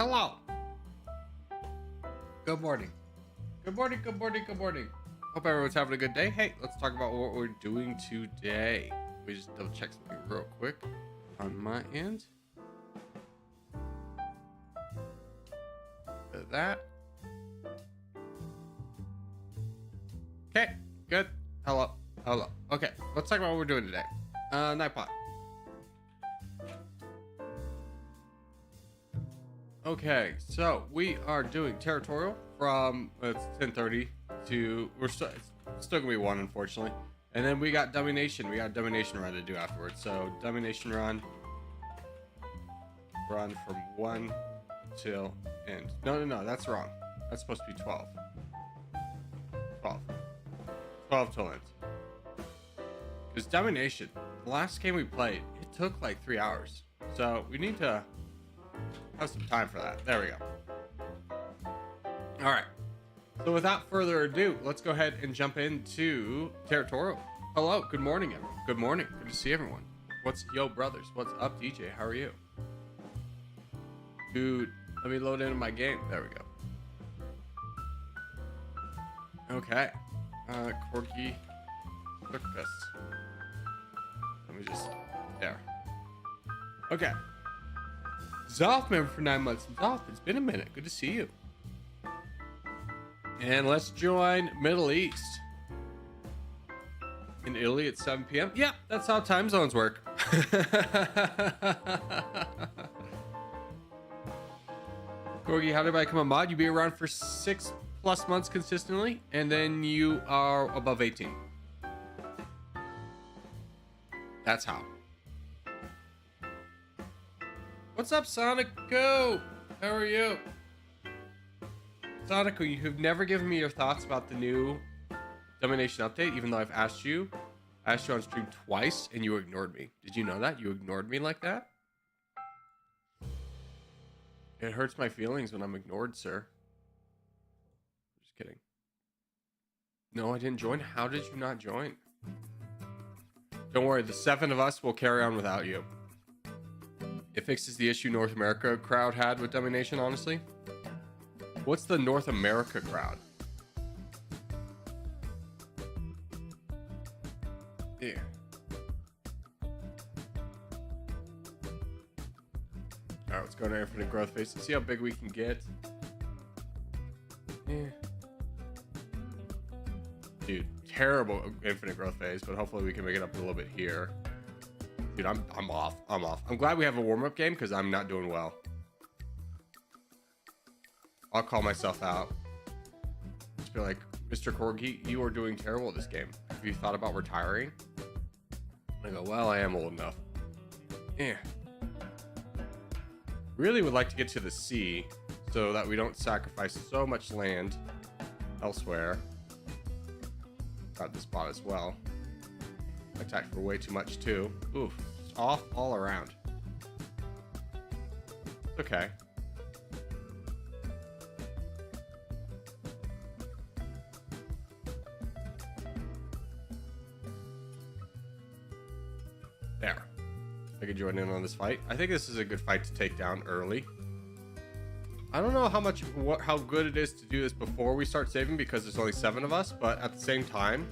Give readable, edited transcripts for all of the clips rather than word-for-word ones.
Hello. Good morning. Good morning, good morning, good morning. Hope everyone's having a good day. Hey, let's talk about what we're doing today. Let me just double check something real quick on my end. That. Okay, good. Hello. Okay, let's talk about what we're doing today. Nightbot. Okay, so we are doing Territorial from it's 10:30 to it's still gonna be 1, unfortunately, and then we got Domination. We got a Domination run to do afterwards. So Domination run from 1 till end. No, that's wrong. That's supposed to be 12 till end. Because Domination, the last game we played, it took like 3 hours, so we need to have some time for that. There we go. All right, so without further ado, let's go ahead and jump into Territorial. Hello, good morning, everyone. Good morning, good to see everyone. What's yo brothers, what's up, DJ? How are you? Dude, let me load into my game. There we go. Okay, Corgi, Circus. Let me just, there. Okay. Zoff member for 9 months. Zoff, it's been a minute. Good to see you. And let's join Middle East. In Italy at 7 p.m. Yeah, that's how time zones work. Corgi, how did I become a mod? You be around for 6+ months consistently, and then you are above 18. That's how. What's up, Sonico? How are you? Sonico, you have never given me your thoughts about the new Domination update, even though I've asked you. I asked you on stream twice, and you ignored me. Did you know that? You ignored me like that? It hurts my feelings when I'm ignored, sir. Just kidding. No, I didn't join. How did you not join? Don't worry, the 7 of us will carry on without you. It fixes the issue North America crowd had with Domination, honestly. What's the North America crowd? Yeah. All right, let's go to infinite growth phase and see how big we can get. Yeah. Dude, terrible infinite growth phase, but hopefully we can make it up a little bit here. Dude, I'm off. I'm glad we have a warm-up game because I'm not doing well. I'll call myself out. Just be like, Mr. Corgi, you are doing terrible this game. Have you thought about retiring? I go, well, I am old enough. Yeah. Really would like to get to the sea so that we don't sacrifice so much land elsewhere. Got this spot as well. I attacked for way too much too. Oof, just off all around. Okay. There. I could join in on this fight. I think this is a good fight to take down early. I don't know how good it is to do this before we start saving because there's only 7 of us, but at the same time,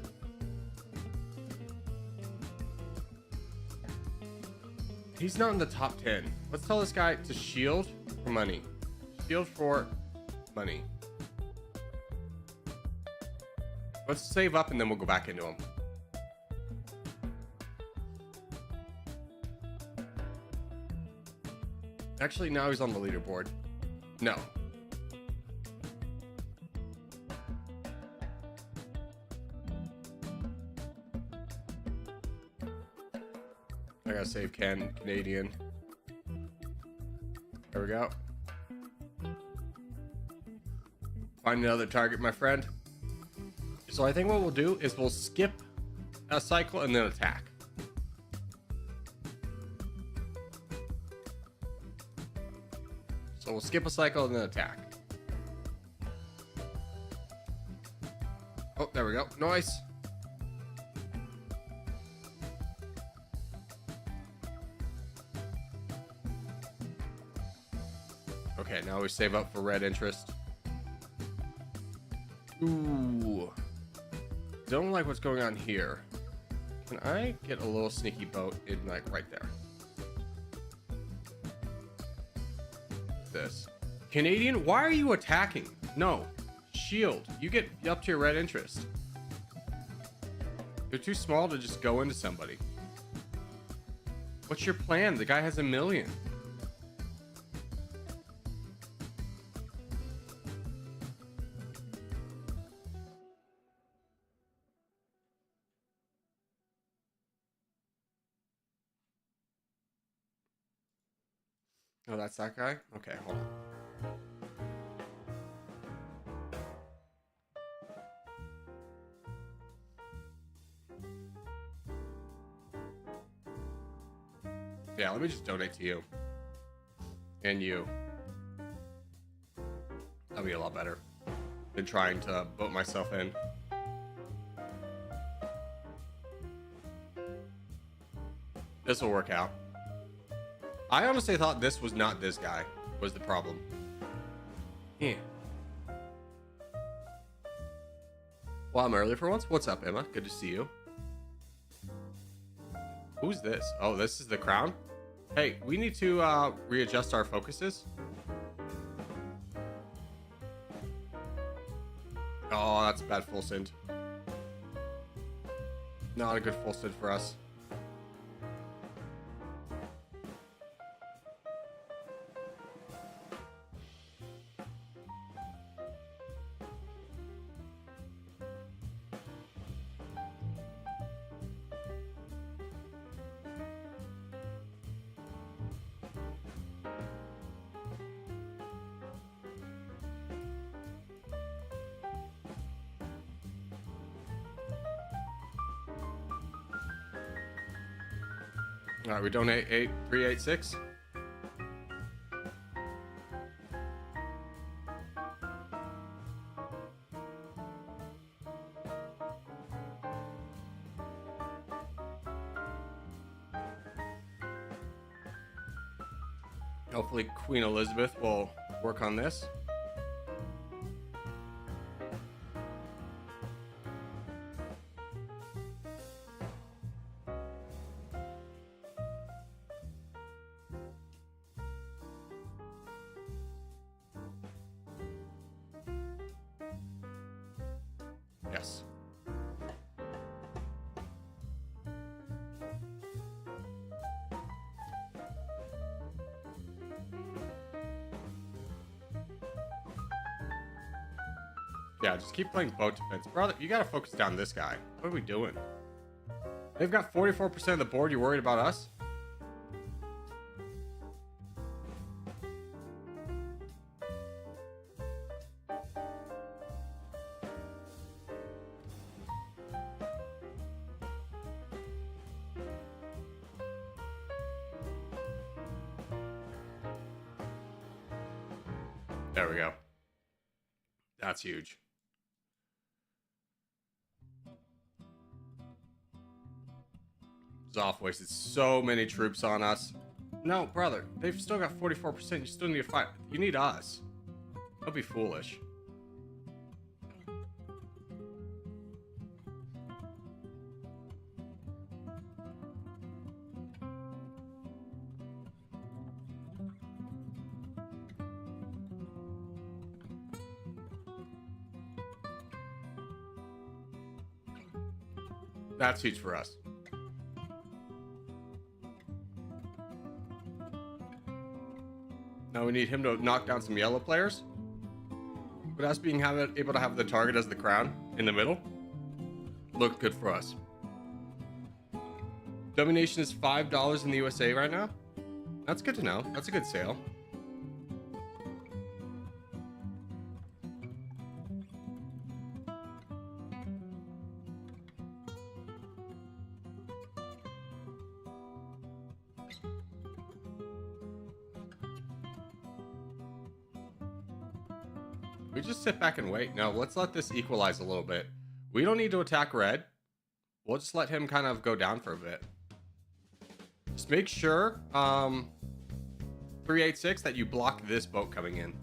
he's not in the top 10. Let's tell this guy to shield for money. Shield for money. Let's save up and then we'll go back into him. Actually, now he's on the leaderboard. No. I gotta save Canadian. There we go. Find another target, my friend. So I think what we'll do is we'll skip a cycle and then attack. So we'll skip a cycle and then attack. Oh, there we go. Nice. Okay, now we save up for red interest. Ooh. Don't like what's going on here. Can I get a little sneaky boat in like right there? This. Canadian, why are you attacking? No. Shield. You get up to your red interest. You're too small to just go into somebody. What's your plan? The guy has 1 million. Oh, that's that guy? Okay, hold on. Yeah, let me just donate to you. And you. That'll be a lot better than trying to vote myself in. This will work out. I honestly thought this was not this guy was the problem. Yeah. Well, I'm early for once. What's up, Emma? Good to see you. Who's this? Oh, this is the crown? Hey, we need to readjust our focuses. Oh, that's a bad full send. Not a good full send for us. All right, we donate 8386. Hopefully Queen Elizabeth will work on this. Yes. Yeah, just keep playing boat defense. Brother, you gotta focus down this guy. What are we doing? They've got 44% of the board. You worried about us? There we go. That's huge. Zoff wasted so many troops on us. No, brother, they've still got 44%. You still need to fight. You need us. Don't be foolish. That's huge for us. Now we need him to knock down some yellow players. But us being able to have the target as the crown in the middle looked good for us. Domination is $5 in the USA right now. That's good to know. That's a good sale. We just sit back and wait. No, let's let this equalize a little bit. We don't need to attack red. We'll just let him kind of go down for a bit. Just make sure, for 386 that you block this boat coming in.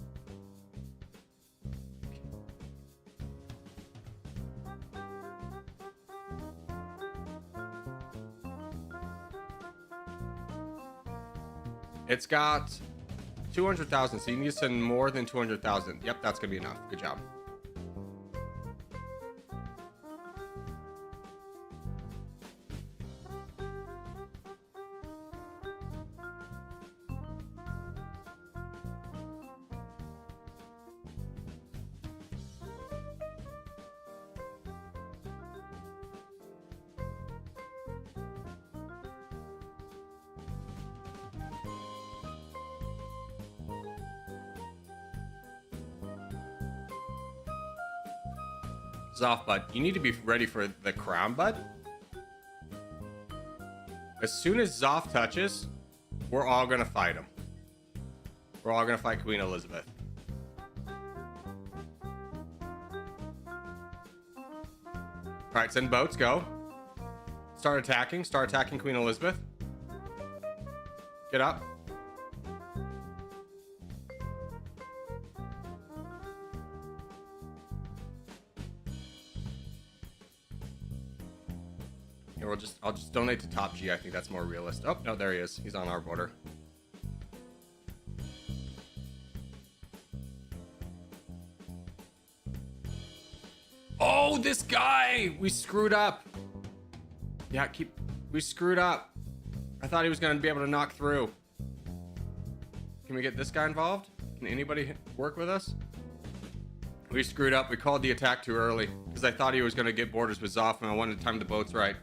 It's got 200,000, so you need to send more than 200,000. Yep, that's gonna be enough. Good job. Zoff, bud. You need to be ready for the crown, bud. As soon as Zoff touches, we're all gonna fight him. We're all gonna fight Queen Elizabeth. Alright, send boats, go. Start attacking Queen Elizabeth. Get up. I'll just donate to Top G. I think that's more realistic. Oh, no, there he is. He's on our border. Oh, this guy! We screwed up. Yeah, we screwed up. I thought he was going to be able to knock through. Can we get this guy involved? Can anybody work with us? We screwed up. We called the attack too early because I thought he was going to get borders with Zoff and I wanted to time the boats right.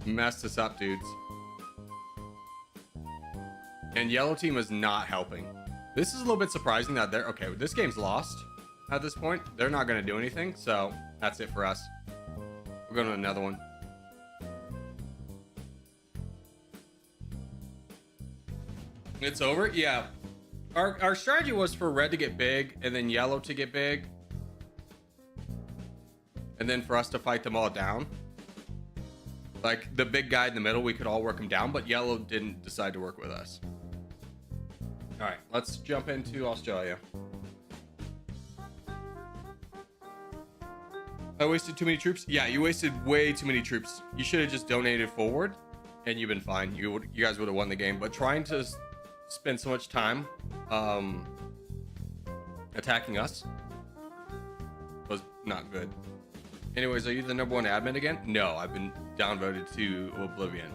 Messed us up, dudes. And yellow team is not helping. This is a little bit surprising that they're okay. This game's lost at this point. They're not going to do anything, so that's it for us. We're going to another one. It's over. Yeah, our strategy was for red to get big and then yellow to get big, and then for us to fight them all down. Like the big guy in the middle, we could all work him down, but yellow didn't decide to work with us. All right, let's jump into Australia. I wasted too many troops. Yeah, you wasted way too many troops. You should have just donated forward and you've been fine. You guys would have won the game, but trying to spend so much time attacking us was not good. Anyways, are you the #1 admin again? No, I've been downvoted to oblivion.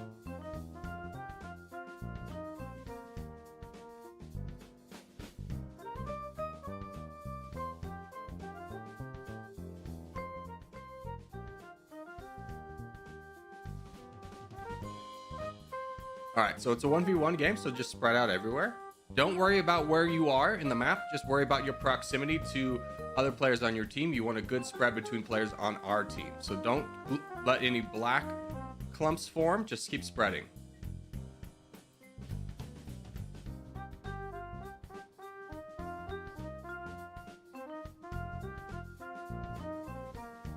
Alright, so it's a 1v1 game, so just spread out everywhere. Don't worry about where you are in the map, just worry about your proximity to other players on your team. You want a good spread between players on our team. So don't let any black clumps form, just keep spreading.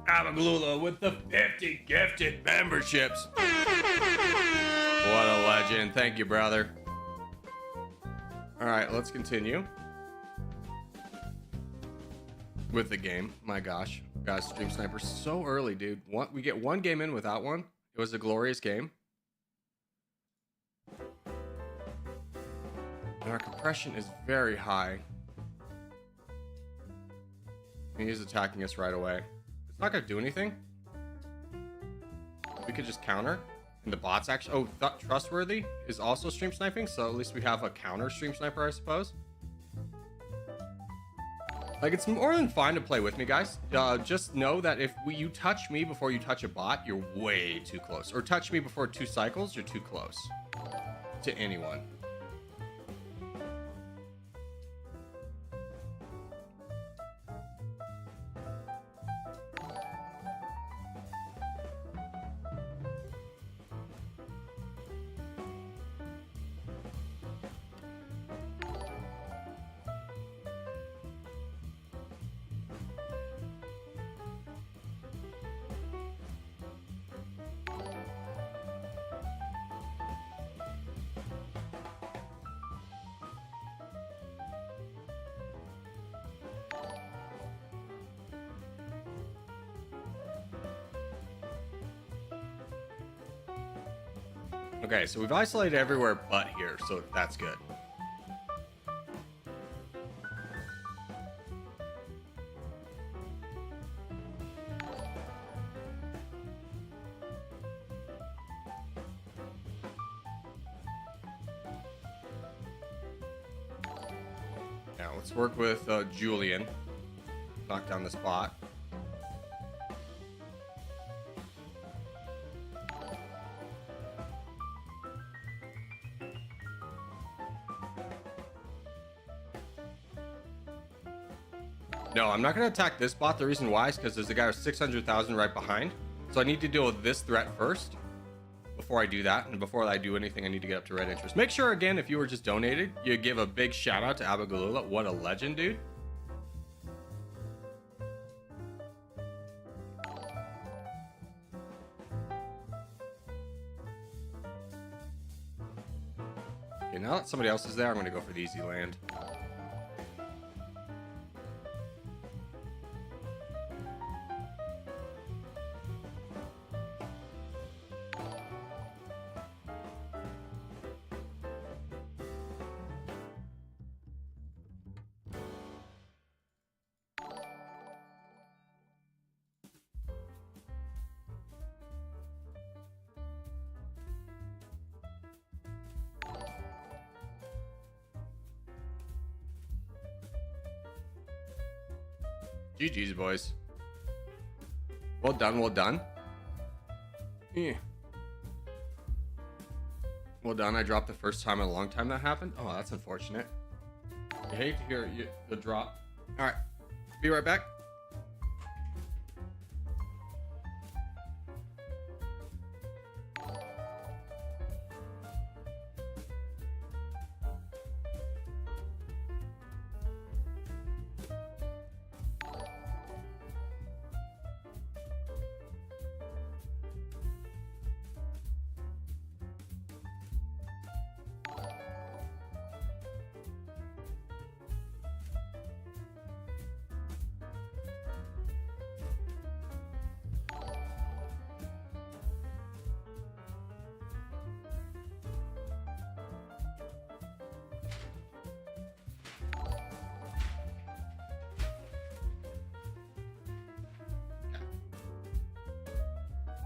Abaglula with the 50 gifted memberships. What a legend. Thank you, brother. All right, let's continue with the game. My gosh, guys, Stream Sniper so early, dude. We get one game in without one. It was a glorious game. And our compression is very high. And he's attacking us right away. It's not gonna do anything. We could just counter. And the bots actually, Trustworthy is also stream sniping, so at least we have a counter stream sniper, I suppose. Like, it's more than fine to play with me, guys. Just know that if you touch me before you touch a bot, you're way too close. Or touch me before 2 cycles, you're too close to anyone. Okay, so we've isolated everywhere but here, so that's good. Now let's work with Julian. Knock down this bot. No, I'm not going to attack this bot. The reason why is because there's a guy with 600,000 right behind. So I need to deal with this threat first before I do that. And before I do anything, I need to get up to red interest. Make sure, again, if you were just donated, you give a big shout out to Abagalula. What a legend, dude. Okay, now that somebody else is there, I'm going to go for the easy land. GG's, boys. Well done, well done. Yeah. Well done. I dropped the first time in a long time that happened. Oh, that's unfortunate. I hate to hear the drop. All right. Be right back.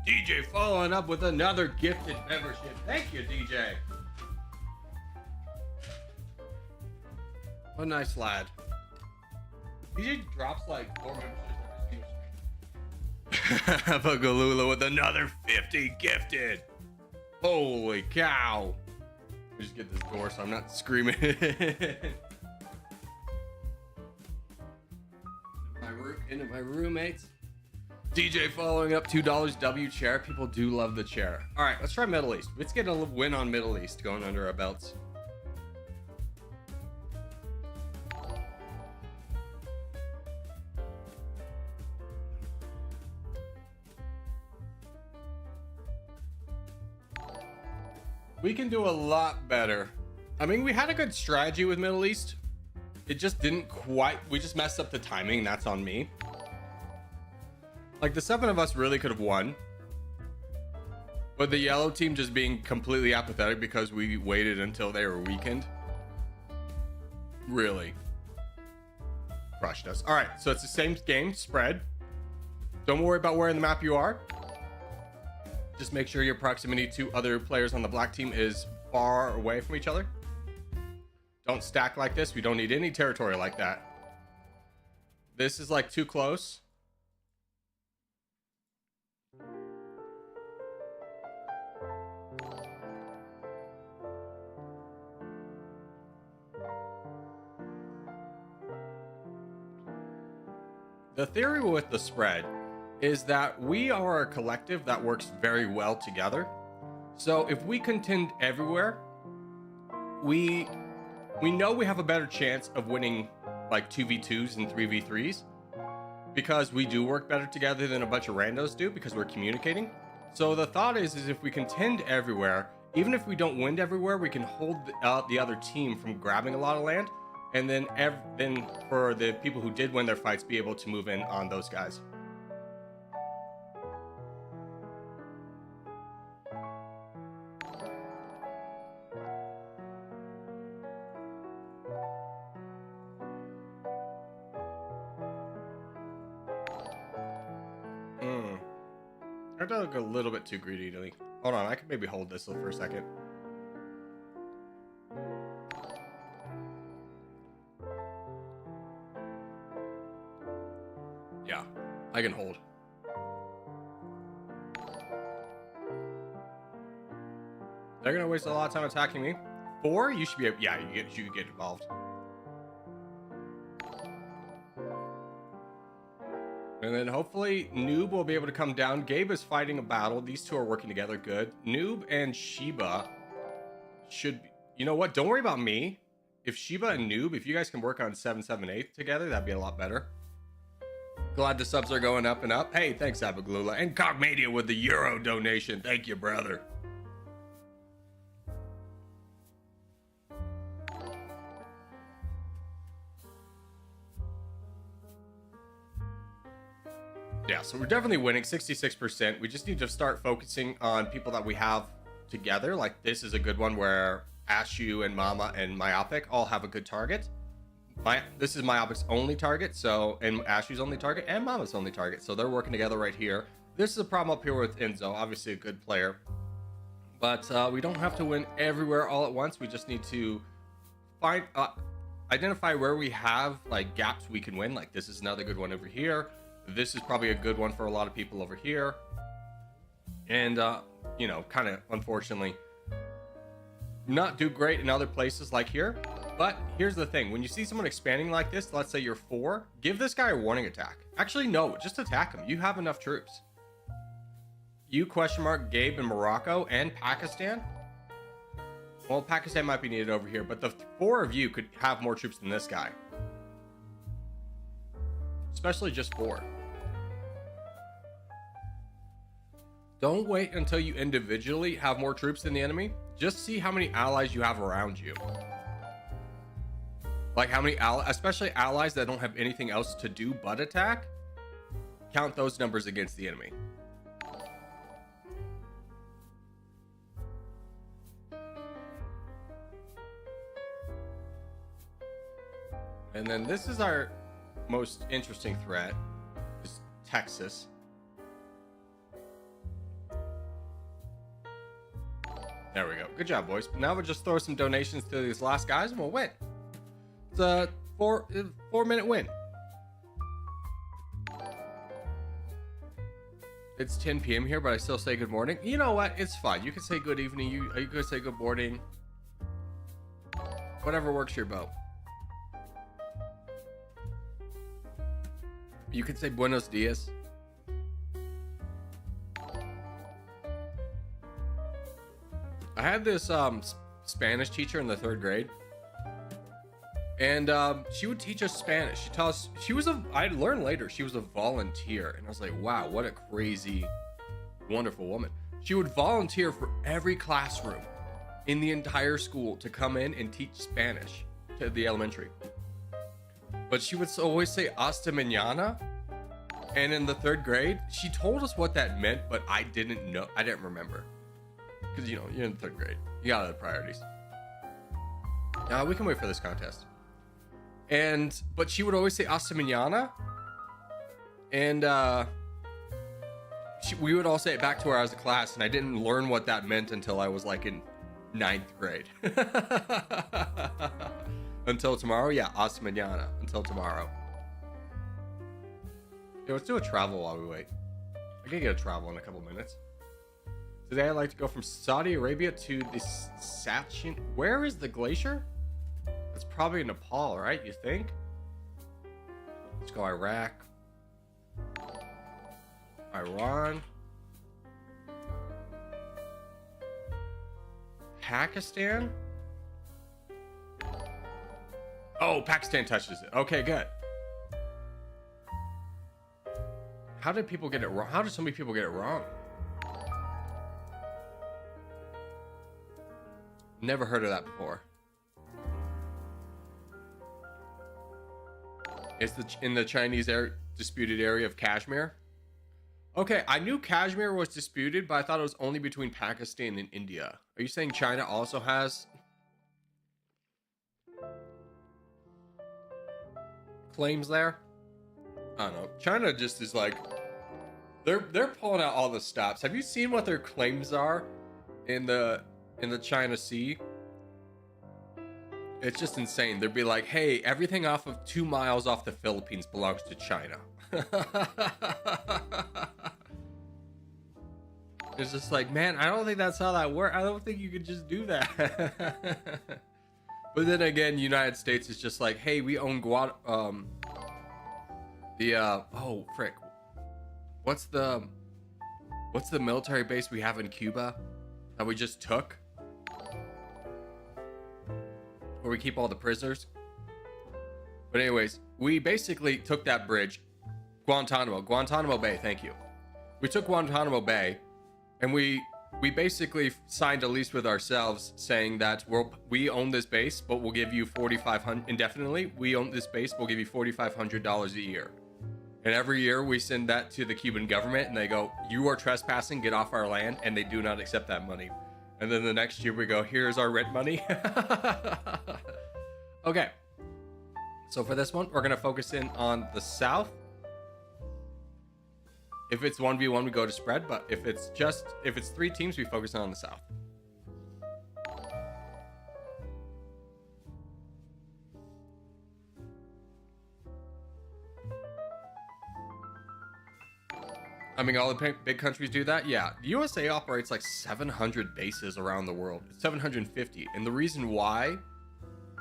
DJ following up with another gifted membership. Thank you, DJ. What a nice lad. DJ drops like 4 memberships. Bagalula with another 50 gifted. Holy cow. Let me just get this door so I'm not screaming. Into my roommates. DJ following up $2 W chair. People do love the chair. All right, let's try Middle East. Let's get a win on Middle East going under our belts. We can do a lot better. I mean, we had a good strategy with Middle East. It just didn't quite, we just messed up the timing. That's on me. Like, the 7 of us really could have won. But the yellow team just being completely apathetic because we waited until they were weakened really crushed us. All right, so it's the same game, spread. Don't worry about where in the map you are. Just make sure your proximity to other players on the black team is far away from each other. Don't stack like this. We don't need any territory like that. This is like too close. The theory with the spread is that we are a collective that works very well together. So if we contend everywhere, we know we have a better chance of winning like 2v2s and 3v3s because we do work better together than a bunch of randos do because we're communicating. So the thought is if we contend everywhere, even if we don't win everywhere, we can hold the other team from grabbing a lot of land. And then for the people who did win their fights, be able to move in on those guys. Tried to look a little bit too greedy. Hold on, I can maybe hold this for a second. Yeah, I can hold. They're gonna waste a lot of time attacking me. 4? You should be able, yeah, you should get involved. And then hopefully Noob will be able to come down. Gabe is fighting a battle. These two are working together good. Noob and Sheba should be, you know what? Don't worry about me. If Sheba and Noob, if you guys can work on 778 together, that'd be a lot better. Glad the subs are going up and up. Hey, thanks, Abaglula. And Cogmedia with the Euro donation. Thank you, brother. Yeah, so we're definitely winning 66%. We just need to start focusing on people that we have together. Like this is a good one where Ashu and Mama and Myopic all have a good target. This is Myopic's only target, so, and Ashu's only target, and Mama's only target. So they're working together right here. This is a problem up here with Enzo, obviously a good player. But we don't have to win everywhere all at once. We just need to find, identify where we have like gaps we can win. Like this is another good one over here. This is probably a good one for a lot of people over here. And, you know, kind of unfortunately not do great in other places like here. But here's the thing. When you see someone expanding like this, let's say you're 4, give this guy a warning attack. Actually, no, just attack him. You have enough troops. You, question mark, Gabe in Morocco and Pakistan. Well, Pakistan might be needed over here, but the 4 of you could have more troops than this guy. Especially just 4. Don't wait until you individually have more troops than the enemy. Just see how many allies you have around you. Like how many especially allies that don't have anything else to do but attack. Count those numbers against the enemy. And then this is our most interesting threat, is Texas. There we go. Good job, boys. Now we'll just throw some donations to these last guys and we'll win. It's a 4-minute win. It's 10 p.m. here, but I still say good morning. You know what? It's fine. You can say good evening. You can say good morning. Whatever works your boat. You can say buenos dias. I had this Spanish teacher in the 3rd grade, and she would teach us Spanish. She taught us. I learned later she was a volunteer, and I was like, wow, what a crazy, wonderful woman. She would volunteer for every classroom in the entire school to come in and teach Spanish to the elementary. But she would always say hasta mañana. And in the 3rd grade, she told us what that meant, but I didn't know. I didn't remember. Because, you know, you're in the 3rd grade. You got other priorities. We can wait for this contest. But she would always say hasta mañana. And we would all say it back to her as a class. And I didn't learn what that meant until I was like in 9th grade. Until tomorrow? Yeah, hasta mañana. Until tomorrow. Yeah, let's do a travel while we wait. I can get a travel in a couple minutes. Today I'd like to go from Saudi Arabia to the Sachin. Where is the glacier? It's probably in Nepal, right? You think? Let's go Iraq. Iran. Pakistan? Oh, Pakistan touches it. Okay, good. How did people get it wrong? How did so many people get it wrong? Never heard of that before. It's in the Chinese disputed area of Kashmir. Okay, I knew Kashmir was disputed, but I thought it was only between Pakistan and India. Are you saying China also has claims there? I don't know. China just is like They're pulling out all the stops. Have you seen what their claims are in the China Sea? It's just insane. They'd be like, hey, everything off of 2 miles off the Philippines belongs to China. It's just like, man, I don't think that's how that works. I don't think you could just do that. But then again, United States is just like, hey, we own oh frick. What's the military base we have in Cuba that we just took? Where we keep all the prisoners. But anyways, we basically took that bridge, Guantanamo Bay, thank you. We took Guantanamo Bay, and we basically signed a lease with ourselves saying that we own this base, but we'll give you $4,500 indefinitely. We own this base, we'll give you $4,500 a year. And every year we send that to the Cuban government, and they go, you are trespassing, get off our land, and they do not accept that money. And then the next year we go, here's our rent money. Okay. So for this one, we're going to focus in on the South. If it's 1v1, we go to spread. But if it's 3 teams, we focus in on the South. I mean, all the big countries do that. Yeah, the USA operates like 700 bases around the world. It's 750, and the reason why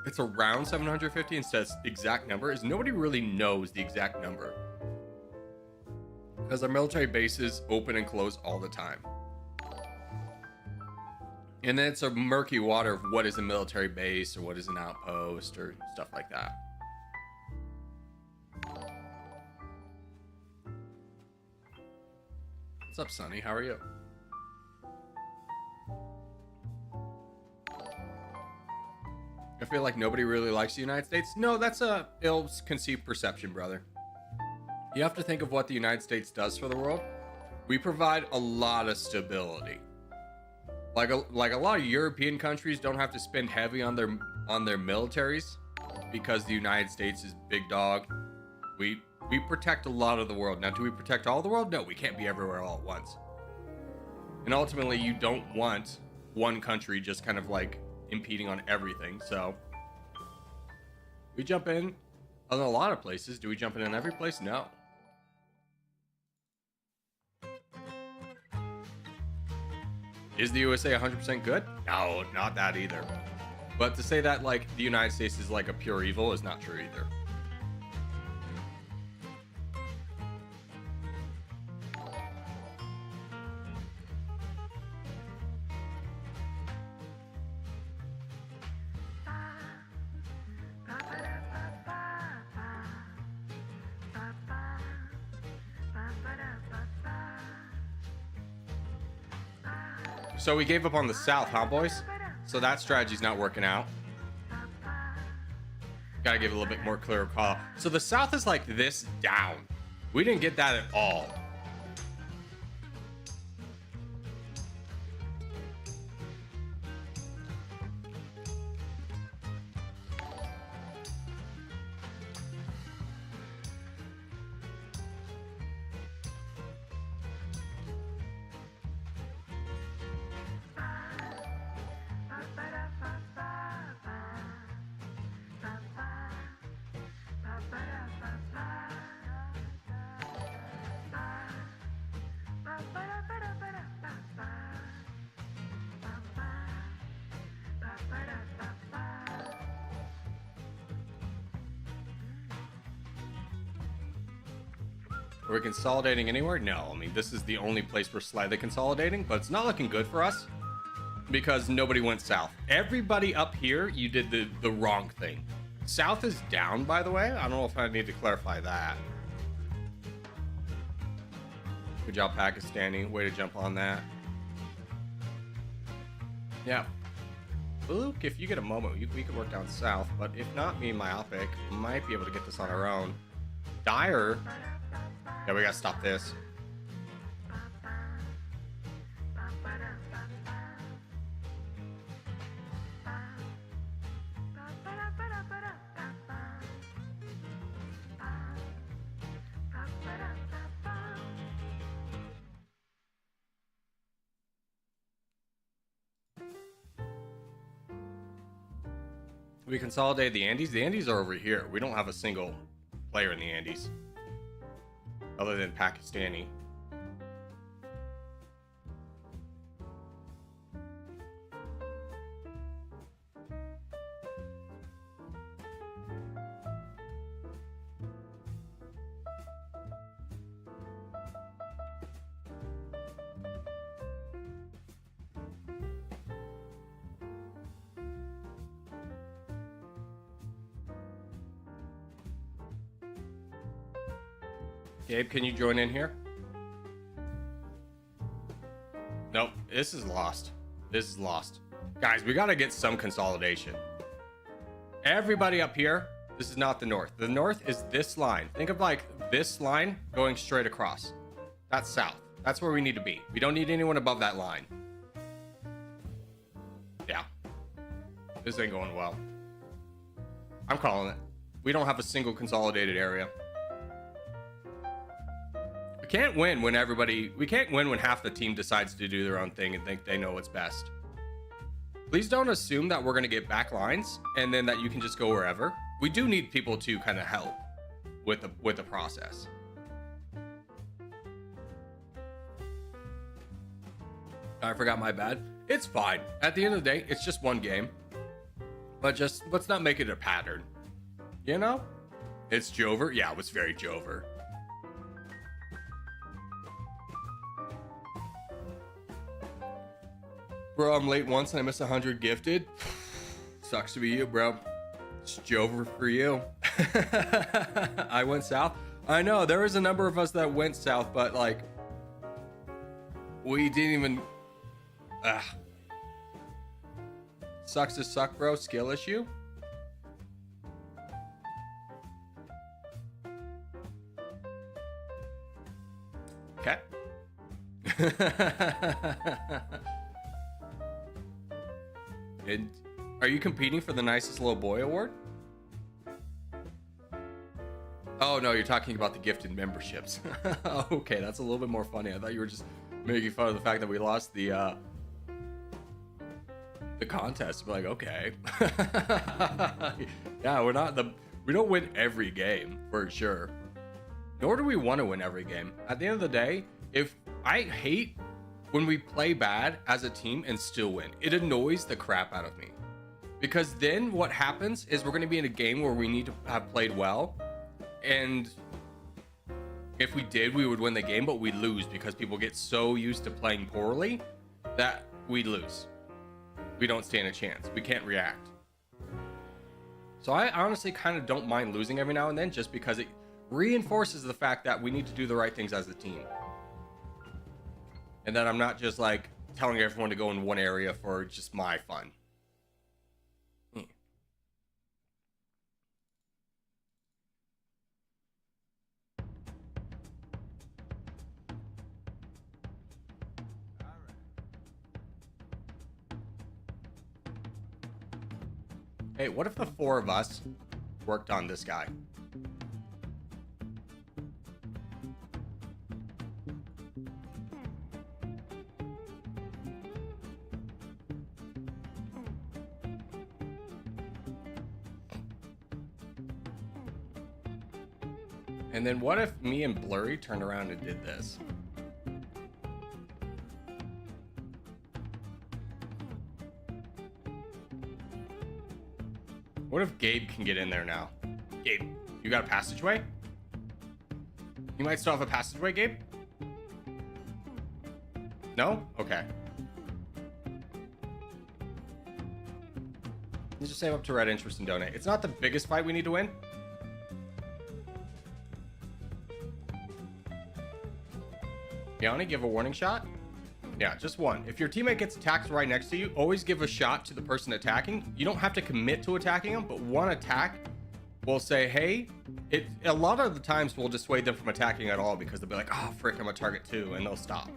it's around 750 and says exact number is nobody really knows the exact number, because our military bases open and close all the time, and then it's a murky water of what is a military base or what is an outpost or stuff like that. What's up, Sonny? How are you? I feel like nobody really likes the United States. No, that's a ill-conceived perception, brother. You have to think of what the United States does for the world. We provide a lot of stability. Like a lot of European countries don't have to spend heavy on their militaries because the United States is big dog. We protect a lot of the world. Now, do we protect all the world? No, we can't be everywhere all at once. And ultimately, you don't want one country just kind of like impeding on everything. So we jump in on a lot of places. Do we jump in every place? No. Is the USA 100% good? No, not that either. But to say that like the United States is like a pure evil is not true either. So we gave up on the South, huh, boys? So that strategy's not working out. Gotta give it a little bit more clear call. So the South is like this down. We didn't get that at all. Are we consolidating anywhere? No, I mean, this is the only place we're slightly consolidating, but it's not looking good for us because nobody went south. Everybody up here, you did the wrong thing. South is down, by the way. I don't know if I need to clarify that. Good job, Pakistani. Way to jump on that. Yeah. Luke, if you get a moment, we could work down south, but if not, me and Myopic might be able to get this on our own. Dire. Yeah, we gotta stop this. We consolidated the Andes. The Andes are over here. We don't have a single player in the Andes other than Pakistani. Gabe, can you join in here? Nope, this is lost. This is lost. Guys, we gotta get some consolidation. Everybody up here, this is not the north. The north is this line. Think of like this line going straight across. That's south. That's where we need to be. We don't need anyone above that line. Yeah. This ain't going well. I'm calling it. We don't have a single consolidated area. We can't win when we can't win when half the team decides to do their own thing and think they know what's best. Please don't assume that we're going to get back lines and then that you can just go wherever. We do need people to kind of help with the process. I forgot, my bad. It's fine. At the end of the day, it's just one game. But just let's not make it a pattern. You know? It's Jover. Yeah, it was very Jover. Bro, I'm late once and I missed 100 gifted. Sucks to be you, bro. It's Jover for you. I went south. I know, there was a number of us that went south, but like, we didn't even... Sucks to suck, bro. Skill issue. Okay. And are you competing for the nicest little boy award? Oh no, you're talking about the gifted memberships. Okay, that's a little bit more funny. I thought you were just making fun of the fact that we lost the contest. But like, okay. Yeah, we don't win every game for sure. Nor do we want to win every game. At the end of the day, I hate when we play bad as a team and still win. It annoys the crap out of me. Because then what happens is we're going to be in a game where we need to have played well. And if we did, we would win the game, but we lose because people get so used to playing poorly that we lose. We don't stand a chance. We can't react. So I honestly kind of don't mind losing every now and then just because it reinforces the fact that we need to do the right things as a team. And that I'm not just like telling everyone to go in one area for just my fun. Hey, what if the four of us worked on this guy? And then what if me and Blurry turned around and did this? What if Gabe can get in there now? Gabe, you got a passageway? You might still have a passageway, Gabe? No? Okay. Let's just save up to red interest and donate. It's not the biggest fight we need to win. Yanni, give a warning shot? Yeah, just one. If your teammate gets attacked right next to you, always give a shot to the person attacking. You don't have to commit to attacking them, but one attack will say, hey, a lot of the times will dissuade them from attacking at all because they'll be like, oh, frick, I'm a target too, and they'll stop.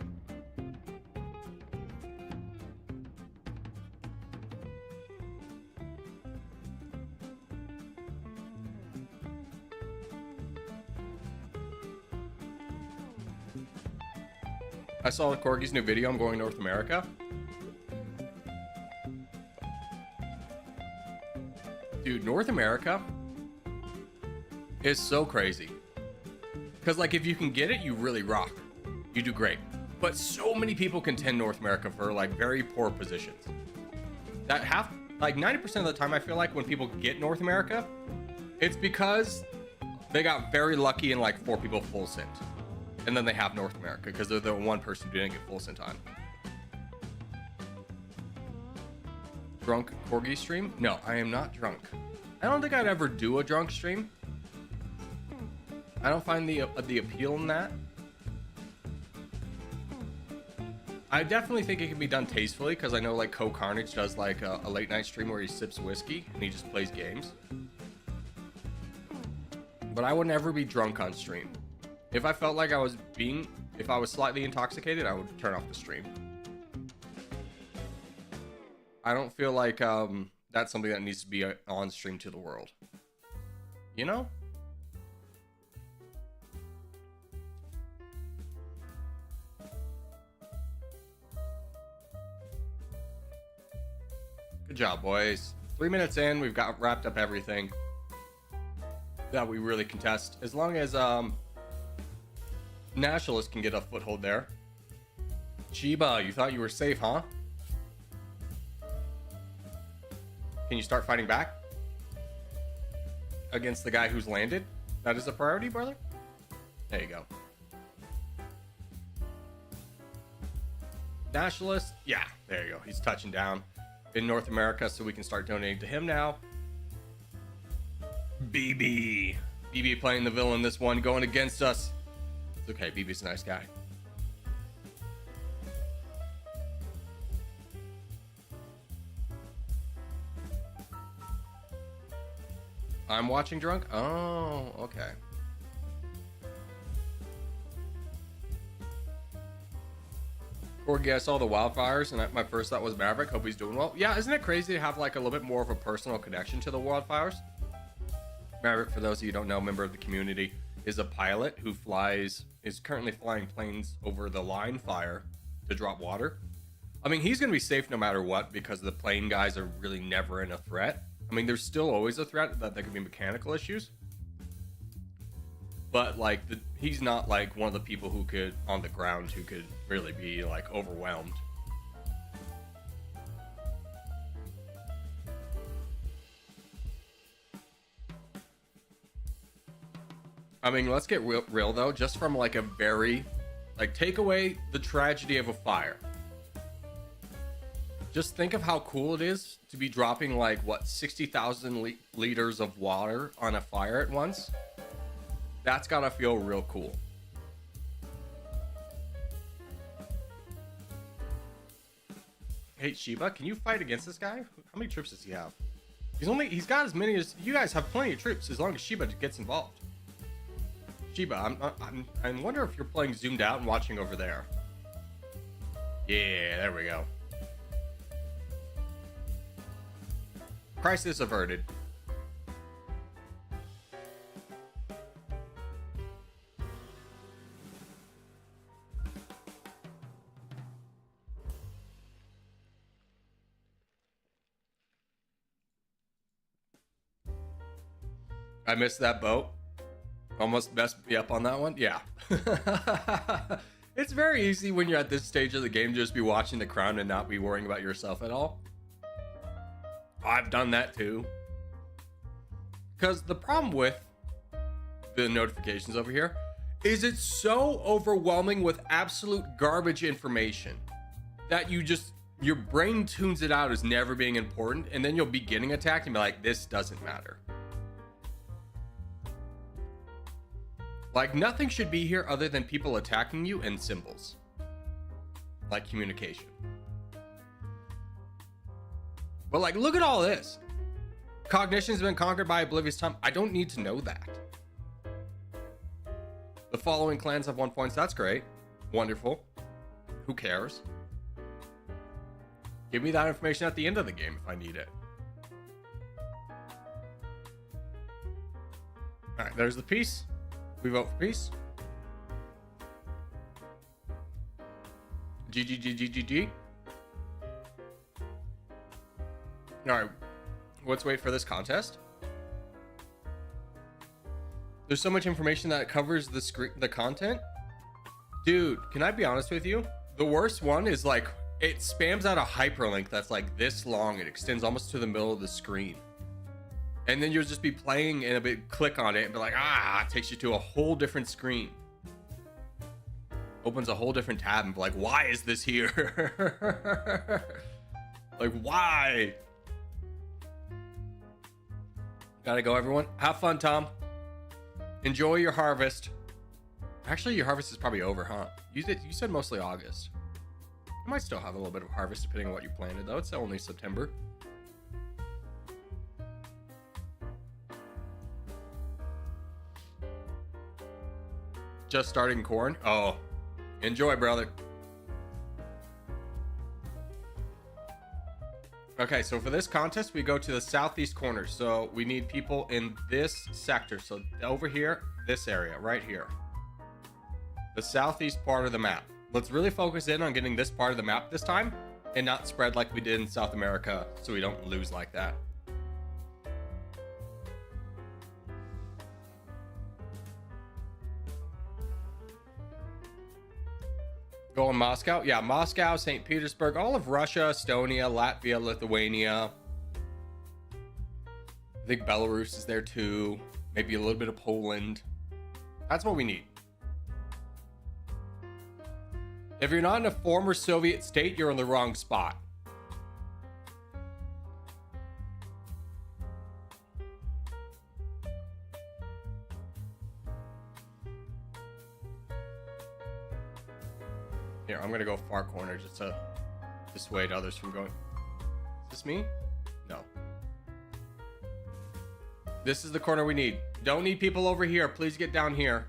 I saw Corgi's new video. I'm going to North America. Dude, North America is so crazy. Because, like, if you can get it, you really rock. You do great. But so many people contend North America for, like, very poor positions. That like, 90% of the time, I feel like when people get North America, it's because they got very lucky and, like, 4 people full sent. And then they have North America because they're the one person who didn't get full sent on. Drunk Corgi stream? No, I am not drunk. I don't think I'd ever do a drunk stream. I don't find the appeal in that. I definitely think it can be done tastefully because I know like Carnage does like a late night stream where he sips whiskey and he just plays games. But I would never be drunk on stream. If I felt like if I was slightly intoxicated, I would turn off the stream. I don't feel like that's something that needs to be on stream to the world. You know? Good job, boys. 3 minutes in, we've got wrapped up everything that we really contest. As long as Nationalist can get a foothold there. Chiba, you thought you were safe, huh? Can you start fighting back against the guy who's landed? That is a priority, brother. There you go. Nationalist, yeah, there you go. He's touching down in North America, so we can start donating to him now. BB playing the villain this one, going against us. It's okay, BB's a nice guy. I'm watching drunk? Oh, okay. Corgi, I saw the wildfires, and my first thought was Maverick. Hope he's doing well. Yeah, isn't it crazy to have like a little bit more of a personal connection to the wildfires? Maverick, for those of you who don't know, member of the community, is a pilot who is currently flying planes over the line fire to drop water. I mean, he's going to be safe no matter what because the plane guys are really never in a threat. I mean, there's still always a threat that there could be mechanical issues. But like he's not like one of the people who could on the ground who could really be like overwhelmed. I mean, let's get real though, just from like a very like take away the tragedy of a fire. Just think of how cool it is to be dropping like what 60,000 liters of water on a fire at once. That's gotta feel real cool. Hey Shiba, can you fight against this guy? How many troops does he have? He's got as many as you guys have. Plenty of troops as long as Shiba gets involved. Shiba, I wonder if you're playing zoomed out and watching over there. Yeah, there we go. Crisis averted. I missed that boat. Almost messed me up on that one. Yeah. It's very easy when you're at this stage of the game to just be watching the crown and not be worrying about yourself at all. I've done that too. Because the problem with the notifications over here is it's so overwhelming with absolute garbage information that your brain tunes it out as never being important, and then you'll be getting attacked and be like, this doesn't matter. Like, nothing should be here other than people attacking you and symbols. Like communication. But like, look at all this. Cognition's been conquered by Oblivious Time. I don't need to know that. The following clans have 1 point. That's great. Wonderful. Who cares? Give me that information at the end of the game if I need it. All right, there's the peace. We vote for peace. GG. All right, let's wait for this contest. There's so much information that covers the content. Dude, can I be honest with you? The worst one is like, it spams out a hyperlink that's like this long. It extends almost to the middle of the screen. And then you'll just be playing and a bit click on it and be like, it takes you to a whole different screen. Opens a whole different tab and be like, why is this here? Like, why? Gotta go, everyone. Have fun, Tom. Enjoy your harvest. Actually, your harvest is probably over, huh? You said mostly August. You might still have a little bit of harvest depending on what you planted, though. It's only September. Just starting corn? Oh, enjoy, brother. Okay, so for this contest, we go to the southeast corner. So we need people in this sector. So over here, this area, right here. The southeast part of the map. Let's really focus in on getting this part of the map this time and not spread like we did in South America so we don't lose like that. Go in Moscow? Yeah, Moscow, St. Petersburg, all of Russia, Estonia, Latvia, Lithuania. I think Belarus is there too. Maybe a little bit of Poland. That's what we need. If you're not in a former Soviet state, you're in the wrong spot. Here, I'm gonna go far corner just to dissuade others from going. Is this me? No. This is the corner we need. Don't need people over here. Please get down here.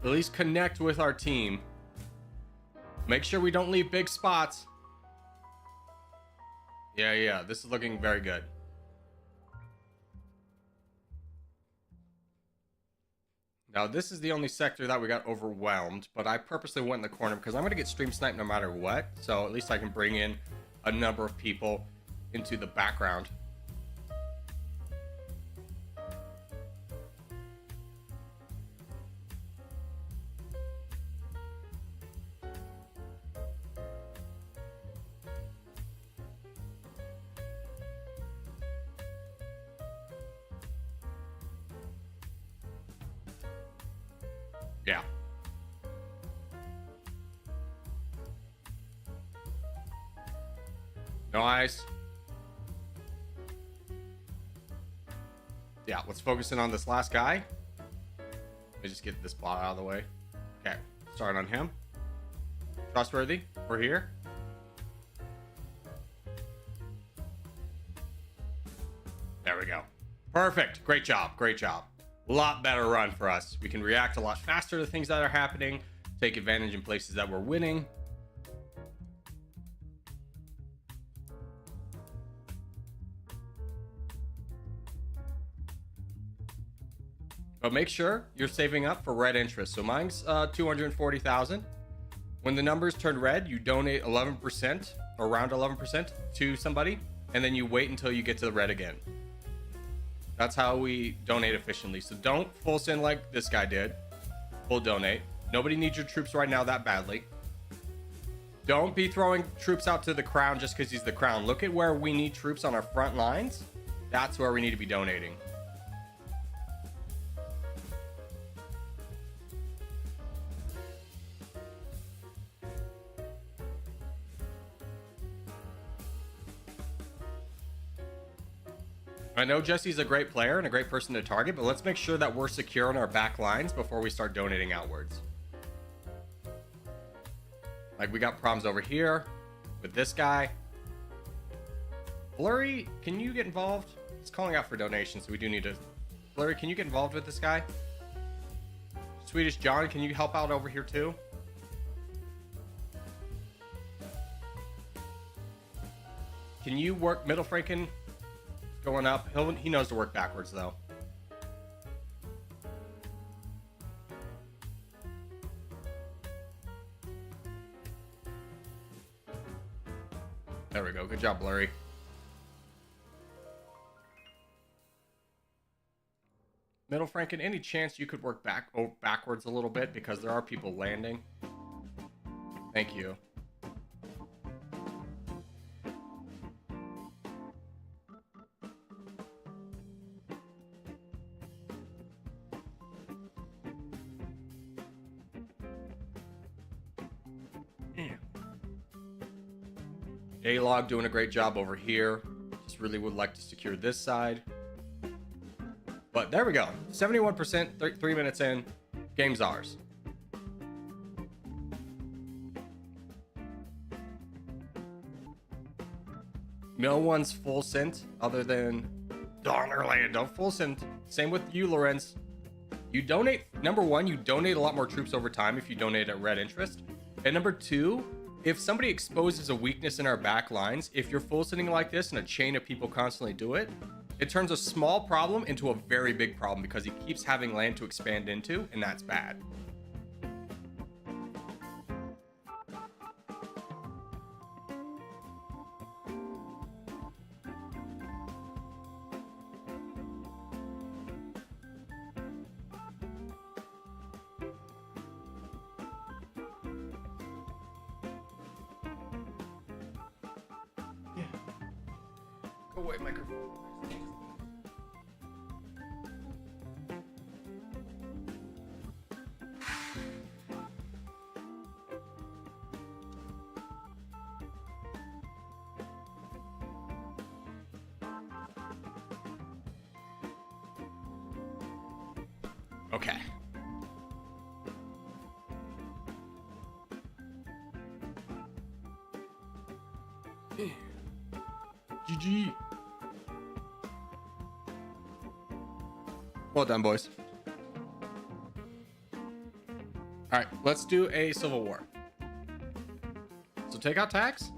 At least connect with our team. Make sure we don't leave big spots. Yeah. This is looking very good. Now, this is the only sector that we got overwhelmed, but I purposely went in the corner because I'm going to get stream sniped no matter what. So at least I can bring in a number of people into the background. Yeah. Nice. Yeah, let's focus in on this last guy. Let me just get this bot out of the way. Okay, start on him. Trustworthy. We're here. There we go. Perfect. Great job. Great job. A lot better run for us. We can react a lot faster to things that are happening, take advantage in places that we're winning. But make sure you're saving up for red interest. So mine's 240,000. When the numbers turn red, you donate 11%, or around 11% to somebody, and then you wait until you get to the red again. That's how we donate efficiently. So don't full send like this guy did. Full donate. Nobody needs your troops right now that badly. Don't be throwing troops out to the crown just because he's the crown. Look at where we need troops on our front lines. That's where we need to be donating. I know Jesse's a great player and a great person to target, but let's make sure that we're secure in our back lines before we start donating outwards. Like, we got problems over here with this guy. Blurry, can you get involved? He's calling out for donations, so we do need to... Blurry, can you get involved with this guy? Swedish John, can you help out over here too? Can you work Middle Franken? Going up. He knows to work backwards, though. There we go. Good job, Blurry. Middle Franken, any chance you could work backwards a little bit because there are people landing? Thank you. A-Log doing a great job over here. Just really would like to secure this side. But there we go. 71%, 3 minutes in. Game's ours. No one's full sent other than Don Orlando. Full sent. Same with you, Lorenz. You donate. Number one, you donate a lot more troops over time if you donate at red interest. And number two, if somebody exposes a weakness in our back lines, if you're full sending like this and a chain of people constantly do it, it turns a small problem into a very big problem because he keeps having land to expand into, and that's bad. Go away, microphone. Okay. GG. Well done, boys. All right, let's do a civil war. So take out tax.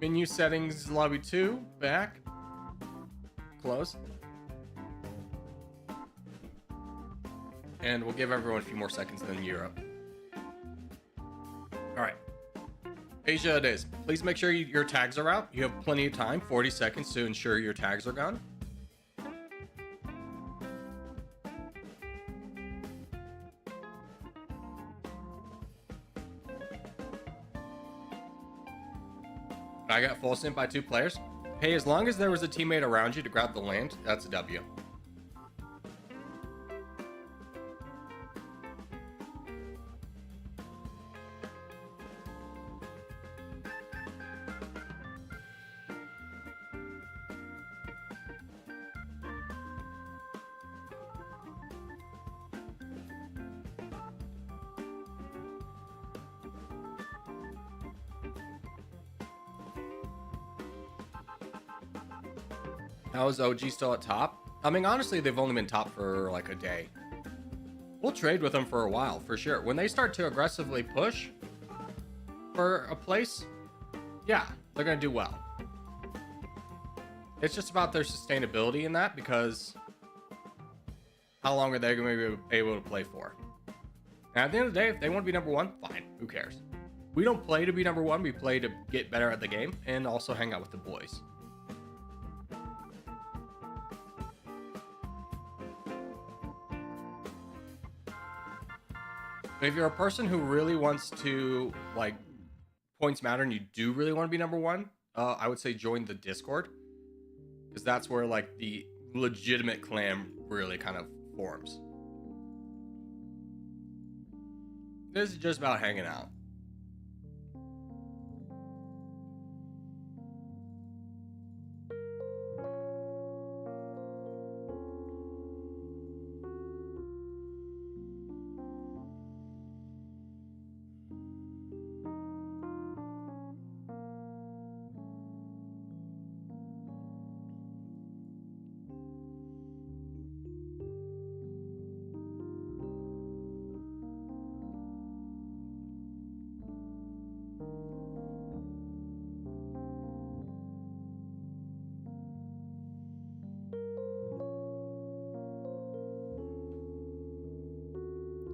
Menu settings, lobby 2, back. Close. And we'll give everyone a few more seconds than Europe. All right. Asia it is. Please make sure your tags are out. You have plenty of time, 40 seconds to ensure your tags are gone. I got full sent by 2 players. Hey, as long as there was a teammate around you to grab the land, that's a W. How is OG still at top? I mean, honestly, they've only been top for like a day. We'll trade with them for a while, for sure. When they start to aggressively push for a place, yeah, they're going to do well. It's just about their sustainability in that, because how long are they going to be able to play for? And at the end of the day, if they want to be number one, fine. Who cares? We don't play to be number one. We play to get better at the game and also hang out with the boys. If you're a person who really wants to, like, points matter and you do really want to be number one, I would say join the Discord. Because that's where, like, the legitimate clan really kind of forms. This is just about hanging out.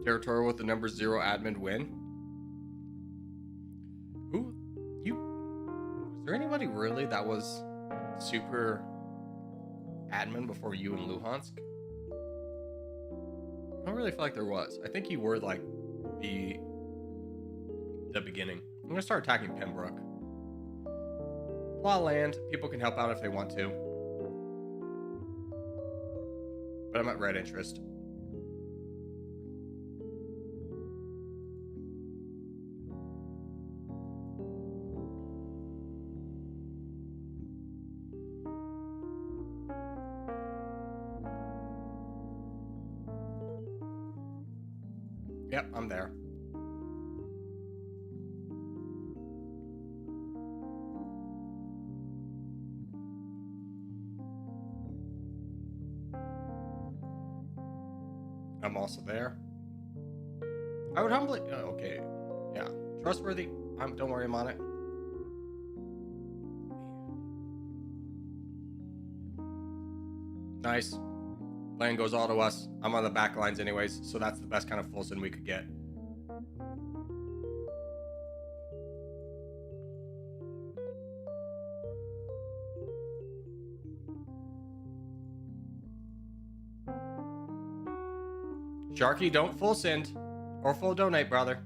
Territorial with the number 0 admin win. Was there anybody really that was super admin before you and Luhansk? I don't really feel like there was. I think you were like the beginning. I'm gonna start attacking Pembroke. A lot of land. People can help out if they want to. But I'm at red interest. Yep, I'm there. I'm also there. I would humbly... Oh, okay. Yeah. Trustworthy. Don't worry, I'm on it. Nice. Land goes all to us. I'm on the back lines anyways, so that's the best kind of full send we could get. Sharky, don't full send or full donate, brother.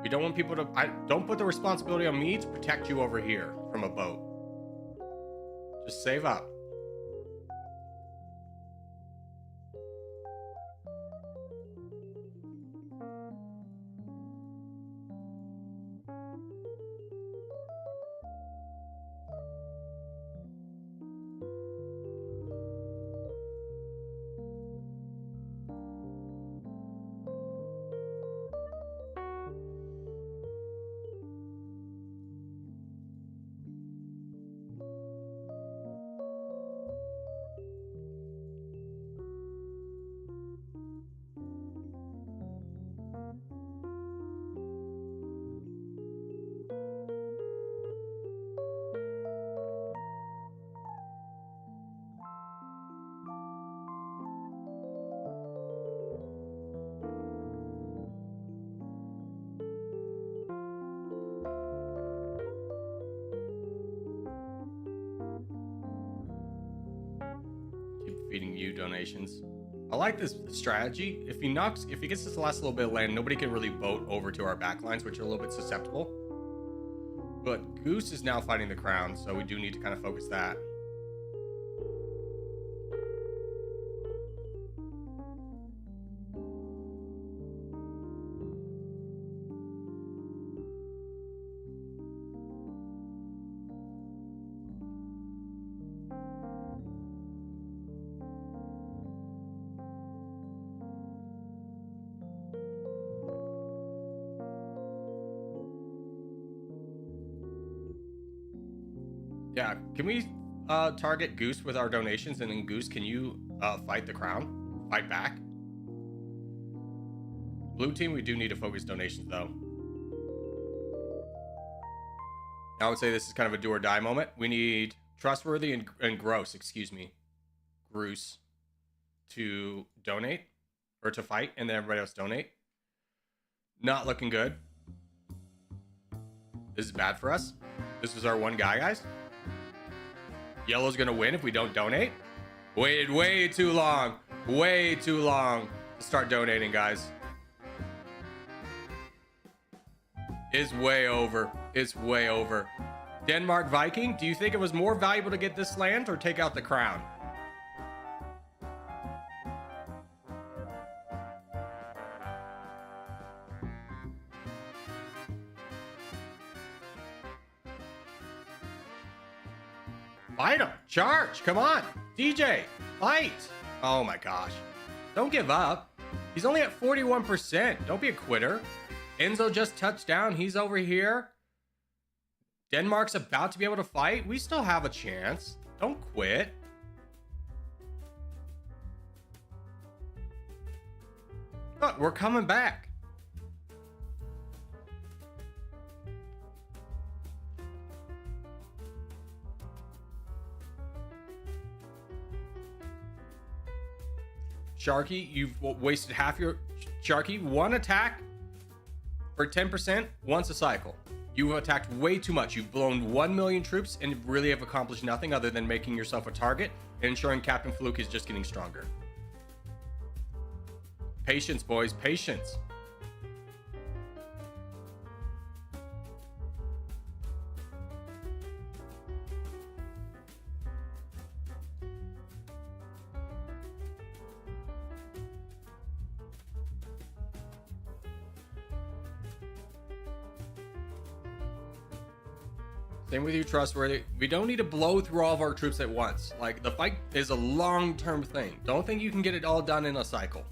We don't want people to... don't put the responsibility on me to protect you over here from a boat. Just save up. Feeding you donations. I like this strategy. If he gets this last little bit of land, nobody can really boat over to our backlines, which are a little bit susceptible. But Goose is now fighting the crown, so we do need to kind of focus that. Yeah, can we target Goose with our donations, and then Goose, can you fight the crown? Fight back? Blue team, we do need to focus donations, though. I would say this is kind of a do or die moment. We need Trustworthy and Gross, Groose, to donate, or to fight, and then everybody else donate. Not looking good. This is bad for us. This is our one guy, guys. Yellow's gonna win if we don't donate. Waited way too long to start donating, guys. It's way over. Denmark Viking, do you think it was more valuable to get this land or take out the crown? Fight him. Charge. Come on. DJ, fight. Oh my gosh. Don't give up. He's only at 41%. Don't be a quitter. Enzo just touched down. He's over here. Denmark's about to be able to fight. We still have a chance. Don't quit. Look, we're coming back. Sharky, you've wasted half your... Sharky, one attack for 10% once a cycle. You've attacked way too much. You've blown 1 million troops and really have accomplished nothing other than making yourself a target and ensuring Captain Fluke is just getting stronger. Patience, boys, patience. Same with you, Trustworthy. We don't need to blow through all of our troops at once. Like, the fight is a long-term thing. Don't think you can get it all done in a cycle.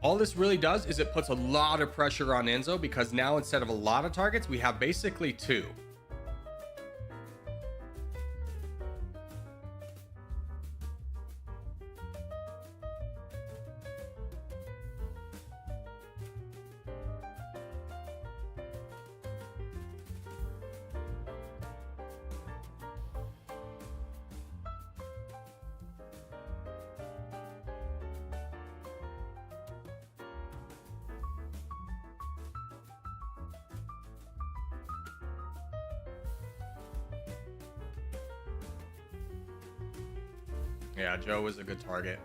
All this really does is it puts a lot of pressure on Enzo, because now instead of a lot of targets, we have basically 2. Yeah, Joe was a good target.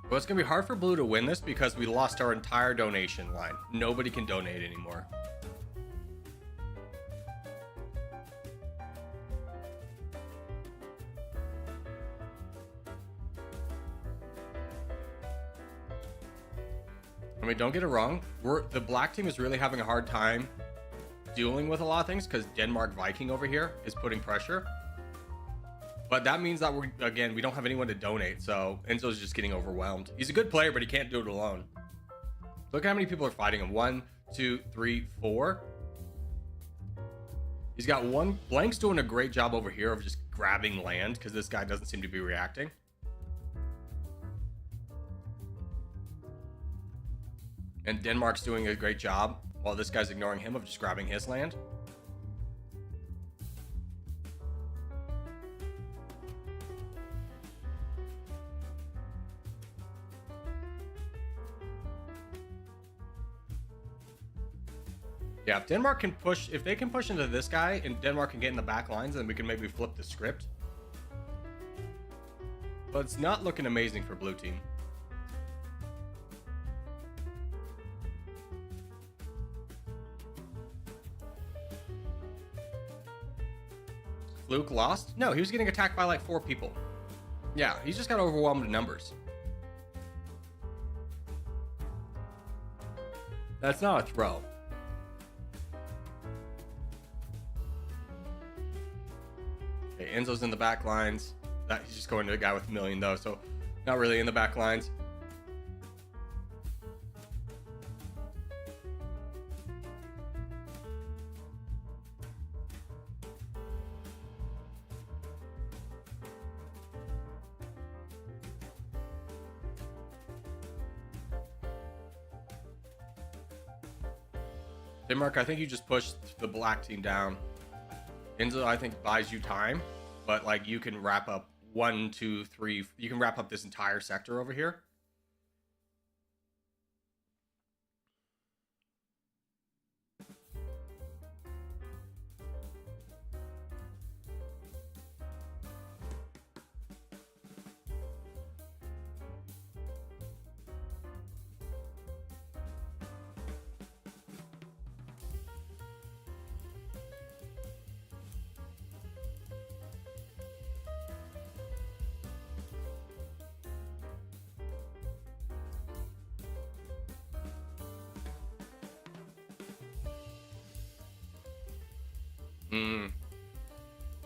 Well, it's gonna be hard for Blue to win this because we lost our entire donation line. Nobody can donate anymore. I mean, don't get it wrong. The black team is really having a hard time dealing with a lot of things because Denmark Viking over here is putting pressure. But that means that we don't have anyone to donate, so Enzo's just getting overwhelmed. He's a good player, but he can't do it alone. Look how many people are fighting him. 1, 2, 3, 4. He's got 1. Blank's doing a great job over here of just grabbing land because this guy doesn't seem to be reacting. And Denmark's doing a great job while this guy's ignoring him of just grabbing his land. Yeah, if Denmark can push, if they can push into this guy and Denmark can get in the back lines, then we can maybe flip the script. But it's not looking amazing for blue team. Fluke lost? No, he was getting attacked by like 4 people. Yeah, he's just got overwhelmed in numbers. That's not a throw. Okay, Enzo's in the back lines. He's just going to a guy with a million though, so not really in the back lines. Denmark, I think you just pushed the black team down. Enzo, I think, buys you time, but like you can wrap up 1, 2, 3. You can wrap up this entire sector over here.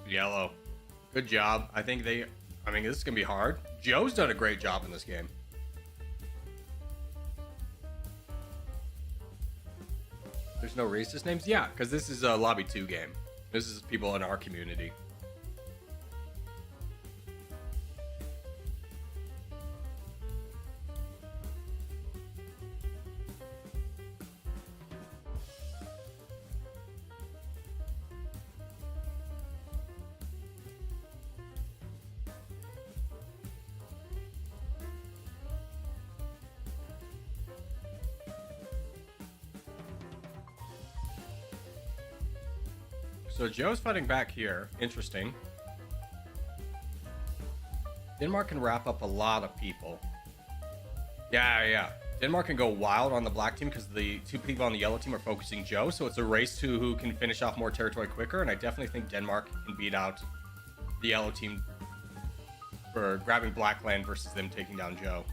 Yellow. Good job. I mean, this is going to be hard. Joe's done a great job in this game. There's no racist names? Yeah, because this is a Lobby 2 game. This is people in our community. So Joe's fighting back here. Interesting. Denmark can wrap up a lot of people. Yeah. Denmark can go wild on the black team because the two people on the yellow team are focusing Joe. So it's a race to who can finish off more territory quicker. And I definitely think Denmark can beat out the yellow team for grabbing black land versus them taking down Joe.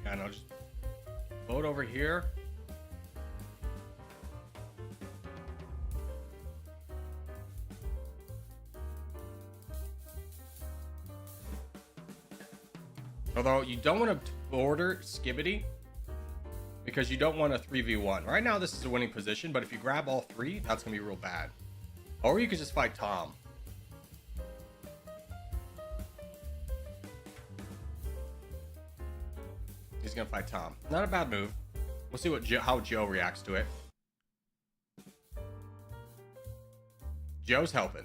Yeah, no, just vote over here. Although you don't want to border Skibbity because you don't want a 3v1. Right now this is a winning position, but if you grab all three, that's going to be real bad. Or you could just fight Tom. He's going to fight Tom. Not a bad move. We'll see how Joe reacts to it. Joe's helping.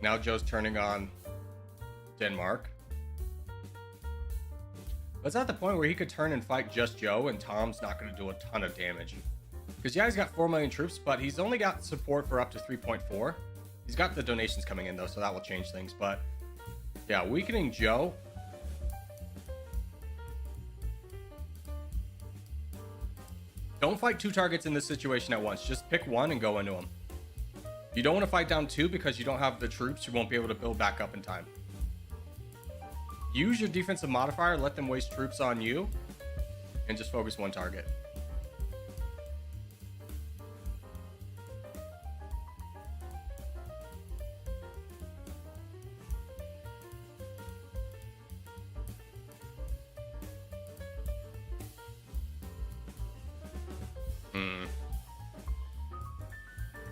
Now Joe's turning on Denmark. But it's at the point where he could turn and fight just Joe, and Tom's not going to do a ton of damage. Because yeah, he's got 4 million troops, but he's only got support for up to 3.4. He's got the donations coming in though, so that will change things. But yeah, weakening Joe. Don't fight 2 targets in this situation at once. Just pick one and go into them. You don't want to fight down 2 because you don't have the troops. You won't be able to build back up in time. Use your defensive modifier, let them waste troops on you, and just focus 1 target.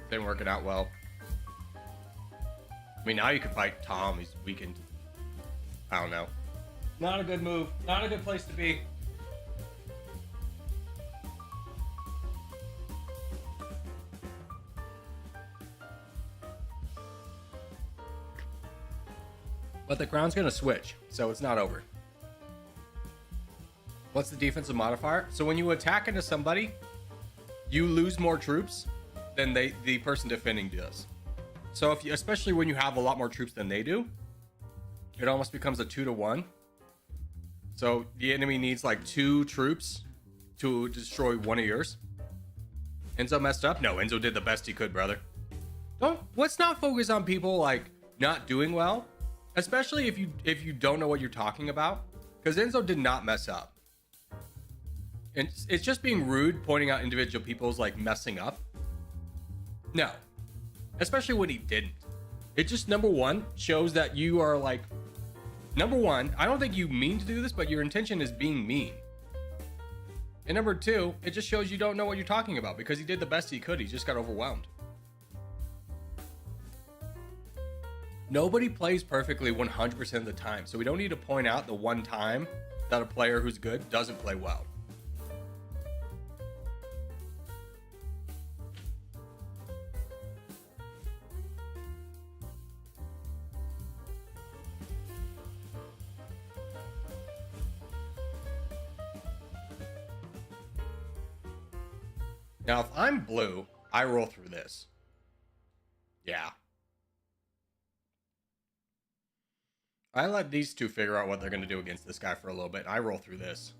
Didn't work it out well. I mean, now you can fight Tom. He's weakened. I don't know. Not a good move. Not a good place to be. But the crown's going to switch, so it's not over. What's the defensive modifier? So when you attack into somebody, you lose more troops than the person defending does. So if you, especially when you have a lot more troops than they do, it almost becomes a 2-to-1. So the enemy needs like 2 troops to destroy one of yours. Enzo messed up? No, Enzo did the best he could, brother. Let's not focus on people like not doing well, especially if you don't know what you're talking about, because Enzo did not mess up. And it's just being rude pointing out individual people's like messing up. No, especially when he didn't. It just, number one, shows that you are like, number one, I don't think you mean to do this, but your intention is being mean. And number two, it just shows you don't know what you're talking about because he did the best he could. He just got overwhelmed. Nobody plays perfectly 100% of the time, so we don't need to point out the one time that a player who's good doesn't play well. Now, if I'm blue, I roll through this. Yeah. I let these two figure out what they're going to do against this guy for a little bit. I roll through this.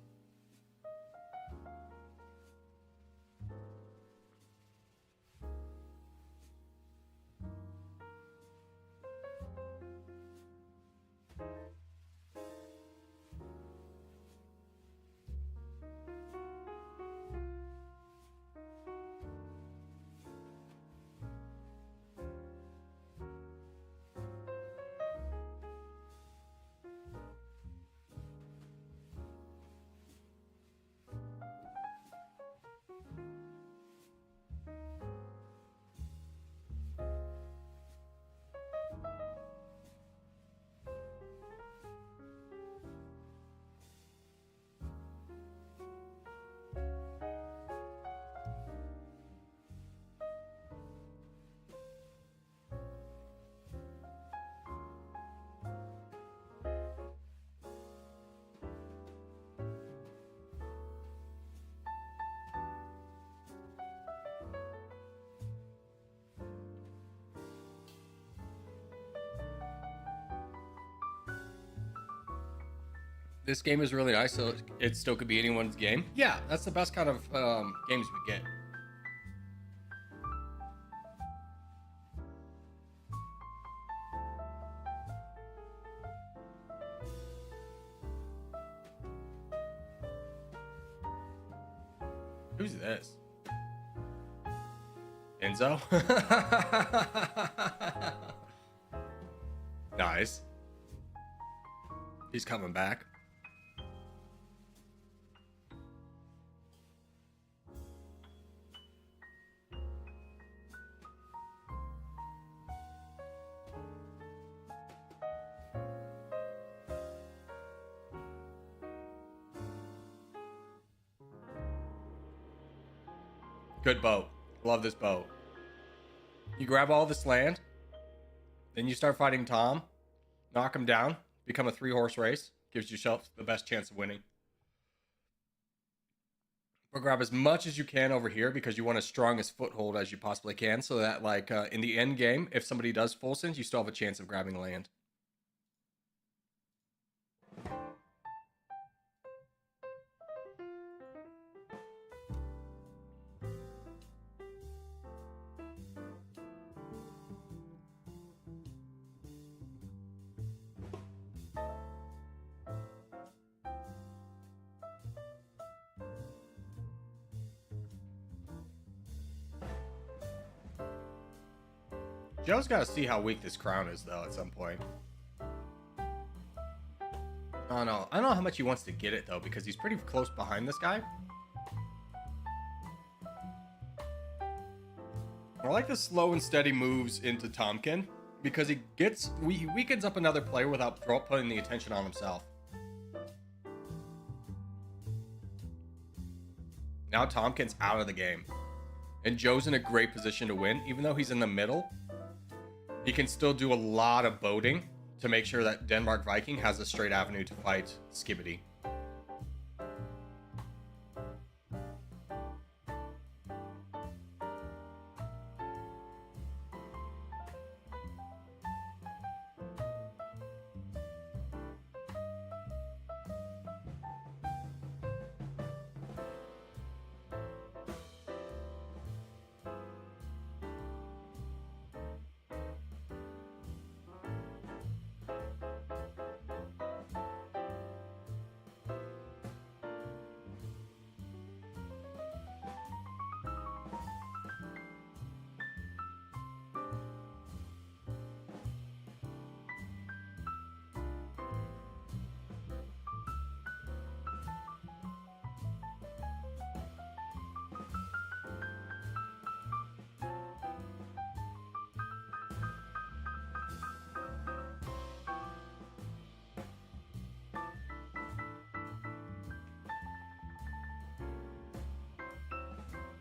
This game is really nice, so it still could be anyone's game. Yeah, that's the best kind of games we get. Who's this? Enzo? Nice. He's coming back. Good boat. Love this boat. You grab all this land, then you start fighting Tom, knock him down, become a 3-horse race, gives yourself the best chance of winning. Or grab as much as you can over here because you want as strong as foothold as you possibly can, so that like in the end game, if somebody does full send, you still have a chance of grabbing land. Joe's got to see how weak this crown is, though, at some point. Oh, no. I don't know how much he wants to get it, though, because he's pretty close behind this guy. I like the slow and steady moves into Tomkin, because he weakens up another player without putting the attention on himself. Now Tomkin's out of the game. And Joe's in a great position to win, even though he's in the middle. He can still do a lot of boating to make sure that Denmark Viking has a straight avenue to fight Skibbity.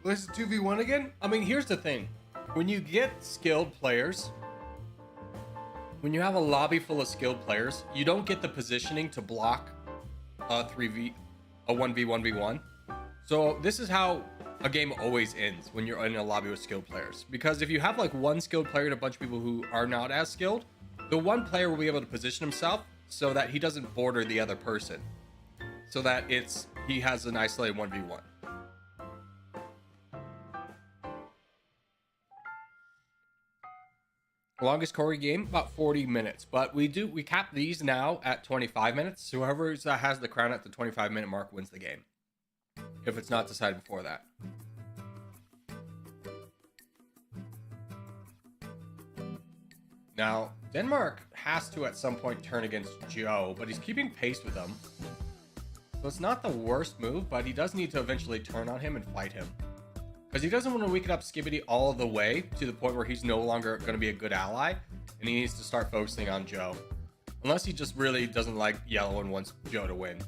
This is 2v1 again? I mean, here's the thing. When you get skilled players, when you have a lobby full of skilled players, you don't get the positioning to block a 1v1v1. So this is how a game always ends when you're in a lobby with skilled players. Because if you have like one skilled player and a bunch of people who are not as skilled, the one player will be able to position himself so that he doesn't border the other person. So that he has an isolated 1v1. Longest Corgi game, about 40 minutes. But we cap these now at 25 minutes. Whoever has the crown at the 25-minute mark wins the game. If it's not decided before that. Now, Denmark has to at some point turn against Joe, but he's keeping pace with him. So it's not the worst move, but he does need to eventually turn on him and fight him. Because he doesn't want to weaken up Skibbity all the way to the point where he's no longer going to be a good ally, and he needs to start focusing on Joe. Unless he just really doesn't like yellow and wants Joe to win.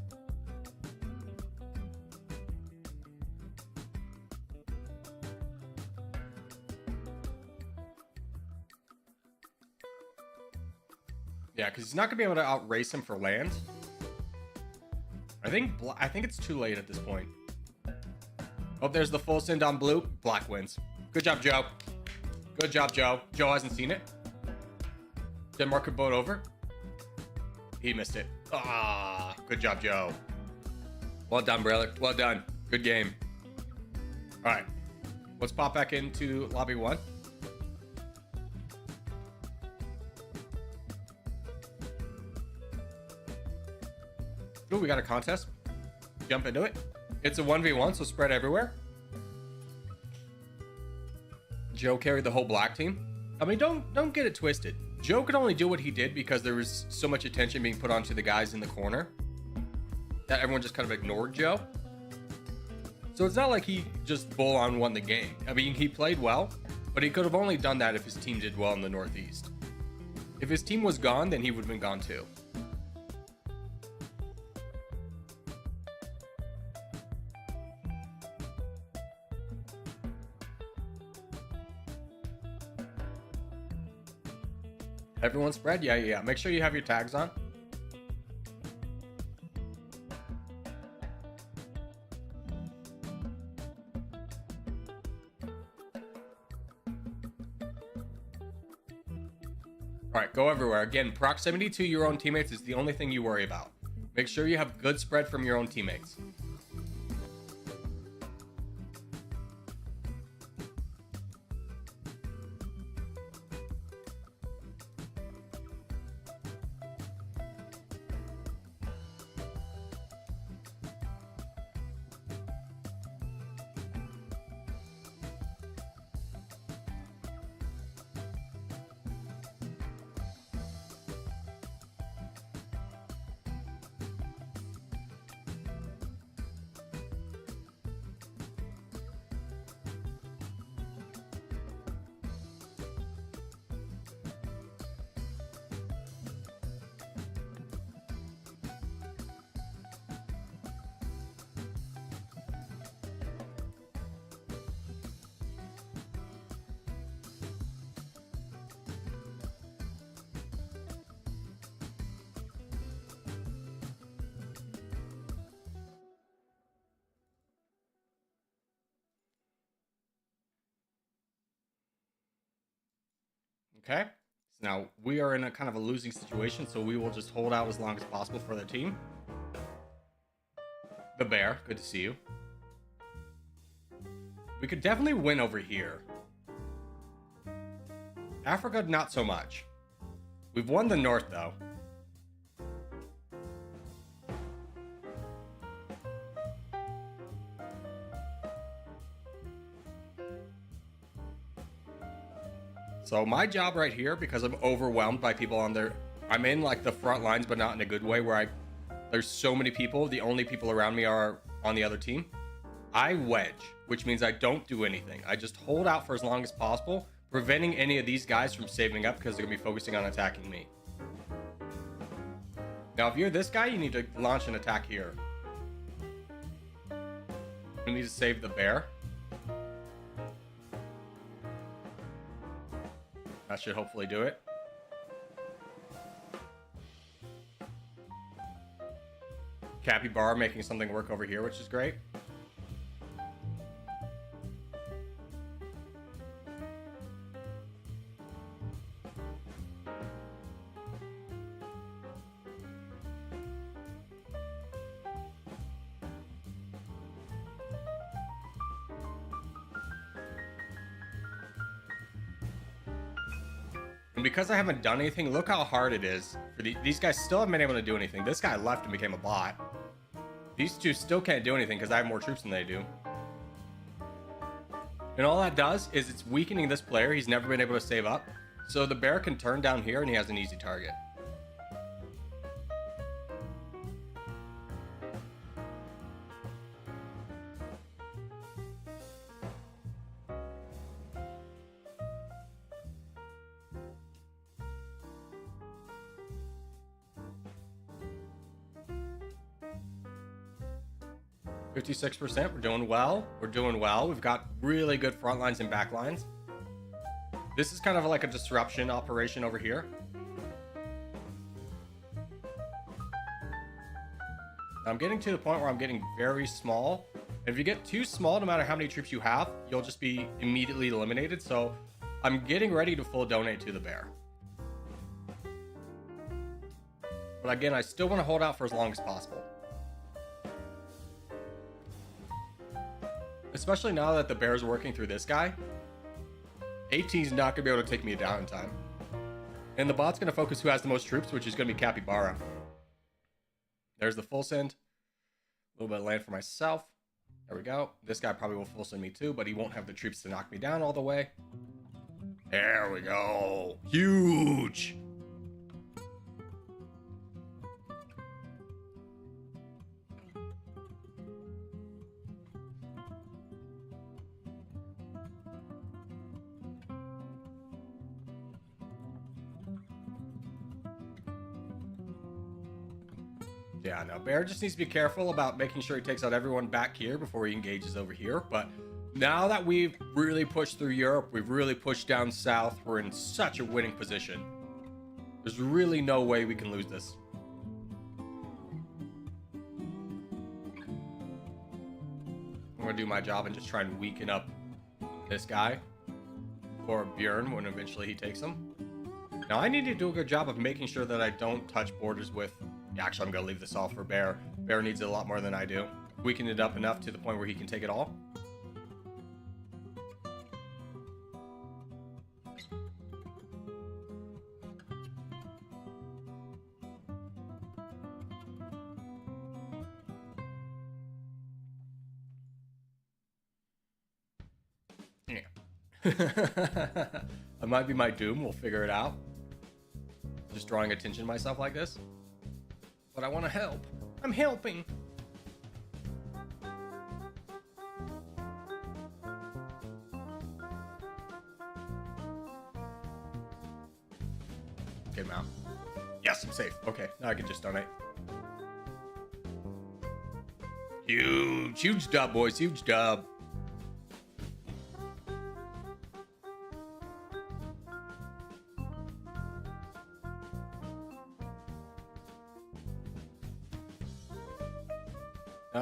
Yeah, because he's not going to be able to outrace him for land. I think it's too late at this point. Oh, there's the full send on blue. Black wins. Good job, Joe. Good job, Joe. Joe hasn't seen it. Denmark could boat over. He missed it. Ah, Good job, Joe. Well done, brother. Well done. Good game. All right. Let's pop back into lobby 1. Ooh, we got a contest. Jump into it. It's a 1v1, so spread everywhere. Joe carried the whole black team. I mean, don't get it twisted. Joe could only do what he did because there was so much attention being put onto the guys in the corner that everyone just kind of ignored Joe. So it's not like he just full on won the game. I mean, he played well, but he could have only done that if his team did well in the Northeast. If his team was gone, then he would have been gone too. Everyone spread? Yeah. Make sure you have your tags on. All right, go everywhere. Again, proximity to your own teammates is the only thing you worry about. Make sure you have good spread from your own teammates. Okay, so now we are in a kind of a losing situation, so we will just hold out as long as possible for the team. The bear, good to see you. We could definitely win over here. Africa, not so much. We've won the north, though. So my job right here, because I'm overwhelmed by people on there, I'm in like the front lines, but not in a good way, where there's so many people. The only people around me are on the other team. I wedge, which means I don't do anything. I just hold out for as long as possible, preventing any of these guys from saving up because they're gonna be focusing on attacking me. Now, if you're this guy, you need to launch an attack here. We need to save the bear. That should hopefully do it. Capybara making something work over here, which is great. And because I haven't done anything, look how hard it is for these guys. Still haven't been able to do anything. This guy left and became a bot. These two still can't do anything because I have more troops than they do. And all that does is it's weakening this player. He's never been able to save up. So the bear can turn down here and he has an easy target. %, we're doing well. We're doing well. We've got really good front lines and back lines. This is kind of like a disruption operation over here. I'm getting to the point where I'm getting very small. And if you get too small, no matter how many troops you have, you'll just be immediately eliminated. So I'm getting ready to full donate to the bear. But again, I still want to hold out for as long as possible. Especially now that the bear's working through this guy. AT's not going to be able to take me down in time. And the bot's going to focus who has the most troops, which is going to be Capybara. There's the full send. A little bit of land for myself. There we go. This guy probably will full send me too, but he won't have the troops to knock me down all the way. There we go. Huge. Yeah, no, Bear just needs to be careful about making sure he takes out everyone back here before he engages over here. But now that we've really pushed through Europe, we've really pushed down south, we're in such a winning position. There's really no way we can lose this. I'm going to do my job and just try and weaken up this guy for Bjorn when eventually he takes him. Now, I need to do a good job of making sure that I don't touch borders with... Actually, I'm going to leave this all for Bear. Bear needs it a lot more than I do. Weaken it up enough to the point where he can take it all. Yeah. That might be my doom. We'll figure it out. Just drawing attention to myself like this. But I want to help. I'm helping. Get him out. Yes, I'm safe. Okay, now I can just donate. Huge dub, boys. Huge dub.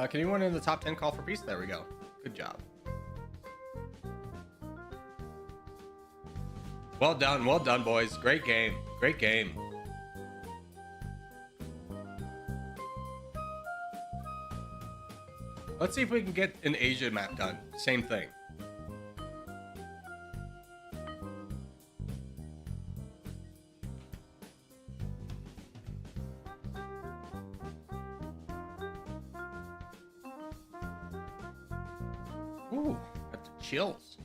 Can anyone in the top 10 call for peace? There we go. Good job. Well done, boys. Great game. Great game. Let's see if we can get an Asia map done. Same thing. Ooh, that's chills.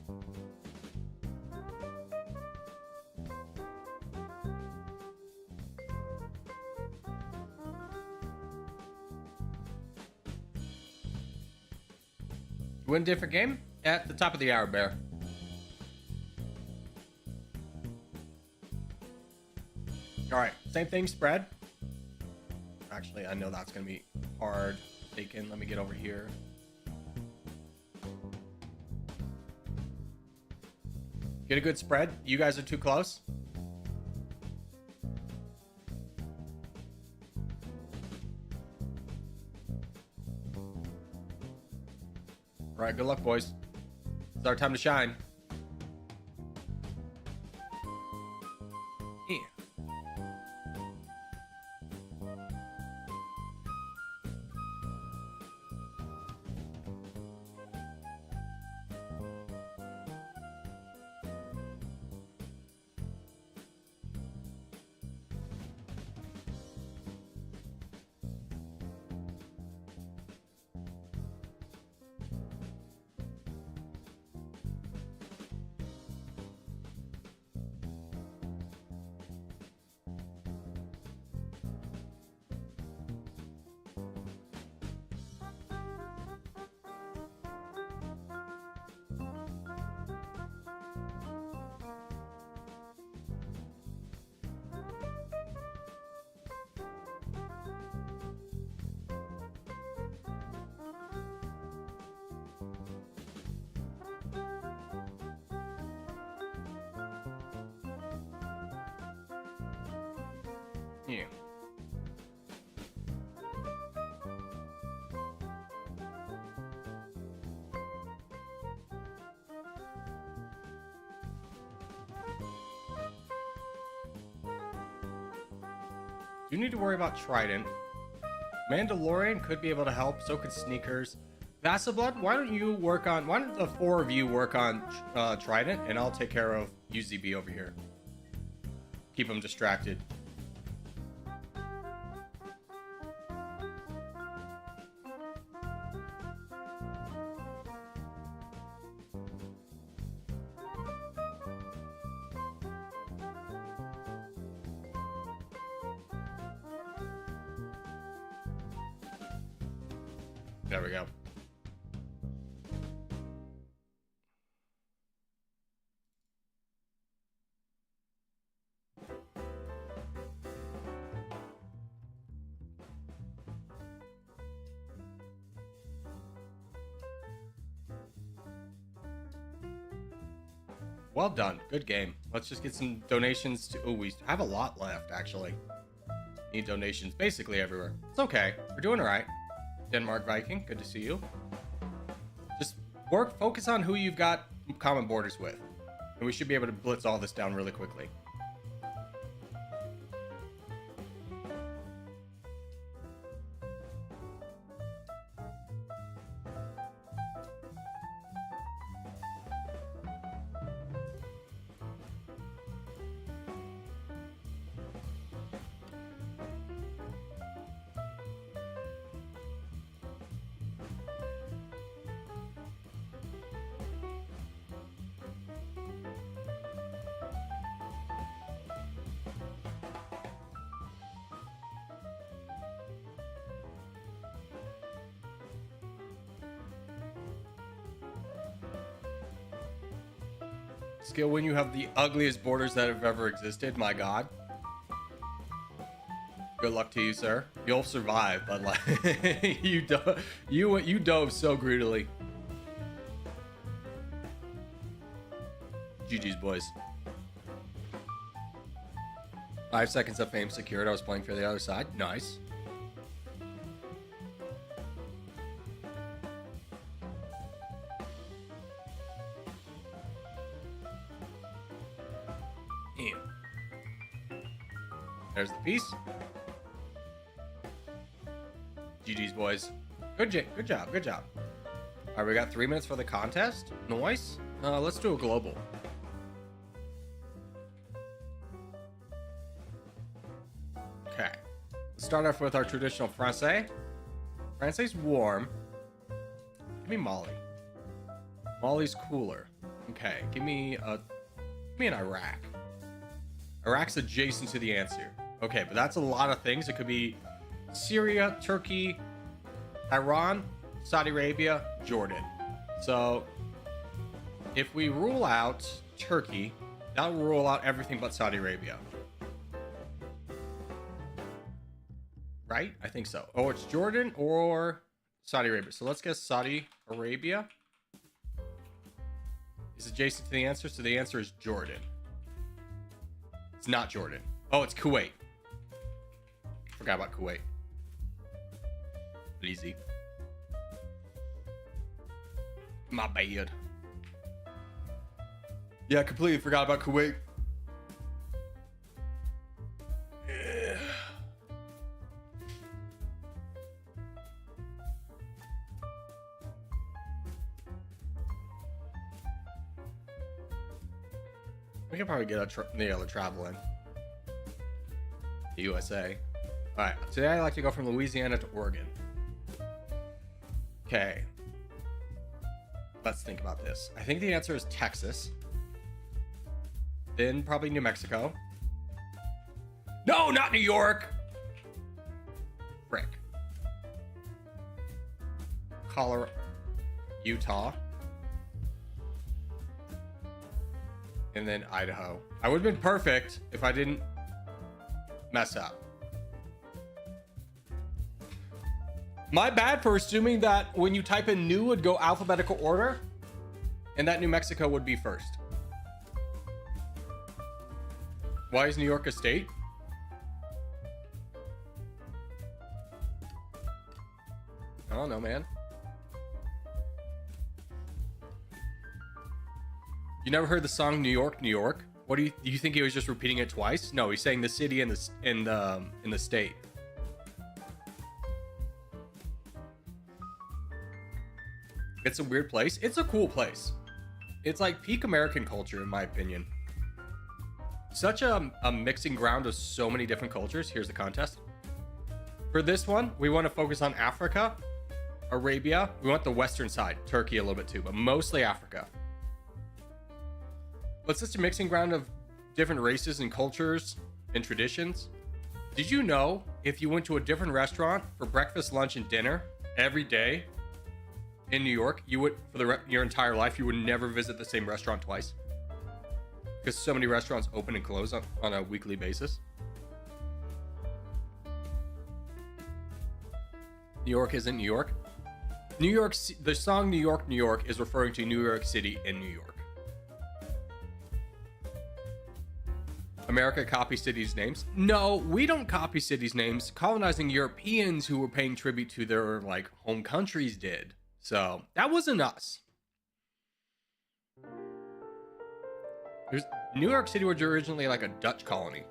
Win a different game at the top of the hour, Bear. All right, same thing, spread. Actually, I know that's gonna be hard taken. Let me get over here. Get a good spread. You guys are too close. All right, good luck, boys. It's our time to shine. Yeah. Yeah. You need to worry about Trident. Mandalorian could be able to help. So could Sneakers. Vasablood, why don't the 4 of you work on Trident, and I'll take care of UZB over here. Keep him distracted. There we go. Well done. Good game. Let's just get some donations to... Oh, we have a lot left, actually. Need donations basically everywhere. It's okay. We're doing all right. Denmark Viking, good to see you. Just focus on who you've got common borders with. And we should be able to blitz all this down really quickly. Skill when you have the ugliest borders that have ever existed. My God. Good luck to you, sir. You'll survive, but like you dove so greedily. GG's, boys. 5 seconds of fame secured. I was playing for the other side. Nice. There's the piece. GG's, boys. Good job. Good job. All right, we got 3 minutes for the contest. Nice. Let's do a global. Okay. Let's start off with our traditional Francais. Francais warm. Give me Mali. Mali's cooler. Okay. Give me an Iraq. Iraq's adjacent to the answer. Okay, but that's a lot of things. It could be Syria, Turkey, Iran, Saudi Arabia, Jordan. So if we rule out Turkey, that will rule out everything but Saudi Arabia. Right? I think so. Oh, it's Jordan or Saudi Arabia. So let's guess Saudi Arabia is adjacent to the answer. So the answer is Jordan. It's not Jordan. Oh, it's Kuwait. Forgot about Kuwait. Easy. My bad. Yeah, I completely forgot about Kuwait. Yeah. We can probably get the other travel in. The USA. Alright, today I like to go from Louisiana to Oregon. Okay. Let's think about this. I think the answer is Texas. Then probably New Mexico. No, not New York! Frick. Colorado. Utah. And then Idaho. I would have been perfect if I didn't mess up. My bad for assuming that when you type in new, it would go alphabetical order, and that New Mexico would be first. Why is New York a state? I don't know, man. You never heard the song New York, New York? What do you think he was just repeating it twice? No, he's saying the city and the state. It's a weird place. It's a cool place. It's like peak American culture, in my opinion. Such a mixing ground of so many different cultures. Here's the contest. For this one, we want to focus on Africa, Arabia. We want the western side, Turkey a little bit too, but mostly Africa. But such a mixing ground of different races and cultures and traditions. Did you know if you went to a different restaurant for breakfast, lunch, and dinner every day in New York, you would, for your entire life, you would never visit the same restaurant twice? Because so many restaurants open and close on a weekly basis. New York isn't New York. New York, the song New York, New York is referring to New York City in New York. America copies cities' names? No, we don't copy cities' names. Colonizing Europeans who were paying tribute to their like home countries did. So that wasn't us. New York City was originally like a Dutch colony.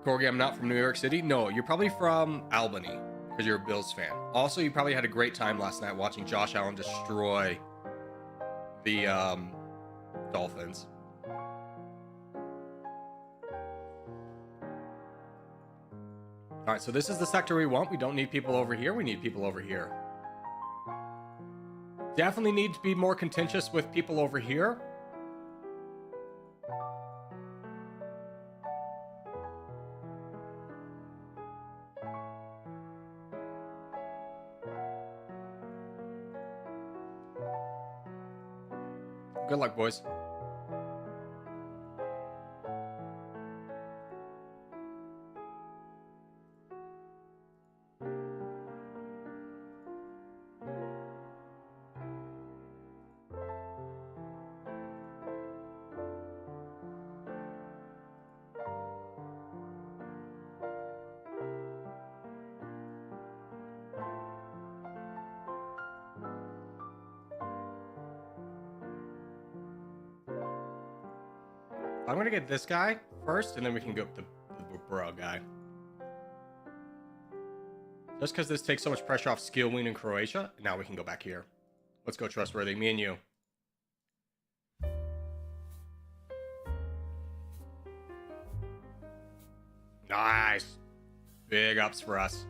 Corgi, I'm not from New York City. No, you're probably from Albany because you're a Bills fan. Also, you probably had a great time last night watching Josh Allen destroy the Dolphins. All right, so this is the sector we want. We don't need people over here. We need people over here. Definitely need to be more contentious with people over here. Good luck, boys. I'm gonna get this guy first, and then we can go the bro guy. Just because this takes so much pressure off Skill Wing in Croatia, now we can go back here. Let's go Trustworthy, me and you. Nice. Big ups for us.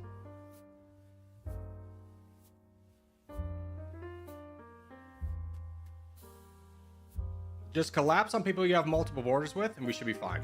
Just collapse on people you have multiple borders with, and we should be fine.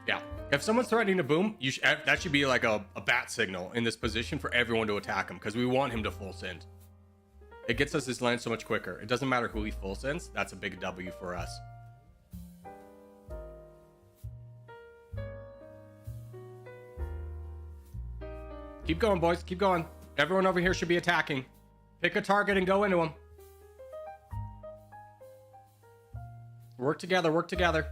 Yeah. If someone's threatening to boom, that should be like a bat signal in this position for everyone to attack him, because we want him to full send. It gets us his land so much quicker. It doesn't matter who he full sends. That's a big W for us. Keep going, boys. Keep going. Everyone over here should be attacking. Pick a target and go into him. Work together. Work together.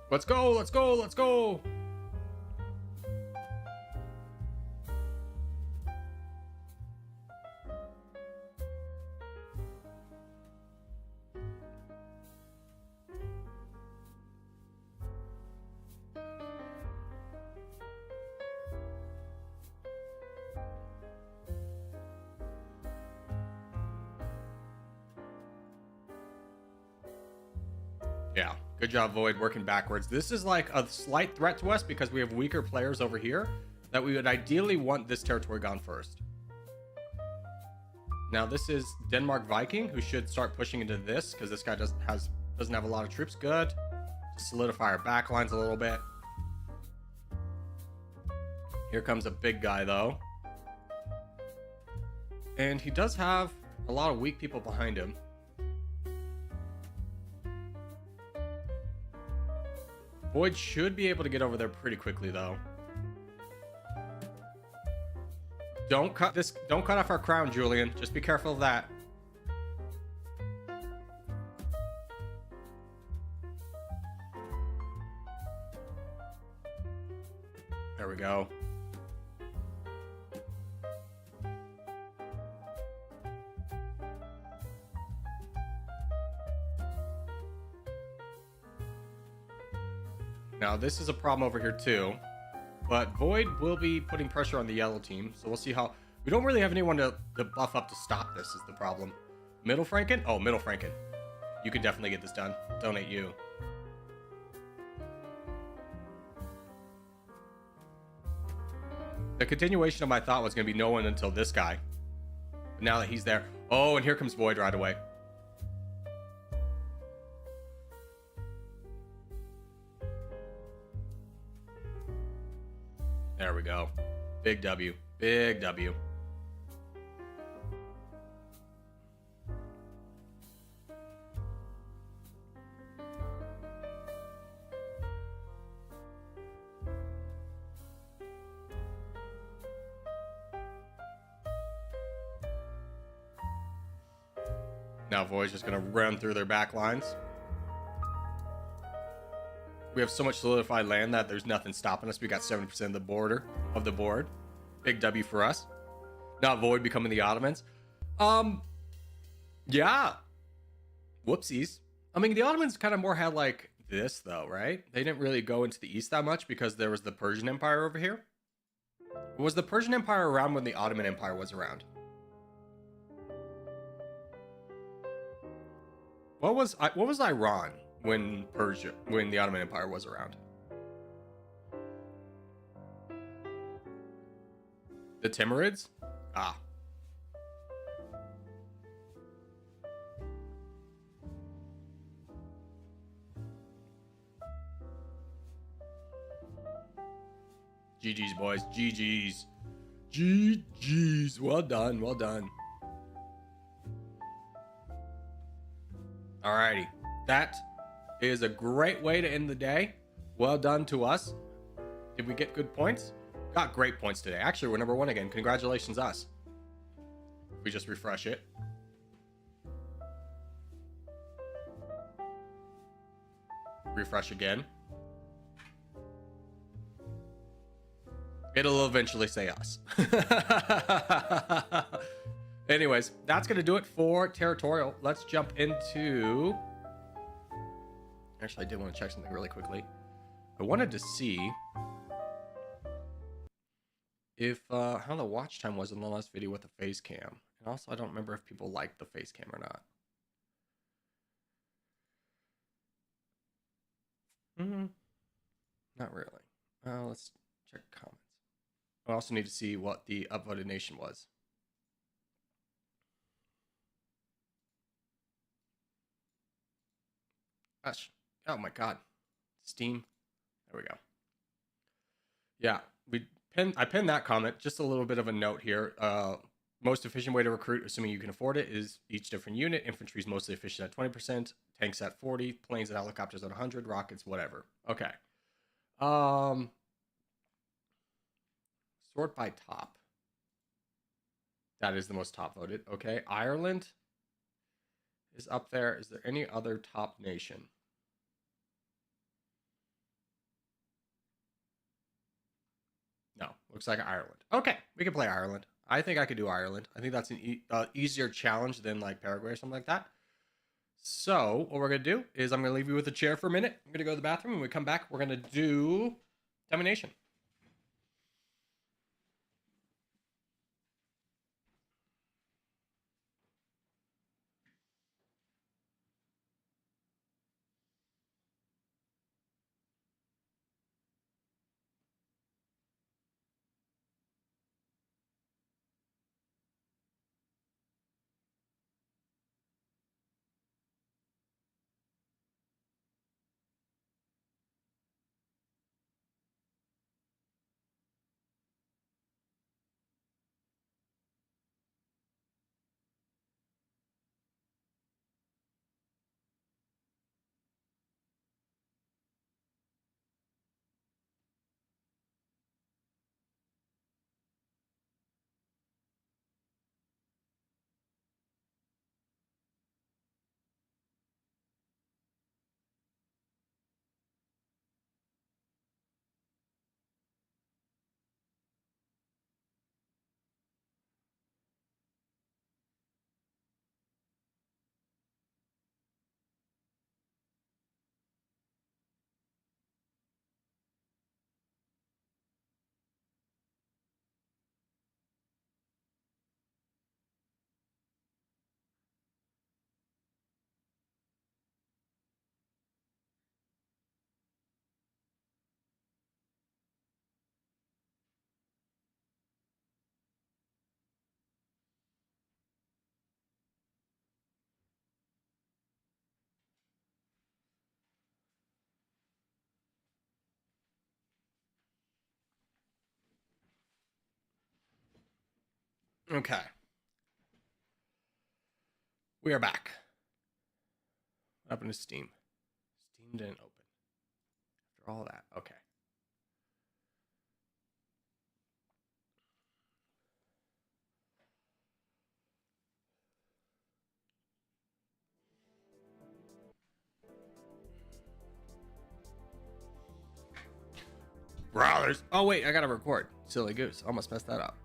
Let's go, let's go, let's go. Yeah. Good job, Void, working backwards. This is like a slight threat to us because we have weaker players over here that we would ideally want this territory gone first. Now, this is Denmark Viking, who should start pushing into this because this guy doesn't have a lot of troops. Good. solidify our back lines a little bit. Here comes a big guy, though. And he does have a lot of weak people behind him. Void should be able to get over there pretty quickly, though. Don't cut off our crown, Julian. Just be careful of that. There we go. Now, this is a problem over here, too. But Void will be putting pressure on the yellow team, so we'll see how... We don't really have anyone to buff up to stop this, is the problem. Middle Franken? Oh, Middle Franken. You can definitely get this done. Donate you. The continuation of my thought was going to be no one until this guy. But now that he's there... Oh, and here comes Void right away. There we go. Big W. Big W. Now Void's just going to run through their back lines. We have so much solidified land that there's nothing stopping us. We got 70% of the board. Big W for us. Now Void becoming the Ottomans. Yeah. Whoopsies. I mean, the Ottomans kind of more had like this, though, right? They didn't really go into the east that much because there was the Persian Empire over here. Was the Persian Empire around when the Ottoman Empire was around? What was Iran when the Ottoman Empire was around? The Timurids? Ah. GG's, boys. GG's. GG's. Well done. Well done. Alrighty. That is a great way to end the day. Well done to us. Did we get good points? Got great points today. Actually, we're number one again. Congratulations, us. If we just refresh it. Refresh again. It'll eventually say us. Anyways, that's going to do it for Territorial. Let's jump into... Actually, I did want to check something really quickly. I wanted to see if how the watch time was in the last video with the face cam. And also, I don't remember if people liked the face cam or not. Not really. Let's check comments. I also need to see what the upvoted nation was. Gosh. Oh my god. Steam. There we go. Yeah, I pinned that comment. Just a little bit of a note here. Most efficient way to recruit, assuming you can afford it, is each different unit. Infantry is mostly efficient at 20%, tanks at 40, planes and helicopters at 100, rockets, whatever. Okay. Sort by top. That is the most top voted. Okay. Ireland is up there. Is there any other top nation? No. Looks like Ireland. Okay. We can play Ireland. I think I could do Ireland. I think that's an easier challenge than like Paraguay or something like that. So what we're going to do is I'm going to leave you with a chair for a minute. I'm going to go to the bathroom. When we come back, we're going to do Domination. Okay. We are back. What happened to Steam? Steam didn't open. After all that. Okay. Brothers. Oh, wait. I got to record. Silly goose. Almost messed that up.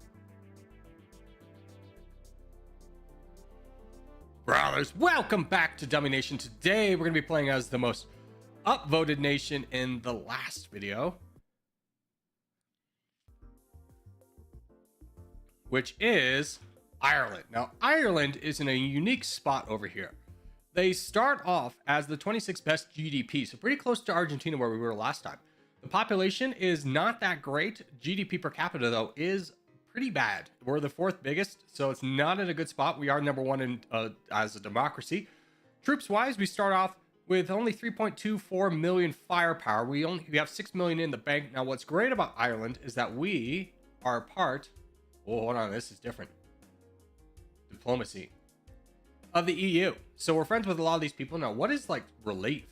Brothers, welcome back to Domination. Today, we're going to be playing as the most upvoted nation in the last video, which is Ireland. Now, Ireland is in a unique spot over here. They start off as the 26th best GDP, so pretty close to Argentina where we were last time. The population is not that great. GDP per capita, though, is pretty bad. We're the fourth biggest, so it's not in a good spot. We are number one in as a democracy. Troops-wise, we start off with only 3.24 million firepower. We have 6 million in the bank. Now, what's great about Ireland is that we are a part. Oh, hold on, this is different. Diplomacy of the EU. So we're friends with a lot of these people. Now, what is like relief?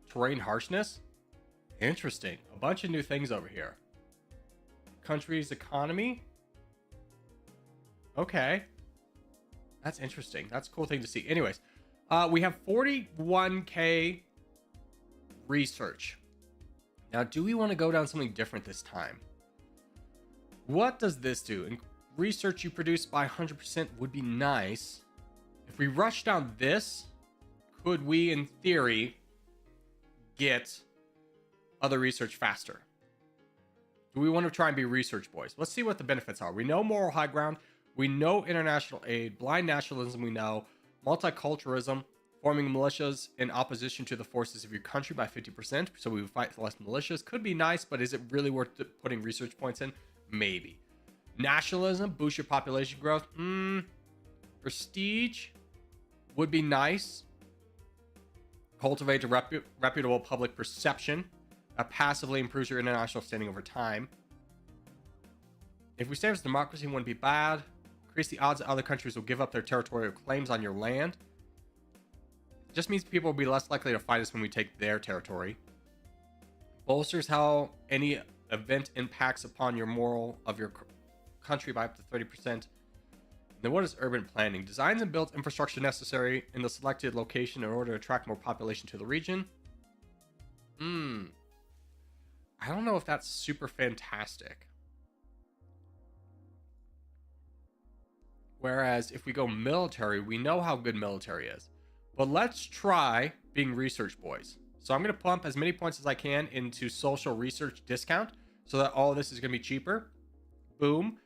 Terrain harshness? Interesting. A bunch of new things over here. Country's economy? Okay. That's interesting. That's a cool thing to see. Anyways, we have 41k research. Now, do we want to go down something different this time? What does this do? Research you produce by 100% would be nice. If we rush down this, could we, in theory, get other research faster? Do we want to try and be research boys? Let's see what the benefits are. We know moral high ground. We know international aid. Blind nationalism, we know. Multiculturalism. Forming militias in opposition to the forces of your country by 50%. So we would fight less militias. Could be nice, but is it really worth putting research points in? Maybe. Nationalism. Boost your population growth. Prestige would be nice. Cultivate a reputable public perception. That passively improves your international standing over time. If we stay as democracy, it wouldn't be bad. Increase the odds that other countries will give up their territorial claims on your land. It just means people will be less likely to fight us when we take their territory. Bolsters how any event impacts upon your moral of your country by up to 30%. Then what is urban planning? Designs and builds infrastructure necessary in the selected location in order to attract more population to the region. I don't know if that's super fantastic. Whereas if we go military, we know how good military is. But let's try being research boys. So I'm going to pump as many points as I can into social research discount so that all of this is going to be cheaper. Boom.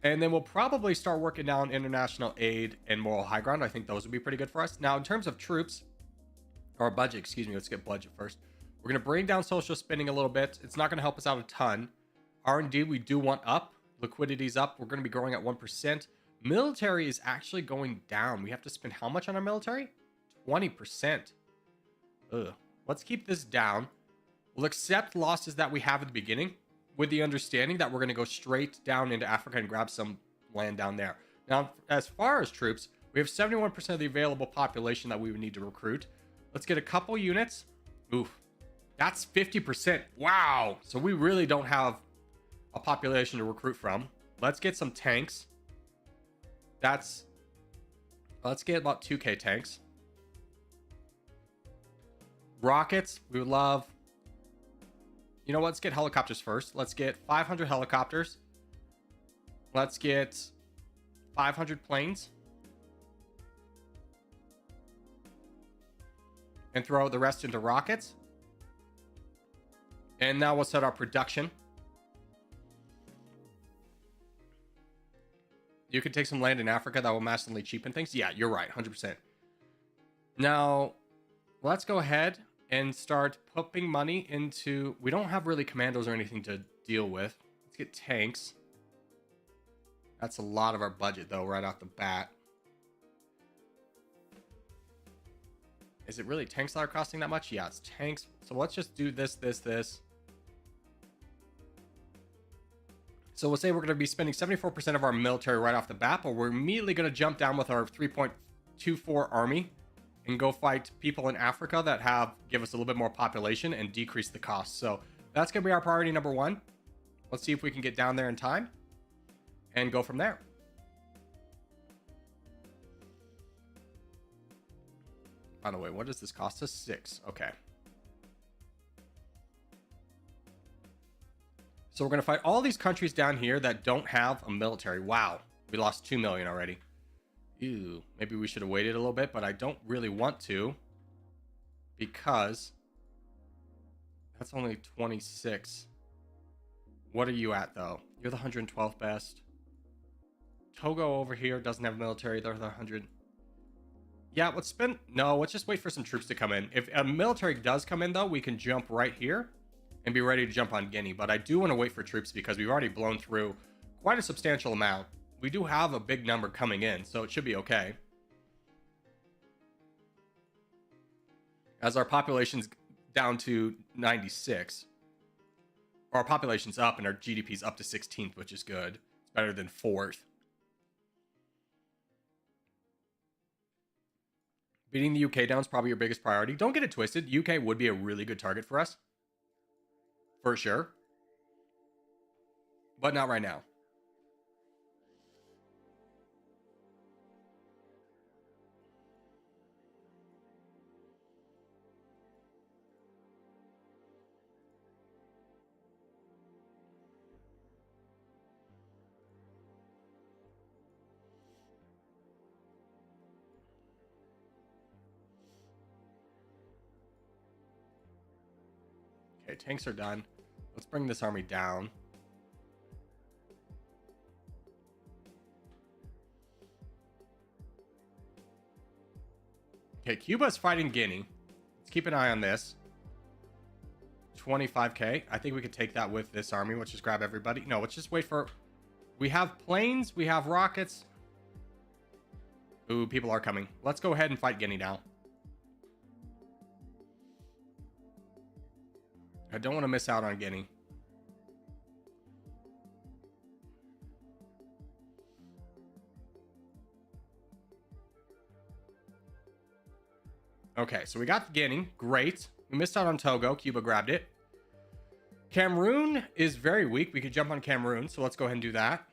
And then we'll probably start working down international aid and moral high ground. I think those would be pretty good for us. Now, in terms of troops, or budget, excuse me, let's get budget first. We're going to bring down social spending a little bit. It's not going to help us out a ton. R&D, we do want up. Liquidity's up. We're going to be growing at 1%. Military is actually going down. We have to spend how much on our military? 20%. Ugh. Let's keep this down. We'll accept losses that we have at the beginning with the understanding that we're going to go straight down into Africa and grab some land down there. Now, as far as troops, we have 71% of the available population that we would need to recruit. Let's get a couple units. Oof. That's 50%. Wow. So we really don't have a population to recruit from. Let's get some tanks. Let's get about 2k tanks. Rockets, we would love. You know what? Let's get helicopters first. Let's get 500 helicopters. Let's get 500 planes. And throw the rest into rockets. And now we'll set our production. You could take some land in Africa that will massively cheapen things. Yeah, you're right, 100%. Now, let's go ahead and start pumping money into... We don't have really commandos or anything to deal with. Let's get tanks. That's a lot of our budget, though, right off the bat. Is it really tanks that are costing that much? Yeah, it's tanks. So let's just do this. So we'll say we're going to be spending 74% of our military right off the bat, but we're immediately going to jump down with our 3.24 army and go fight people in Africa that give us a little bit more population and decrease the cost. So that's going to be our priority number one. Let's see if we can get down there in time and go from there. By the way, what does this cost us? 6. Okay. So we're going to fight all these countries down here that don't have a military. Wow. We lost 2 million already. Ew. Maybe we should have waited a little bit, but I don't really want to because that's only 26. What are you at, though? You're the 112th best. Togo over here doesn't have military. They're the 100. Yeah, let's just wait for some troops to come in. If a military does come in, though, we can jump right here and be ready to jump on Guinea. But I do want to wait for troops because we've already blown through quite a substantial amount. We do have a big number coming in, so it should be okay. As our population's down to 96. Our population's up and our GDP's up to 16th, which is good. It's better than 4th. Beating the UK down is probably your biggest priority. Don't get it twisted. UK would be a really good target for us. For sure. But not right now. Okay, tanks are done. Let's bring this army down. Okay, Cuba's fighting Guinea. Let's keep an eye on this. 25k. I think we could take that with this army. Let's just grab everybody. No, let's just wait for... We have planes. We have rockets. Ooh, people are coming. Let's go ahead and fight Guinea now. I don't want to miss out on Guinea. Okay, so we got Guinea. Great. We missed out on Togo. Cuba grabbed it. Cameroon is very weak. We could jump on Cameroon, so let's go ahead and do that.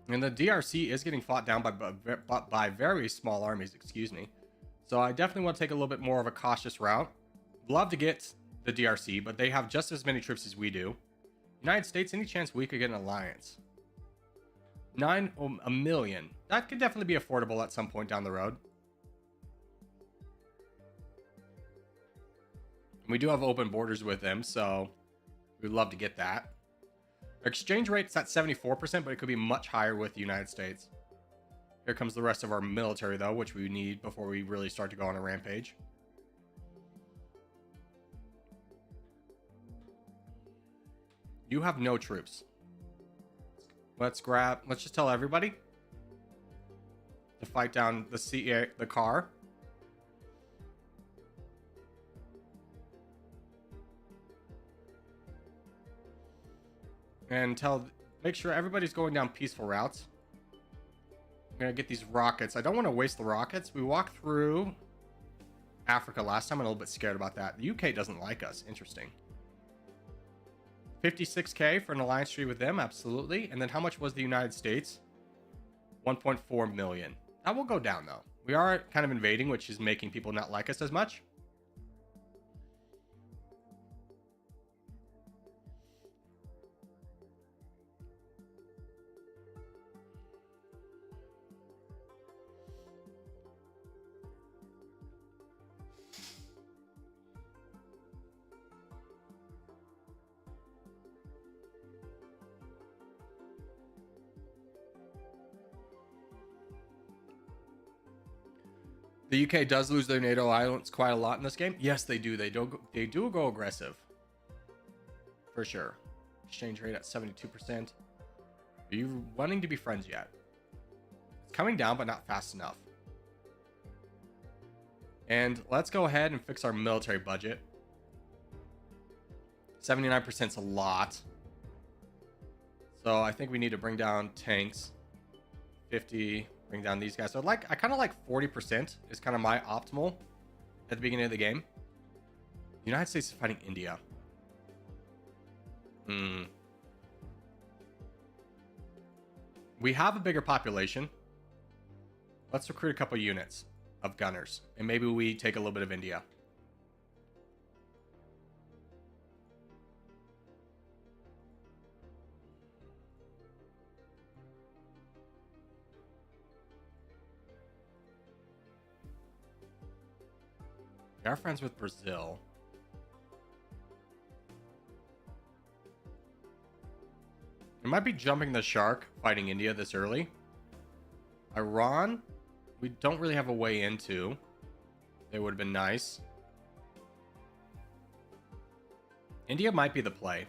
And the DRC is getting fought down by very small armies, excuse me. So I definitely want to take a little bit more of a cautious route. Love to get the DRC, but they have just as many troops as we do. United States, any chance we could get an alliance? A million. That could definitely be affordable at some point down the road. We do have open borders with them, so we'd love to get that. Our exchange rate's at 74%, but it could be much higher with the United States. Here comes the rest of our military, though, which we need before we really start to go on a rampage. You have no troops. Let's just tell everybody to fight down the car. And make sure everybody's going down peaceful routes. I'm gonna get these rockets. I don't want to waste the rockets. We walked through Africa last time. I'm a little bit scared about that. The UK doesn't like us. Interesting. 56k for an alliance treaty with them, absolutely. And then how much was the United States? 1.4 million. That will go down though. We are kind of invading, which is making people not like us as much. The UK does lose their NATO alliance quite a lot in this game. Yes, they do. They do go aggressive. For sure. Exchange rate at 72%. Are you wanting to be friends yet? It's coming down, but not fast enough. And let's go ahead and fix our military budget. 79% is a lot. So I think we need to bring down tanks. 50, bring down these guys. So I kind of like 40% is kind of my optimal at the beginning of the game. The United States is fighting India. We have a bigger population. Let's recruit a couple units of gunners, and maybe we take a little bit of India. We are friends with Brazil. We might be jumping the shark fighting India this early. Iran, we don't really have a way into. They would have been nice. India might be the play.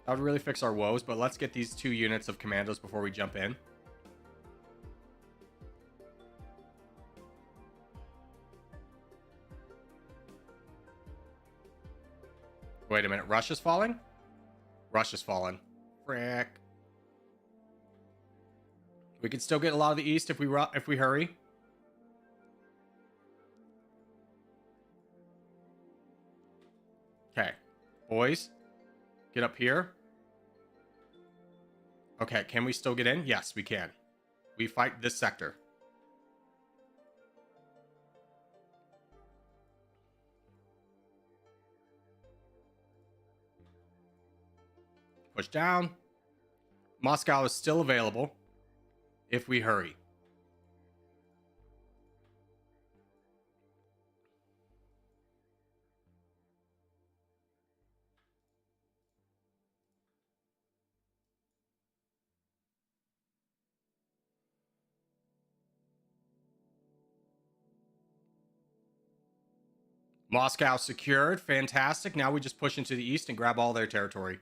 That would really fix our woes, but let's get these 2 units of commandos before we jump in. Wait a minute, Russia's falling? Russia's fallen. Frick. We can still get a lot of the east if we hurry. Okay, boys, get up here. Okay, can we still get in? Yes, we can. We fight this sector. Push down. Moscow is still available if we hurry. Moscow secured. Fantastic. Now we just push into the east and grab all their territory.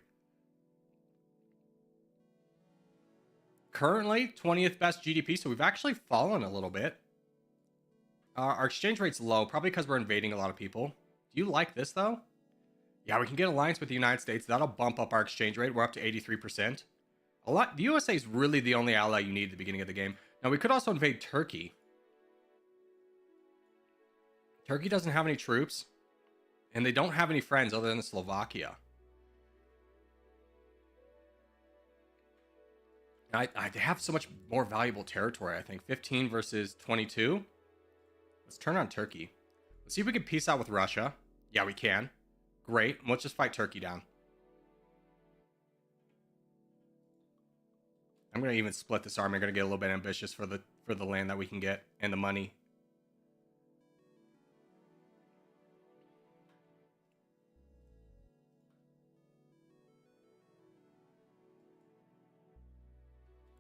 Currently 20th best GDP, so we've actually fallen a little bit. Our exchange rate's low, probably because we're invading a lot of people. Do you like this though? Yeah, we can get alliance with the United States. That'll bump up our exchange rate. We're up to 83%. The USA is really the only ally you need at the beginning of the game. Now we could also invade Turkey. Turkey doesn't have any troops, and they don't have any friends other than Slovakia. I have so much more valuable territory, I think. 15 versus 22. Let's turn on Turkey. Let's see if we can peace out with Russia. Yeah, we can. Great. Let's just fight Turkey down. I'm going to even split this army. I'm going to get a little bit ambitious for the land that we can get and the money.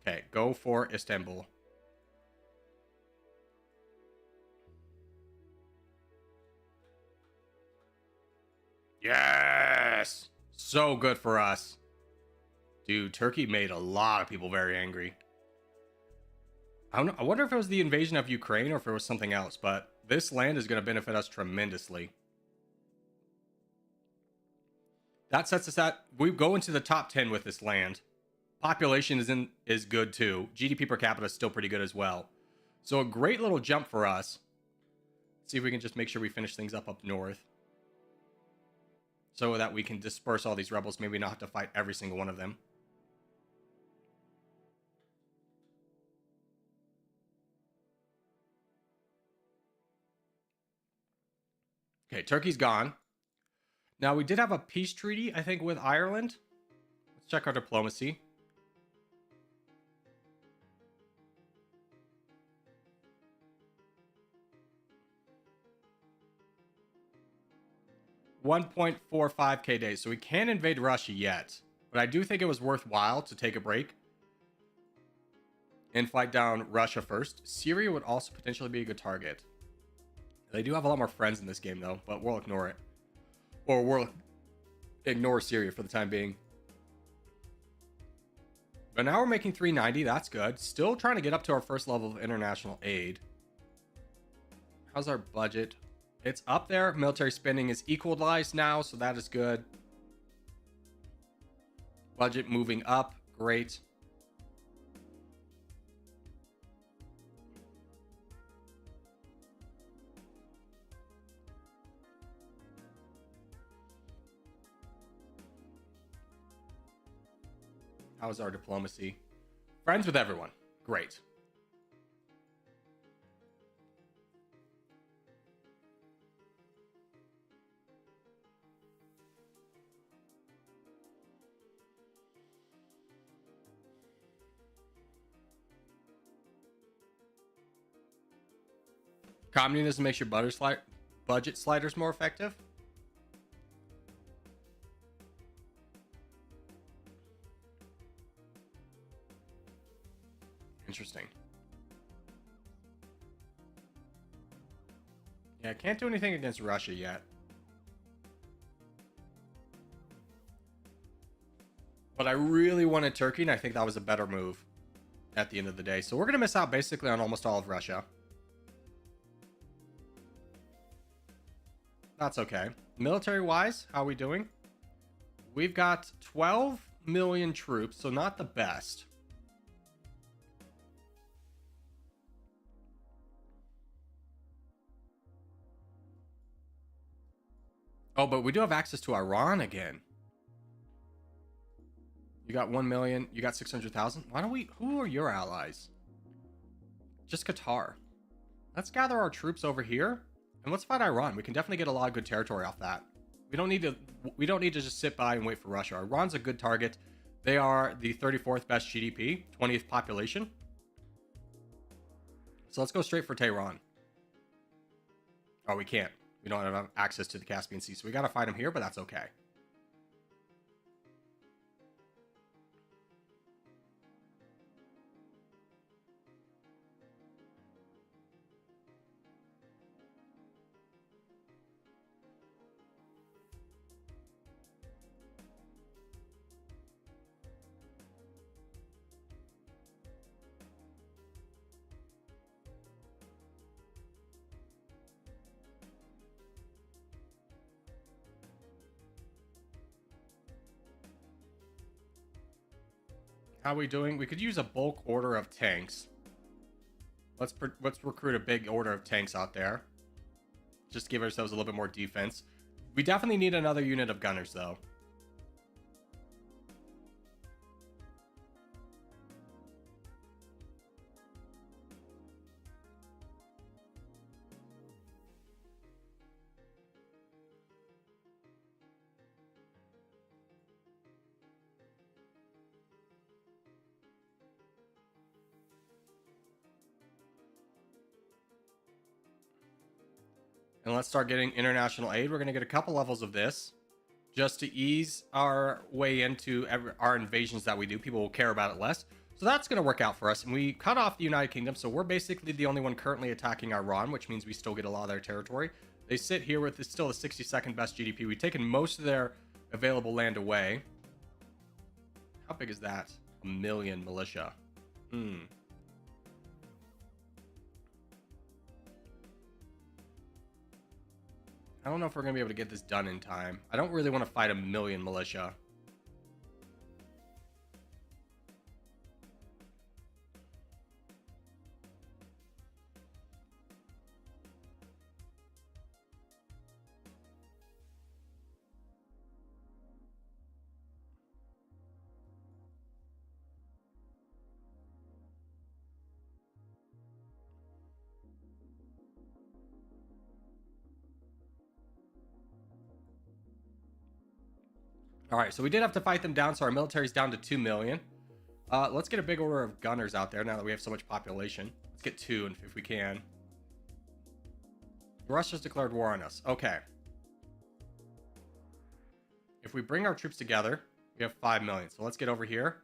Okay, go for Istanbul. Yes! So good for us. Dude, Turkey made a lot of people very angry. I don't know. I wonder if it was the invasion of Ukraine or if it was something else, but this land is going to benefit us tremendously. That sets us at... We go into the top 10 with this land. Population is good too. GDP per capita is still pretty good as well. So a great little jump for us. Let's see if we can just make sure we finish things up north. So that we can disperse all these rebels. Maybe not have to fight every single one of them. Okay, Turkey's gone. Now we did have a peace treaty, I think, with Ireland. Let's check our diplomacy. $1.45k days, so we can't invade Russia yet, but I do think it was worthwhile to take a break and fight down Russia first. Syria would also potentially be a good target. They do have a lot more friends in this game though, but we'll ignore it, or we'll ignore Syria for the time being. But now we're making 390. That's good. Still trying to get up to our first level of international aid. How's our budget? It's up there. Military spending is equalized now, so that is good. Budget moving up. Great. How's our diplomacy? Friends with everyone. Great. Communism makes your budget sliders more effective. Interesting. Yeah, I can't do anything against Russia yet. But I really wanted Turkey, and I think that was a better move at the end of the day. So we're going to miss out basically on almost all of Russia. That's okay. Military-wise, how are we doing? We've got 12 million troops, so not the best. Oh, but we do have access to Iran again. You got 1 million. You got 600,000. Why don't we... Who are your allies? Just Qatar. Let's gather our troops over here. And let's fight Iran. We can definitely get a lot of good territory off that. We don't need to just sit by and wait for Russia. Iran's a good target. They are the 34th best GDP, 20th population. So let's go straight for Tehran. Oh, we can't. We don't have access to the Caspian Sea, so we got to fight them here, but that's okay. How are we doing? We could use a bulk order of tanks. Let's recruit a big order of tanks out there. Just give ourselves a little bit more defense. We definitely need another unit of gunners, though. And let's start getting international aid. We're going to get a couple levels of this just to ease our way into our invasions that we do. People will care about it less. So that's going to work out for us. And we cut off the United Kingdom. So we're basically the only one currently attacking Iran, which means we still get a lot of their territory. They sit here with still the 62nd best GDP. We've taken most of their available land away. How big is that? 1 million militia. I don't know if we're going to be able to get this done in time. I don't really want to fight 1 million militia. All right, so we did have to fight them down, so our military's down to 2 million. Let's get a big order of gunners out there now that we have so much population. Let's get 2 if we can. Russia's declared war on us. Okay. If we bring our troops together, we have 5 million. So let's get over here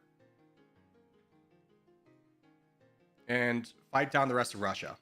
and fight down the rest of Russia.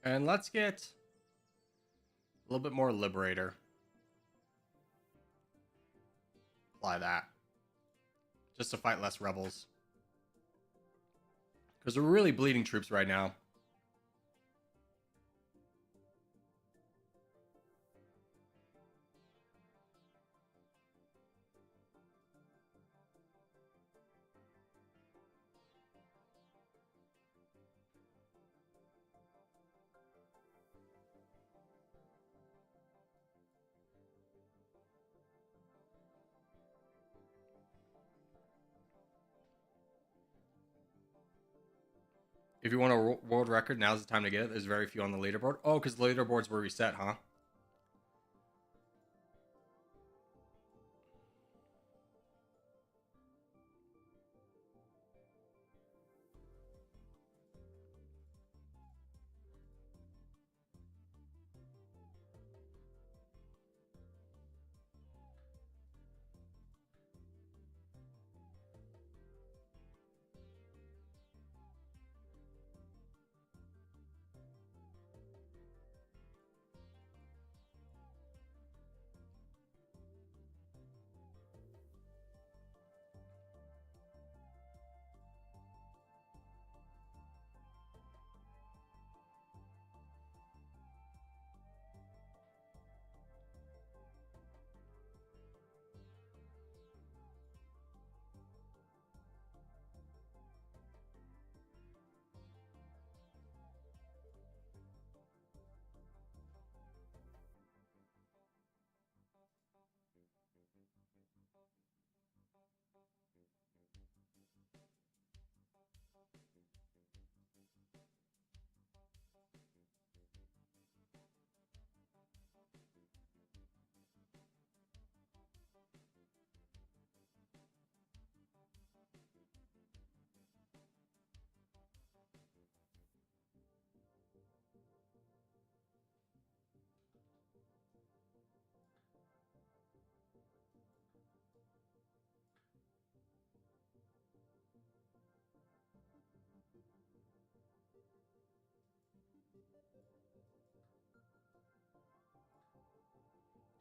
And let's get a little bit more Liberator. Apply that. Just to fight less rebels. Because we're really bleeding troops right now. If you want a world record, now's the time to get it. There's very few on the leaderboard. Oh, because the leaderboards were reset, huh?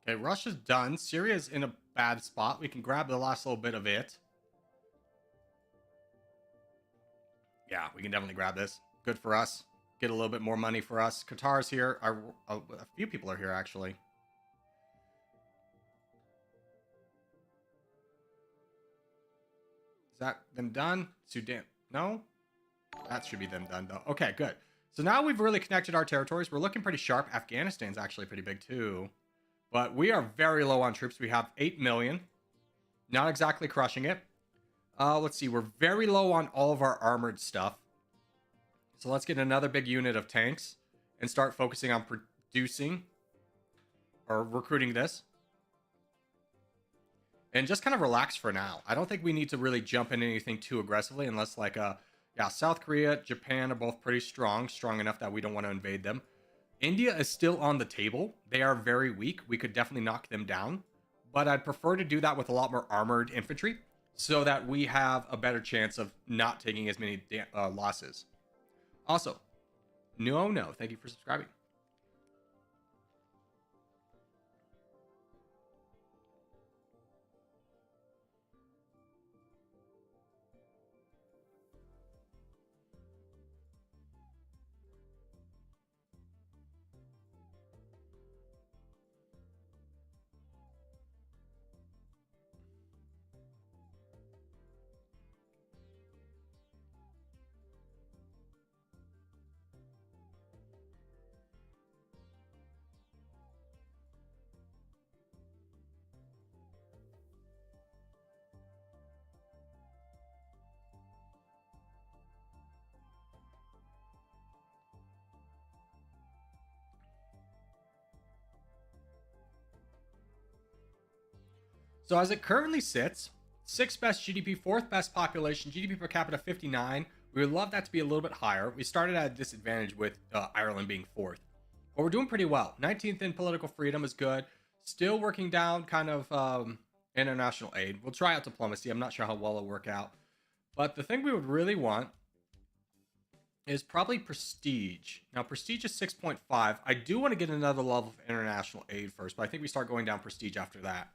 Okay, Russia's done. Syria's in a bad spot. We can grab the last little bit of it. Yeah, we can definitely grab this. Good for us. Get a little bit more money for us. Qatar's here. A few people are here, actually. Is that them done? Sudan. No? That should be them done, though. Okay, good. So now we've really connected our territories. We're looking pretty sharp. Afghanistan's actually pretty big, too. But we are very low on troops. We have 8 million. Not exactly crushing it. Let's see. We're very low on all of our armored stuff. So let's get another big unit of tanks and start focusing on producing or recruiting this. And just kind of relax for now. I don't think we need to really jump in anything too aggressively unless like, yeah, South Korea, Japan are both pretty strong enough that we don't want to invade them. India is still on the table. They are very weak. We could definitely knock them down. But I'd prefer to do that with a lot more armored infantry so that we have a better chance of not taking as many losses. Also, no, thank you for subscribing. So as it currently sits, 6th best GDP, 4th best population, GDP per capita 59. We would love that to be a little bit higher. We started at a disadvantage with Ireland being 4th. But we're doing pretty well. 19th in political freedom is good. Still working down kind of international aid. We'll try out diplomacy. I'm not sure how well it'll work out. But the thing we would really want is probably Prestige. Now, Prestige is 6.5. I do want to get another level of international aid first, but I think we start going down Prestige after that.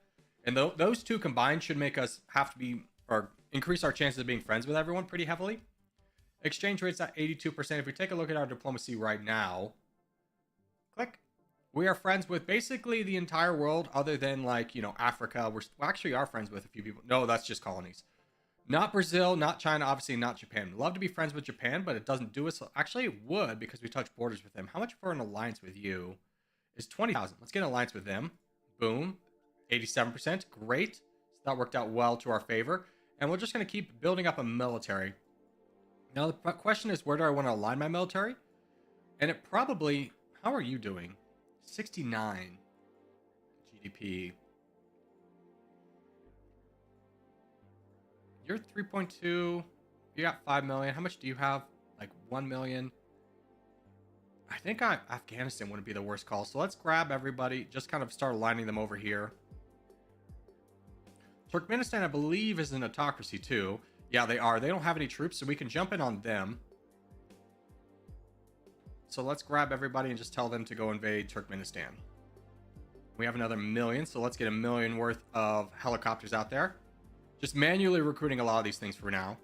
And those two combined should make us have to be, or increase our chances of being friends with everyone pretty heavily. Exchange rate's at 82%. If we take a look at our diplomacy right now, click. We are friends with basically the entire world other than, like, you know, Africa. We actually are friends with a few people. No, that's just colonies. Not Brazil, not China, obviously not Japan. We'd love to be friends with Japan, but it doesn't do us. Actually, it would because we touch borders with them. How much for an alliance with you? Is 20,000. Let's get an alliance with them. Boom. 87%. Great. So that worked out well to our favor. And we're just going to keep building up a military. Now, the question is, where do I want to align my military? And it probably... How are you doing? 69 GDP. You're 3.2. You got 5 million. How much do you have? Like 1 million. I think Afghanistan wouldn't be the worst call. So let's grab everybody. Just kind of start aligning them over here. Turkmenistan, I believe, is an autocracy too. Yeah, they are. They don't have any troops, so we can jump in on them. So let's grab everybody and just tell them to go invade Turkmenistan. We have another million, so let's get 1 million worth of helicopters out there. Just manually recruiting a lot of these things for now.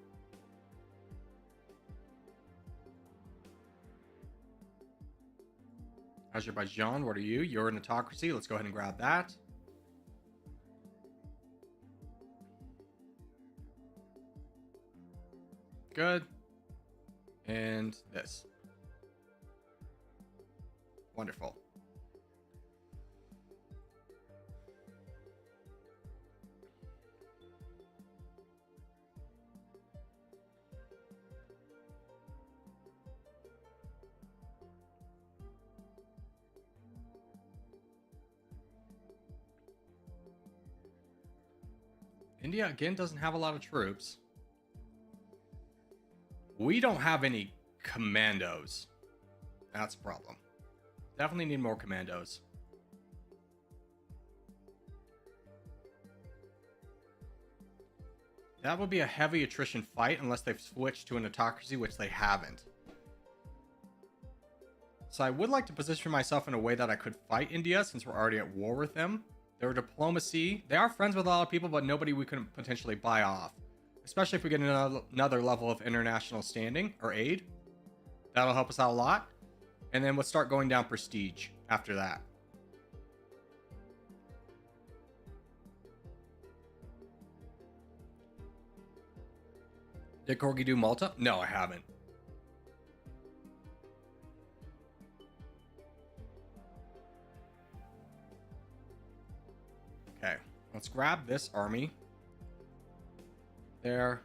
Azerbaijan, what are you? You're an autocracy. Let's go ahead and grab that. Good. And this. Wonderful. India, again, doesn't have a lot of troops. We don't have any commandos. That's a problem. Definitely need more commandos. That would be a heavy attrition fight unless they've switched to an autocracy, which they haven't. So I would like to position myself in a way that I could fight India since we're already at war with them. Their diplomacy, they are friends with a lot of people, but nobody we couldn't potentially buy off. Especially if we get another level of international standing or aid. That'll help us out a lot. And then we'll start going down prestige after that. Did Corgi do Malta? No, I haven't. Okay, let's grab this army. There.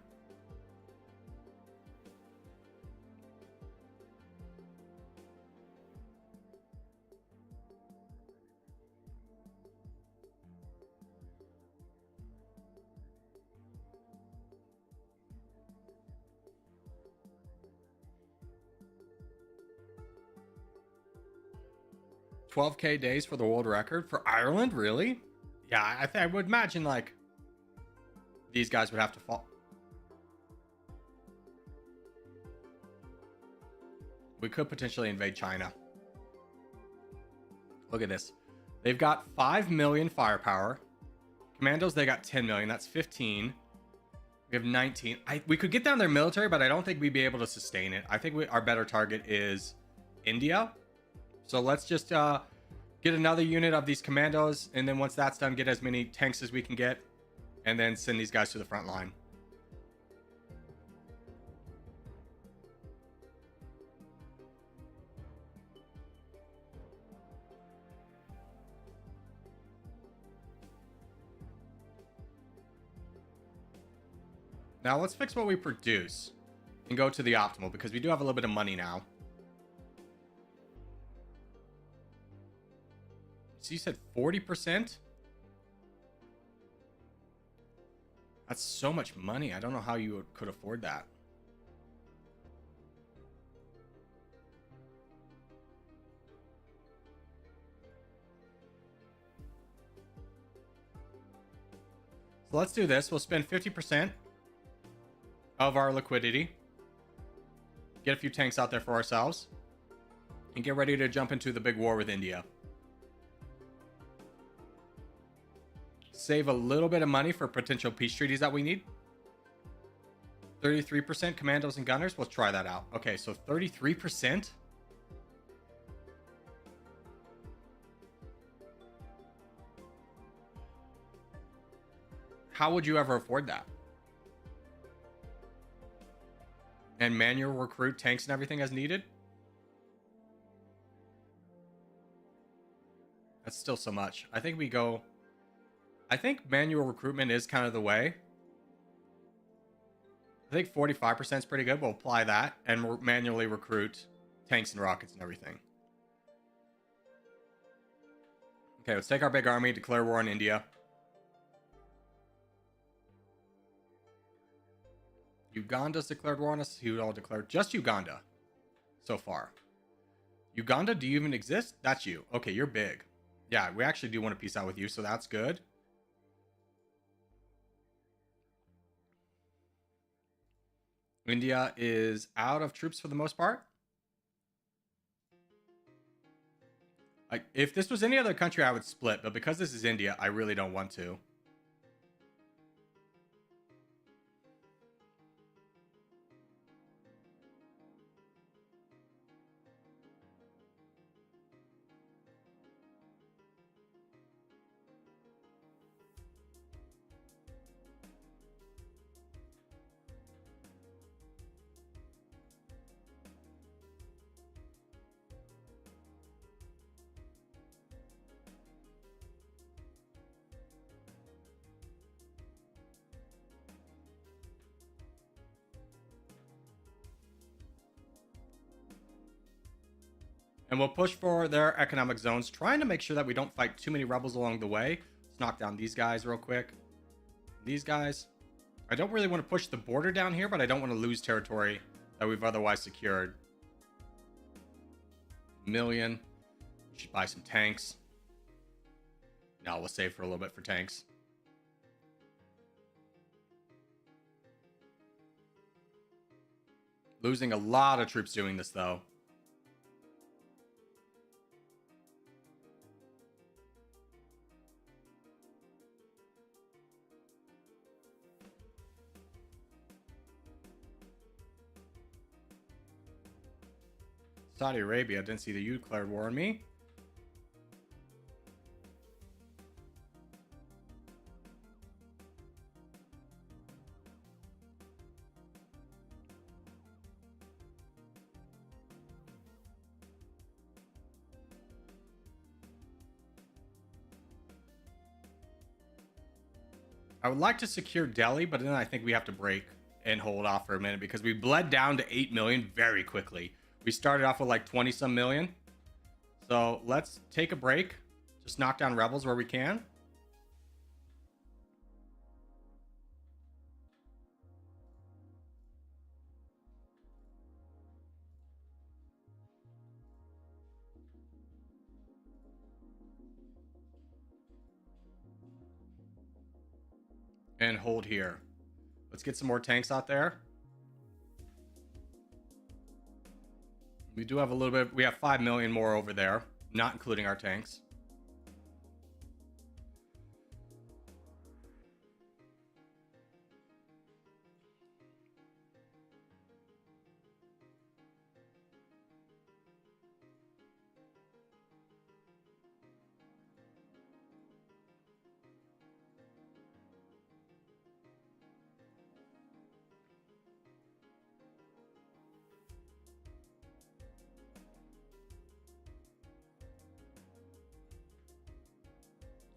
$12K days for the world record for Ireland, really? Yeah, I would imagine like these guys would have to fall. We could potentially invade China. Look at this. They've got 5 million firepower. Commandos, they got 10 million. That's 15. We have 19. We could get down their military, but I don't think we'd be able to sustain it. I think our better target is India. So let's just get another unit of these commandos. And then once that's done, get as many tanks as we can get. And then send these guys to the front line. Now let's fix what we produce and go to the optimal because we do have a little bit of money now. So you said 40%? That's so much money. I don't know how you could afford that. So let's do this. We'll spend 50% of our liquidity. get a few tanks out there for ourselves, and get ready to jump into the big war with India. Save a little bit of money for potential peace treaties that we need. 33% commandos and gunners. Let's try that out. Okay, so 33%. How would you ever afford that? And manual recruit tanks and everything as needed? That's still so much. I think we go... I think manual recruitment is kind of the way. I think 45% is pretty good. We'll apply that and manually recruit tanks and rockets and everything. Okay, let's take our big army, declare war on India. Uganda's declared war on us. He would all declare just Uganda so far. Uganda, do you even exist? That's you. Okay, you're big. Yeah, we actually do want to peace out with you, so that's good. India is out of troops for the most part. Like, if this was any other country, I would split, but because this is India, I really don't want to. And we'll push for their economic zones, trying to make sure that we don't fight too many rebels along the way. Let's knock down these guys real quick. These guys. I don't really want to push the border down here, but I don't want to lose territory that we've otherwise secured. Million. We should buy some tanks. No, we'll save for a little bit for tanks. Losing a lot of troops doing this, though. Saudi Arabia, didn't see that you declared war on me. I would like to secure Delhi, but then I think we have to break and hold off for a minute because we bled down to 8 million very quickly. We started off with like 20 some million. So let's take a break. Just knock down rebels where we can. And hold here. Let's get some more tanks out there. We do have a little bit. We have 5 million more over there, not including our tanks.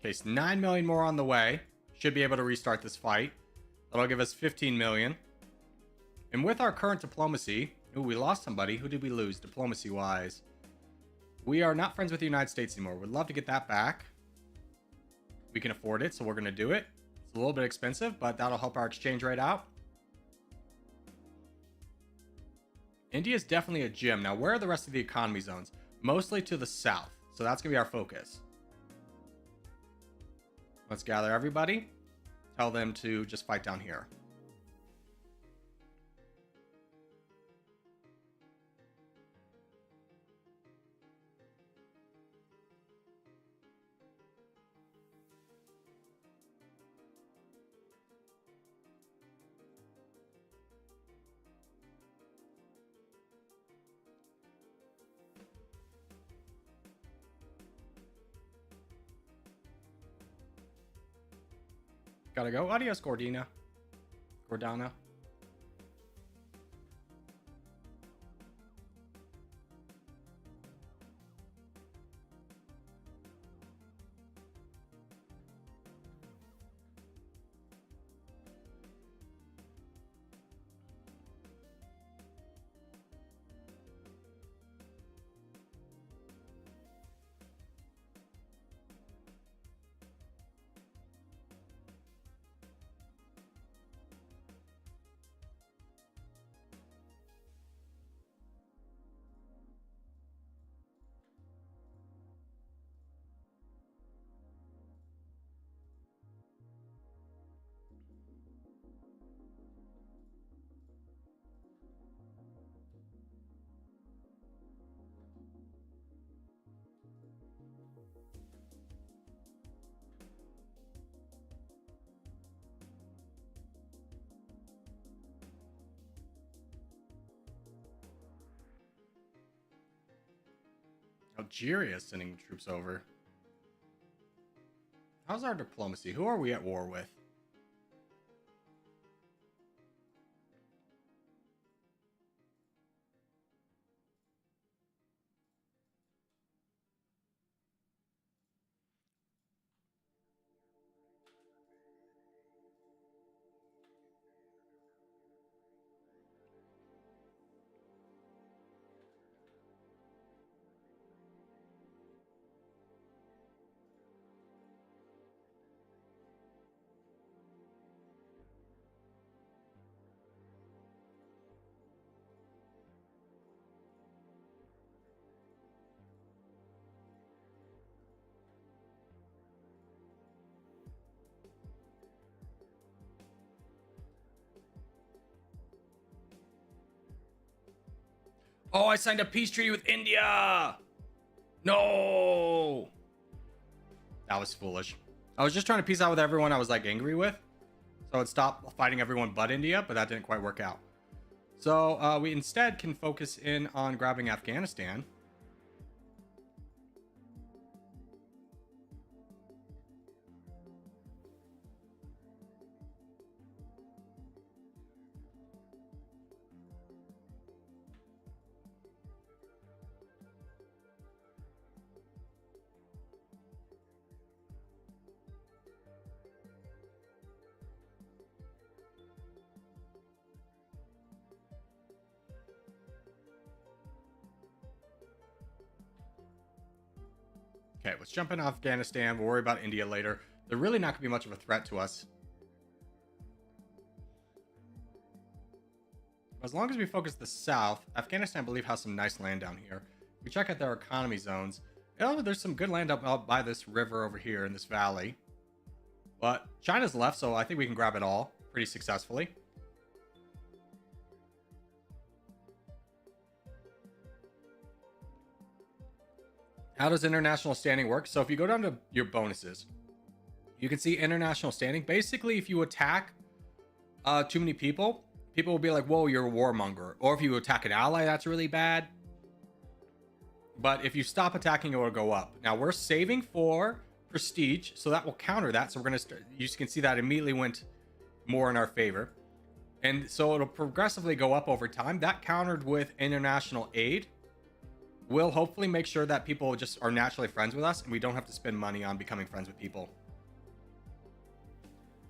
Okay, so 9 million more on the way. Should be able to restart this fight. That'll give us 15 million. And with our current diplomacy... Ooh, we lost somebody. Who did we lose diplomacy-wise? We are not friends with the United States anymore. We'd love to get that back. We can afford it, so we're going to do it. It's a little bit expensive, but that'll help our exchange rate out. India is definitely a gem. Now, where are the rest of the economy zones? Mostly to the south. So that's going to be our focus. Let's gather everybody. Tell them to just fight down here. Gotta go. Adios, Gordana. Algeria is sending troops over. How's our diplomacy? Who are we at war with? Oh, I signed a peace treaty with India. No. That was foolish. I was just trying to peace out with everyone I was like angry with. So I'd stop fighting everyone but India, but that didn't quite work out. So we instead can focus in on grabbing Afghanistan. Okay, let's jump into Afghanistan. We'll worry about India later. They're really not going to be much of a threat to us. As long as we focus the south, Afghanistan, I believe, has some nice land down here. If we check out their economy zones, oh, there's some good land up by this river over here in this valley. But China's left, so I think we can grab it all pretty successfully. How does international standing work? So if you go down to your bonuses, you can see international standing. Basically, if you attack too many people, people will be like, whoa, you're a warmonger. Or if you attack an ally, that's really bad. But if you stop attacking, it will go up. Now, we're saving for prestige, so that will counter that. So we're going to start, you can see that immediately went more in our favor. And so it'll progressively go up over time. That countered with international aid will hopefully make sure that people just are naturally friends with us and we don't have to spend money on becoming friends with people.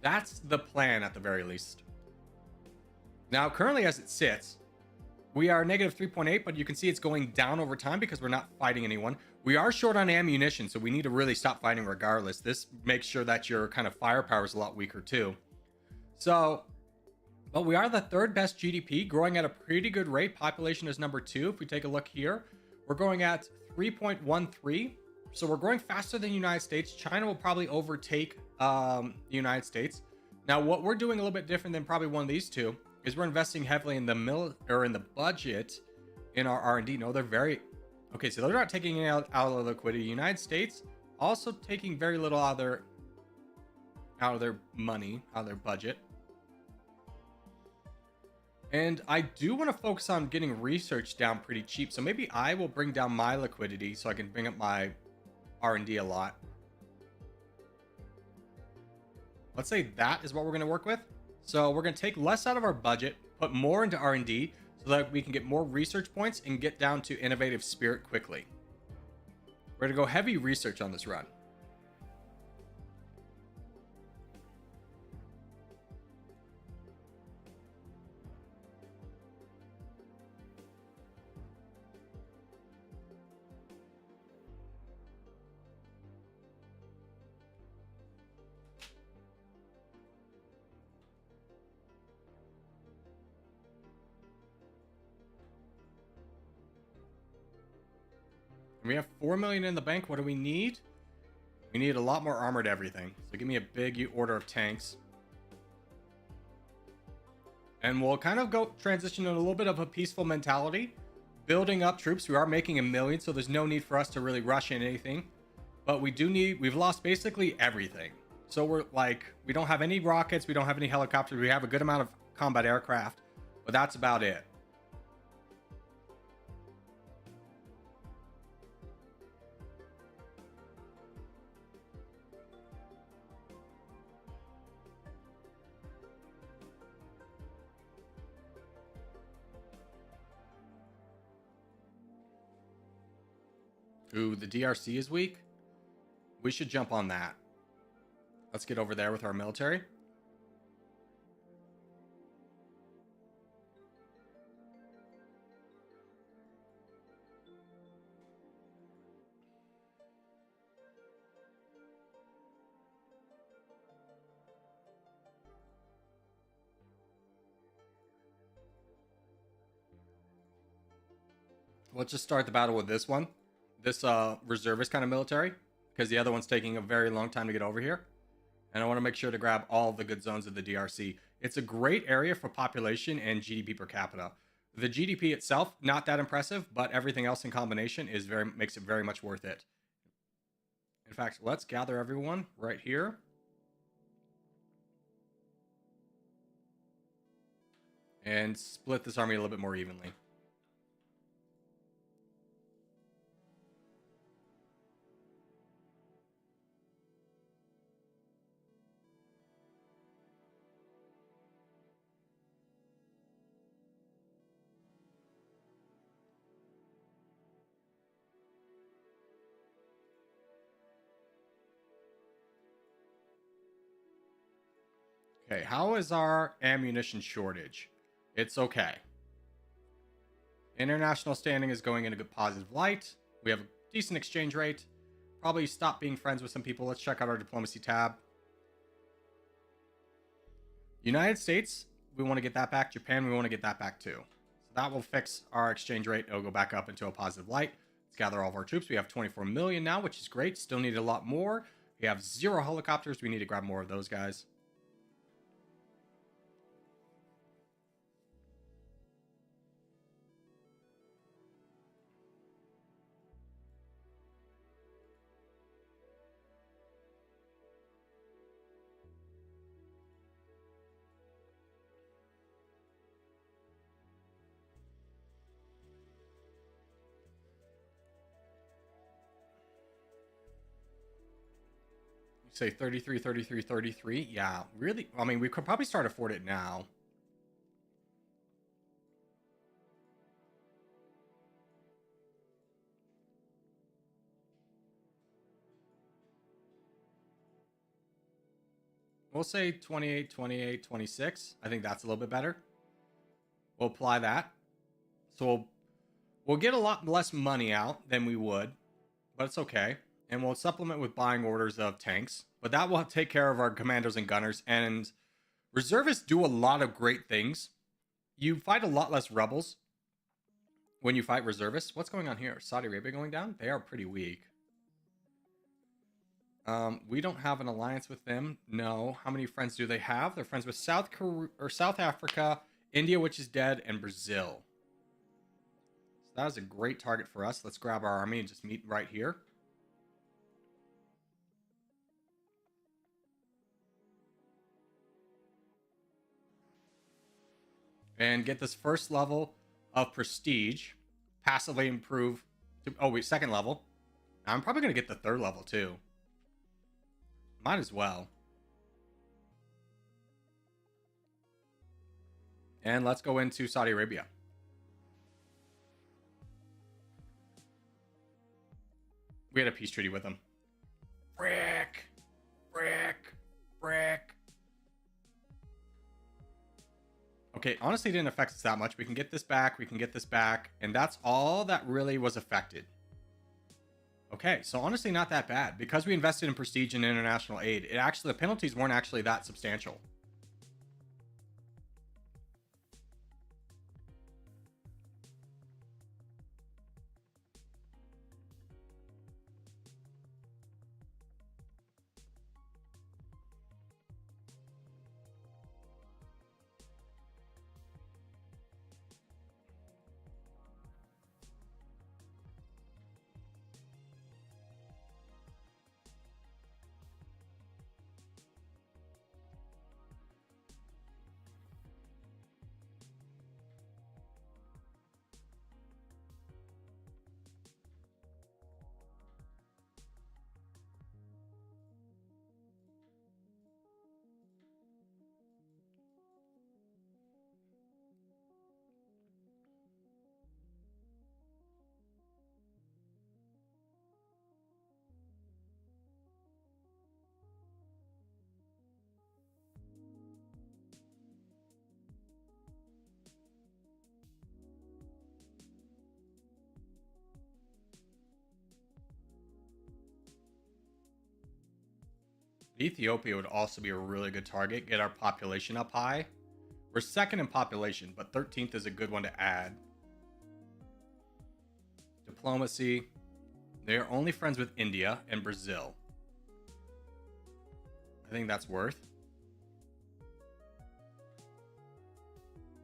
That's the plan at the very least. Now, currently as it sits, we are negative 3.8, but you can see it's going down over time because we're not fighting anyone. We are short on ammunition, so we need to really stop fighting regardless. This makes sure that your kind of firepower is a lot weaker too. So, but we are the third best GDP, growing at a pretty good rate. Population is number 2. If we take a look here, we're growing at 3.13. So we're growing faster than the United States. China will probably overtake the United States. Now, what we're doing a little bit different than probably one of these two is we're investing heavily in the in the budget in our R&D. No, they're very okay. So they're not taking it out of the liquidity. United States also taking very little out of their money, out of their budget. And I do want to focus on getting research down pretty cheap. So maybe I will bring down my liquidity so I can bring up my R&D a lot. Let's say that is what we're going to work with. So we're going to take less out of our budget, put more into R&D so that we can get more research points and get down to innovative spirit quickly. We're going to go heavy research on this run. We have 4 million in the bank. What do we need? We need a lot more armored everything. So give me a big order of tanks. And we'll kind of go transition to a little bit of a peaceful mentality. Building up troops. We are making 1 million, so there's no need for us to really rush in anything. But we've lost basically everything. So we're like, we don't have any rockets. We don't have any helicopters. We have a good amount of combat aircraft. But that's about it. Ooh, the DRC is weak. We should jump on that. Let's get over there with our military. Let's just start the battle with this one. This reservist kind of military, because the other one's taking a very long time to get over here. And I want to make sure to grab all the good zones of the DRC. It's a great area for population and GDP per capita. The GDP itself, not that impressive, but everything else in combination makes it very much worth it. In fact, let's gather everyone right here. And split this army a little bit more evenly. Okay, how is our ammunition shortage? It's okay. International standing is going in a good positive light. We have a decent exchange rate. Probably stop being friends with some people. Let's check out our diplomacy tab. United States, we want to get that back. Japan, we want to get that back too. So that will fix our exchange rate. It'll go back up into a positive light. Let's gather all of our troops. We have 24 million now, which is great. Still need a lot more. We have 0 helicopters. We need to grab more of those guys. Say 33, 33, 33. Yeah, really. I mean, we could probably start afford it now. We'll say 28, 28, 26. I think that's a little bit better. We'll apply that. So we'll get a lot less money out than we would, but it's okay. And we'll supplement with buying orders of tanks. But that will take care of our commandos and gunners. And reservists do a lot of great things. You fight a lot less rebels when you fight reservists. What's going on here? Saudi Arabia going down? They are pretty weak. We don't have an alliance with them. No. How many friends do they have? They're friends with South Korea or South Africa, India, which is dead, and Brazil. So that is a great target for us. Let's grab our army and just meet right here. And get this first level of prestige. Passively improve to, oh wait, second level. I'm probably going to get the third level too. Might as well. And let's go into Saudi Arabia. We had a peace treaty with them. Frick. Okay, honestly, it didn't affect us that much. We can get this back. And that's all that really was affected. Okay, so honestly, not that bad. Because we invested in prestige and international aid, the penalties weren't actually that substantial. Ethiopia would also be a really good target. Get our population up high. We're second in population, but 13th is a good one to add. Diplomacy. They are only friends with India and Brazil. I think that's worth.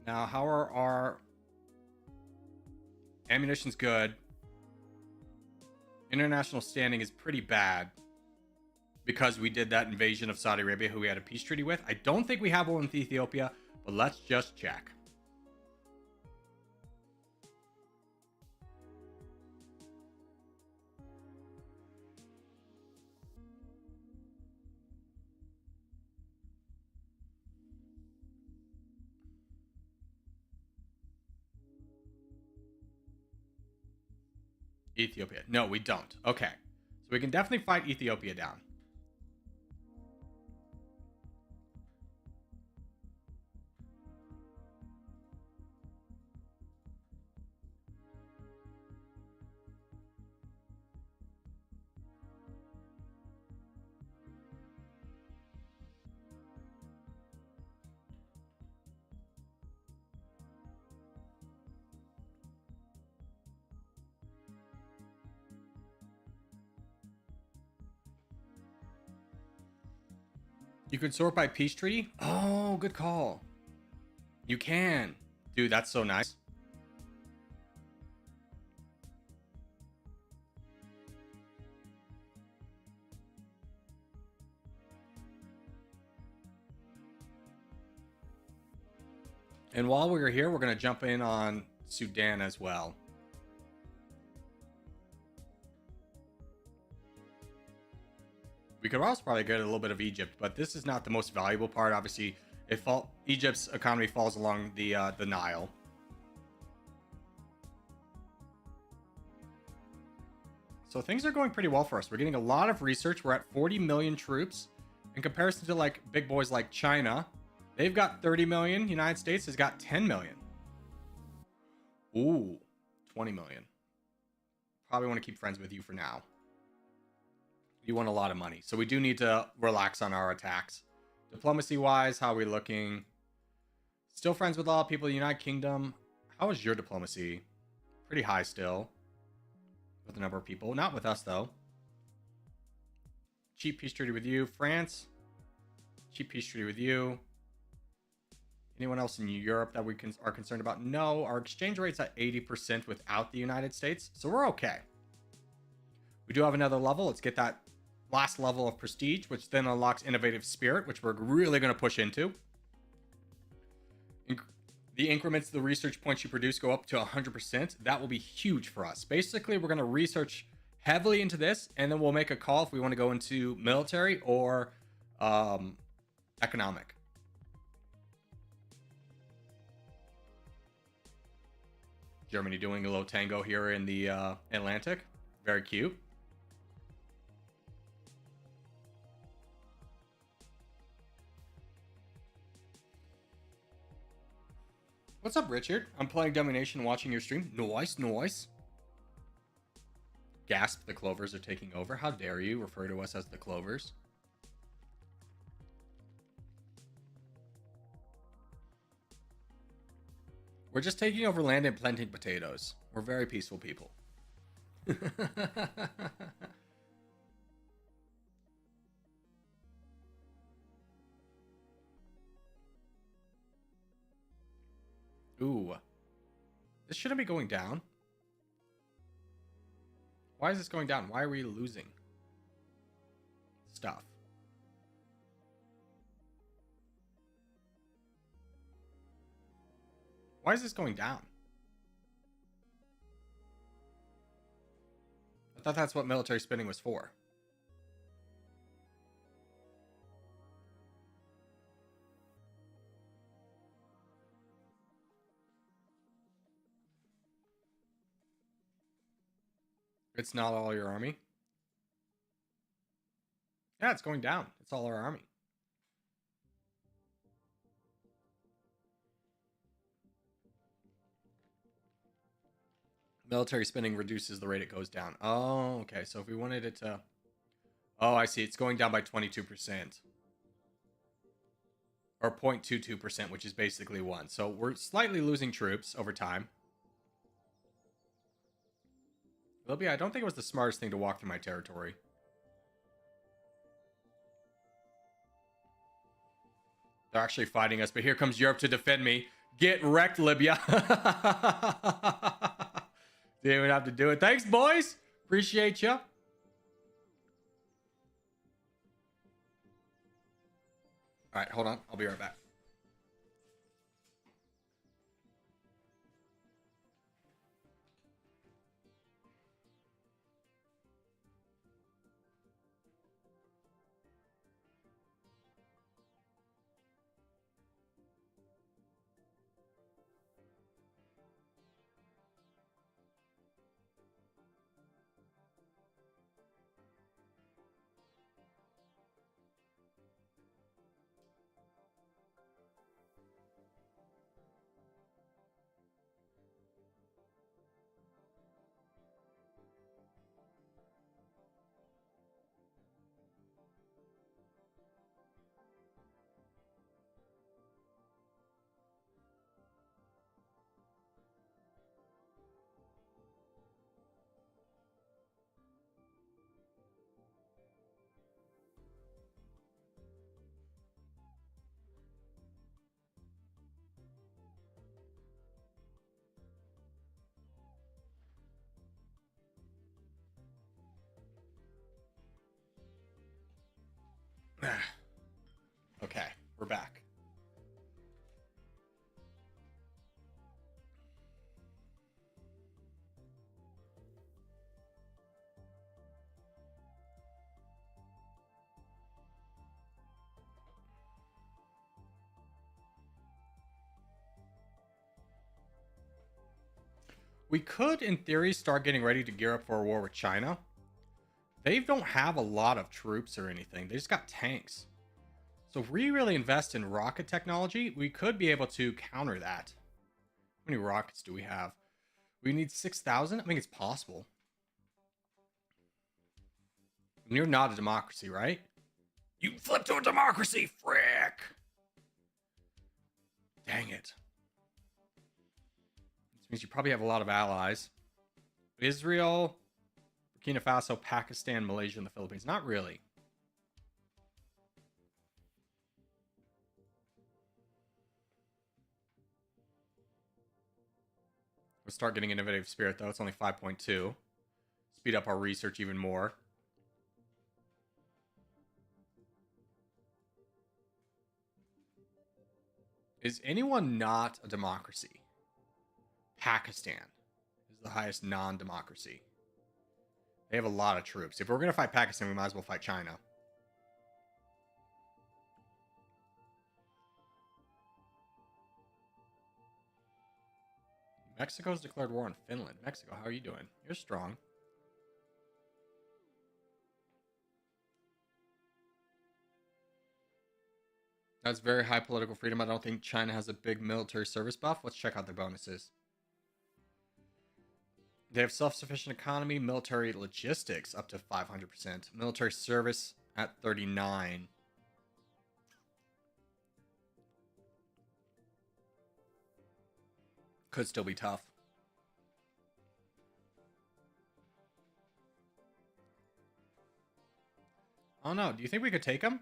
Now, how are our ammunition's good? International standing is pretty bad because we did that invasion of Saudi Arabia, who we had a peace treaty with. I don't think we have one with Ethiopia, but let's just check. Ethiopia. No, we don't. Okay. So we can definitely fight Ethiopia down. You can sort by peace treaty? Oh, good call. You can. Dude, that's so nice. And while we're here, we're going to jump in on Sudan as well. We could also probably get a little bit of Egypt, but this is not the most valuable part. Obviously, Egypt's economy falls along the Nile. So things are going pretty well for us. We're getting a lot of research. We're at 40 million troops. In comparison to like big boys like China, they've got 30 million. United States has got 10 million. Ooh, 20 million. Probably want to keep friends with you for now. You want a lot of money. So we do need to relax on our attacks. Diplomacy wise, how are we looking? Still friends with a lot of people in the United Kingdom. How is your diplomacy? Pretty high still. With a number of people. Not with us though. Cheap peace treaty with you. France. Cheap peace treaty with you. Anyone else in Europe that we are concerned about? No. Our exchange rate's at 80% without the United States. So we're okay. We do have another level. Let's get that last level of prestige, which then unlocks innovative spirit, which we're really going to push into. The increments of the research points you produce go up to 100%. That will be huge for us. Basically, we're going to research heavily into this, and then we'll make a call if we want to go into military or economic. Germany doing a little tango here in the Atlantic. Very cute. What's up, Richard? I'm playing Domination, watching your stream. Nice, nice. Gasp, the Clovers are taking over. How dare you refer to us as the Clovers? We're just taking over land and planting potatoes. We're very peaceful people. Ooh. This shouldn't be going down. Why is this going down? Why are we losing stuff? Why is this going down? I thought that's what military spending was for. It's not all your army. Yeah, it's going down. It's all our army. Military spending reduces the rate it goes down. Oh, okay. So if we wanted it to... Oh, I see. It's going down by 22%. Or 0.22%, which is basically 1. So we're slightly losing troops over time. Libya, I don't think it was the smartest thing to walk through my territory. They're actually fighting us, but here comes Europe to defend me. Get wrecked, Libya. Didn't even have to do it. Thanks, boys. Appreciate you. All right, hold on. I'll be right back. Okay, we're back. We could, in theory, start getting ready to gear up for a war with China. They don't have a lot of troops or anything. They just got tanks. So if we really invest in rocket technology, we could be able to counter that. How many rockets do we have? We need 6,000? I think it's possible. You're not a democracy, right? You flipped to a democracy, frick! Dang it. This means you probably have a lot of allies. Israel, Burkina Faso, Pakistan, Malaysia, and the Philippines. Not really. We'll start getting an innovative spirit, though. It's only 5.2. Speed up our research even more. Is anyone not a democracy? Pakistan is the highest non-democracy. They have a lot of troops. If we're going to fight Pakistan, we might as well fight China. Mexico's declared war on Finland. Mexico, how are you doing? You're strong. That's very high political freedom. I don't think China has a big military service buff. Let's check out their bonuses. They have self-sufficient economy, military logistics up to 500%, military service at 39. Could still be tough. I don't know. Do you think we could take them?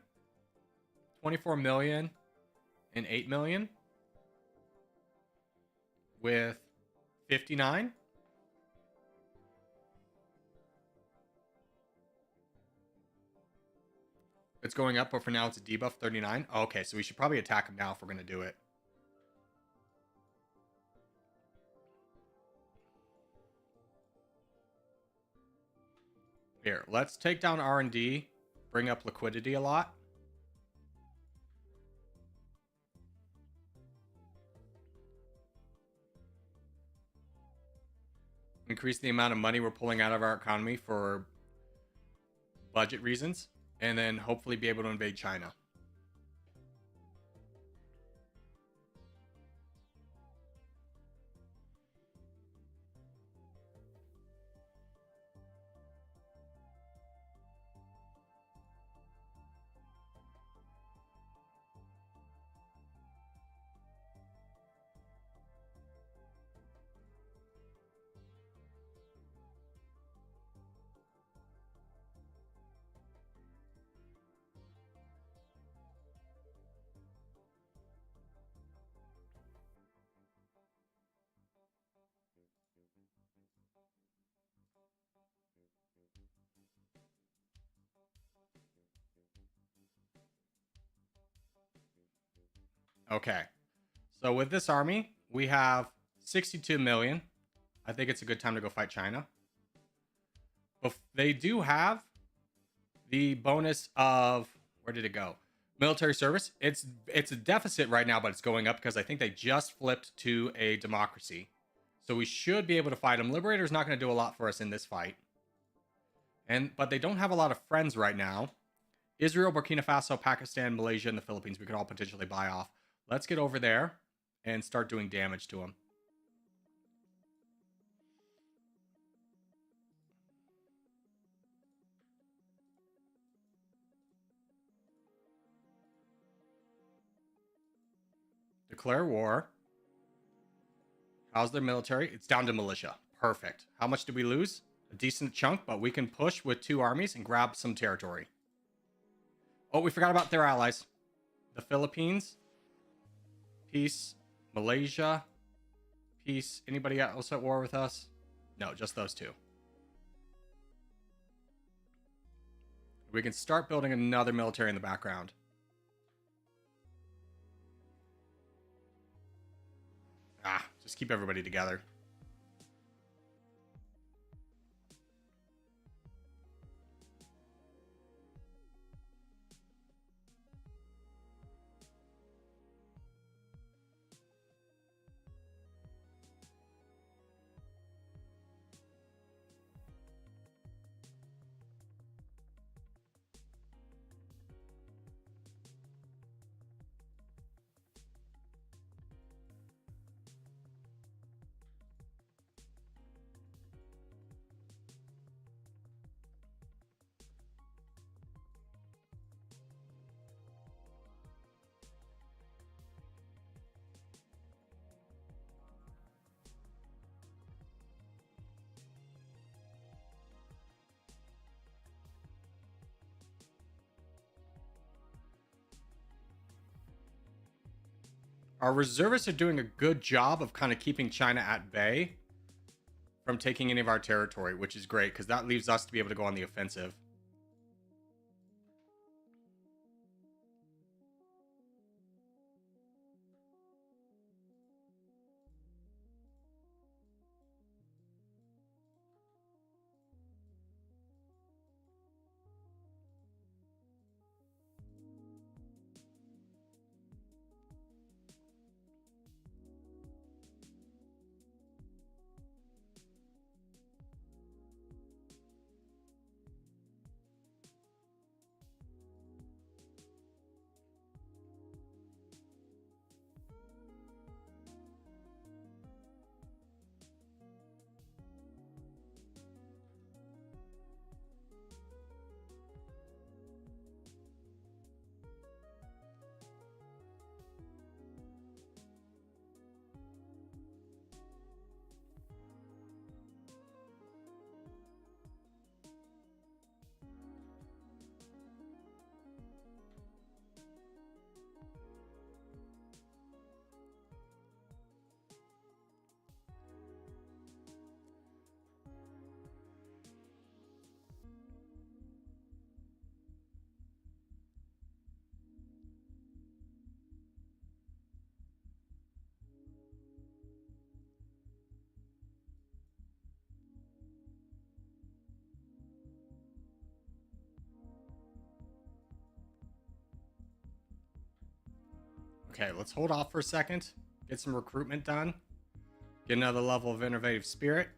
24 million and 8 million with 59? It's going up, but for now it's a debuff 39. Oh, okay, so we should probably attack him now if we're going to do it. Here, let's take down R&D, bring up liquidity a lot. Increase the amount of money we're pulling out of our economy for budget reasons, and then hopefully be able to invade China. Okay, so with this army, we have 62 million. I think it's a good time to go fight China. But they do have the bonus of, where did it go? Military service. It's a deficit right now, but it's going up because I think they just flipped to a democracy. So we should be able to fight them. Liberator's not going to do a lot for us in this fight. But they don't have a lot of friends right now. Israel, Burkina Faso, Pakistan, Malaysia, and the Philippines we could all potentially buy off. Let's get over there and start doing damage to them. Declare war. How's their military? It's down to militia. Perfect. How much did we lose? A decent chunk, but we can push with 2 armies and grab some territory. Oh, we forgot about their allies. The Philippines. Peace. Malaysia. Peace. Anybody else at war with us? No, just those 2. We can start building another military in the background. Just keep everybody together. Our reservists are doing a good job of kind of keeping China at bay from taking any of our territory, which is great because that leaves us to be able to go on the offensive. Okay, let's hold off for a second. Get some recruitment done. Get another level of innovative spirit.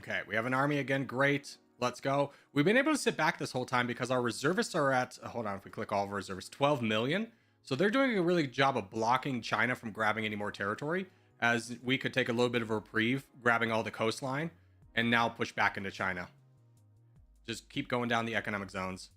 Okay, we have an army again. Great. Let's go. We've been able to sit back this whole time because our reservists are at, hold on, if we click all of our reservists, 12 million. So they're doing a really good job of blocking China from grabbing any more territory, as we could take a little bit of a reprieve, grabbing all the coastline, and now push back into China. Just keep going down the economic zones.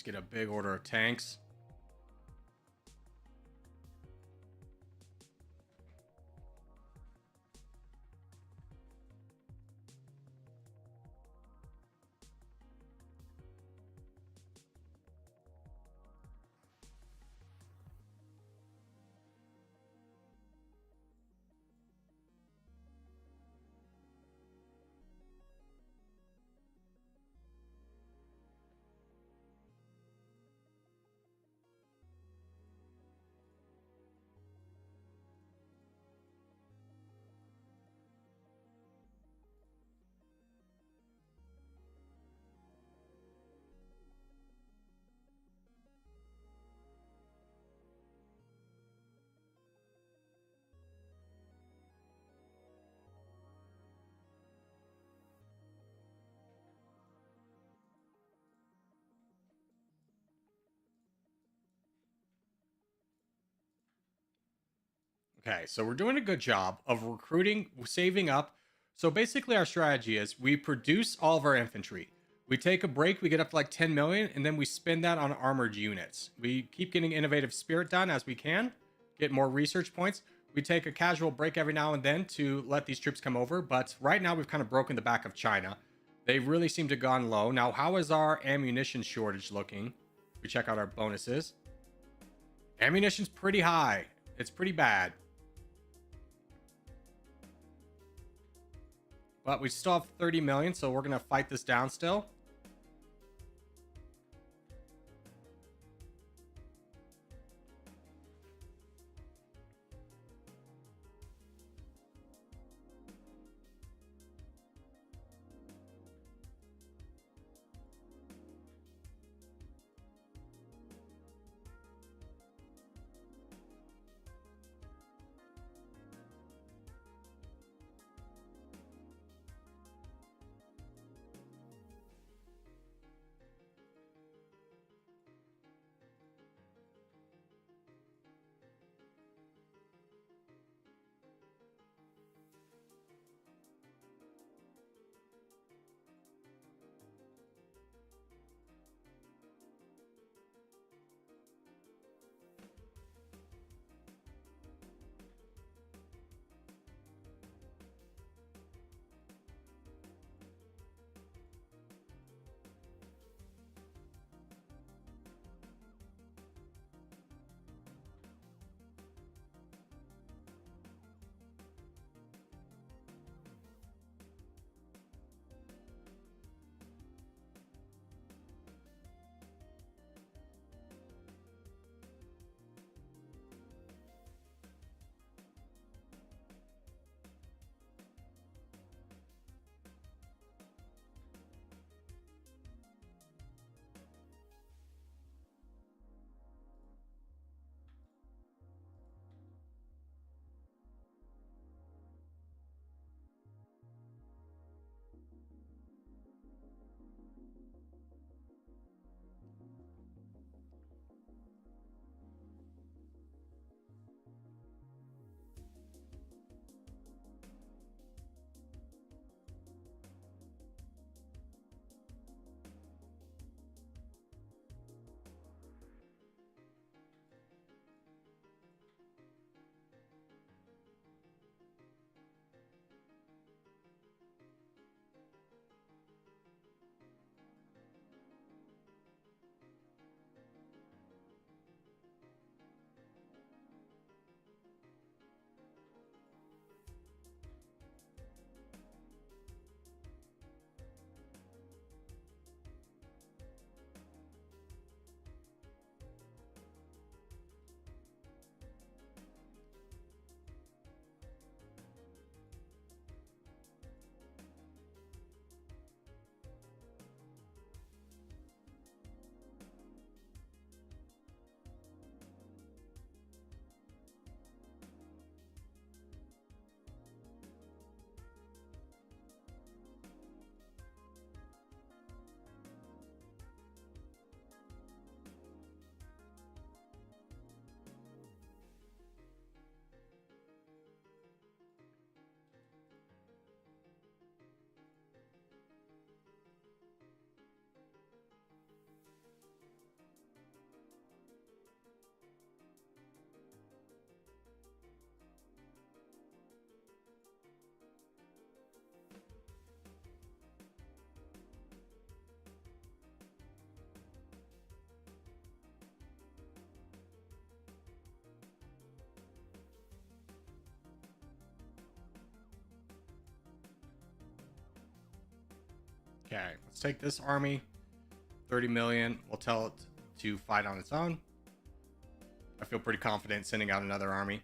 Let's get a big order of tanks. Okay, so we're doing a good job of recruiting, saving up. So basically, our strategy is we produce all of our infantry. We take a break, we get up to like 10 million, and then we spend that on armored units. We keep getting innovative spirit done as we can, get more research points. We take a casual break every now and then to let these troops come over, but right now we've kind of broken the back of China. They really seem to have gone low. Now, how is our ammunition shortage looking? We check out our bonuses. Ammunition's pretty high. It's pretty bad. But we still have 30 million, so we're going to fight this down still. Okay, let's take this army. 30 million. We'll tell it to fight on its own. I feel pretty confident sending out another army.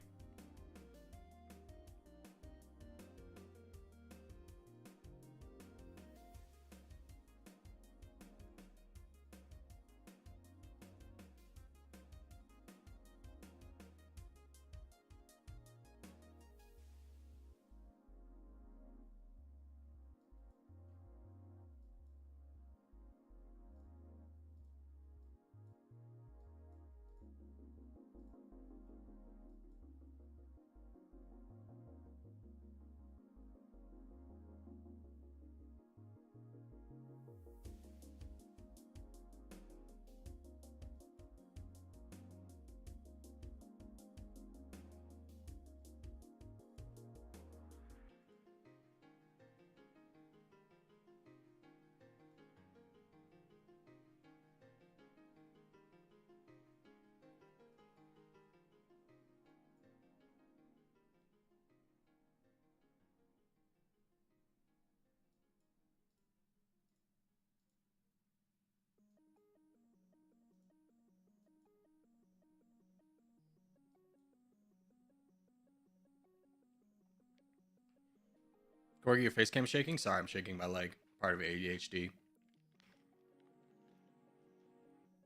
Corgi, your face cam shaking? Sorry, I'm shaking my leg. Part of ADHD.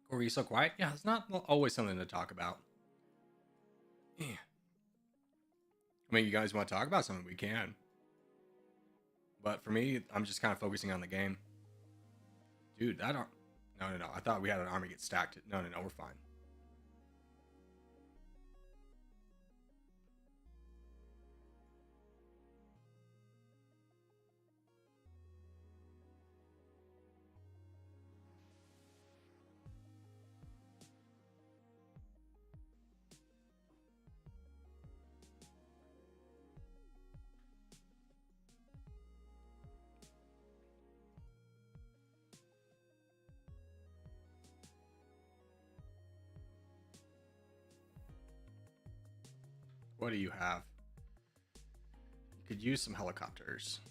Corgi, you so quiet? Yeah, it's not always something to talk about. Yeah. I mean, you guys want to talk about something, we can. But for me, I'm just kind of focusing on the game. Dude, that no. I thought we had an army get stacked. No, we're fine. What do you have? You could use some helicopters.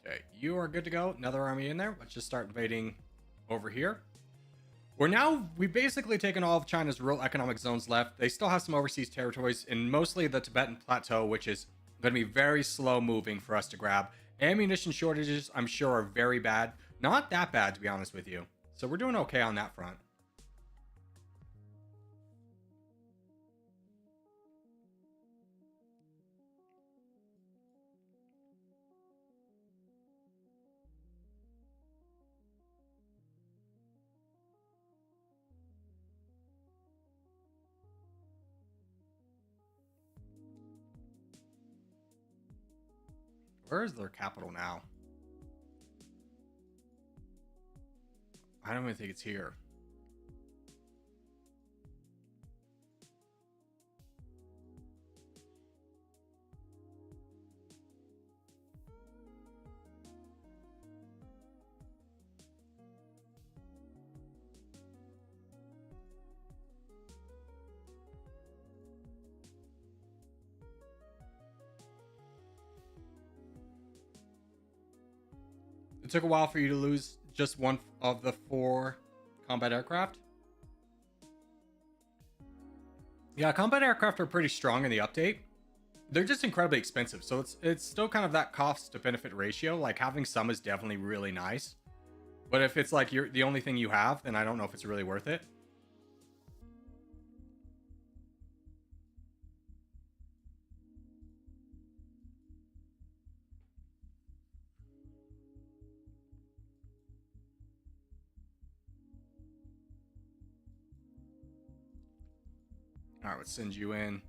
Okay, you are good to go. Another army in there. Let's just start invading over here. We've basically taken all of China's real economic zones left. They still have some overseas territories and mostly the Tibetan Plateau, which is going to be very slow moving for us to grab. Ammunition shortages, I'm sure, are very bad. Not that bad, to be honest with you. So we're doing okay on that front. Where is their capital now? I don't even think it's here. It took a while for you to lose just one of the 4 combat aircraft. Yeah, combat aircraft are pretty strong in the update. They're just incredibly expensive, so it's still kind of that cost to benefit ratio. Like having some is definitely really nice, but if it's like you're the only thing you have, then I don't know if it's really worth it. All right, let's send you in.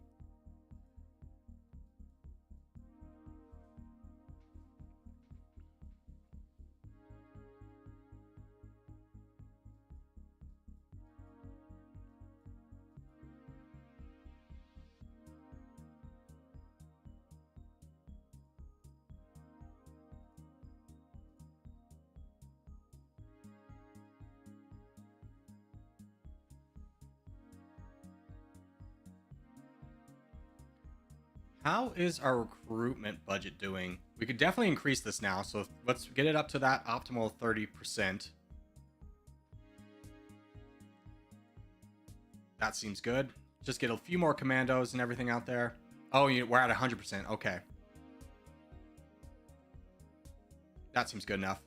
How is our recruitment budget doing? We could definitely increase this now, so let's get it up to that optimal 30%. That seems good. Just get a few more commandos and everything out there. Oh, we're at 100%. Okay. That seems good enough.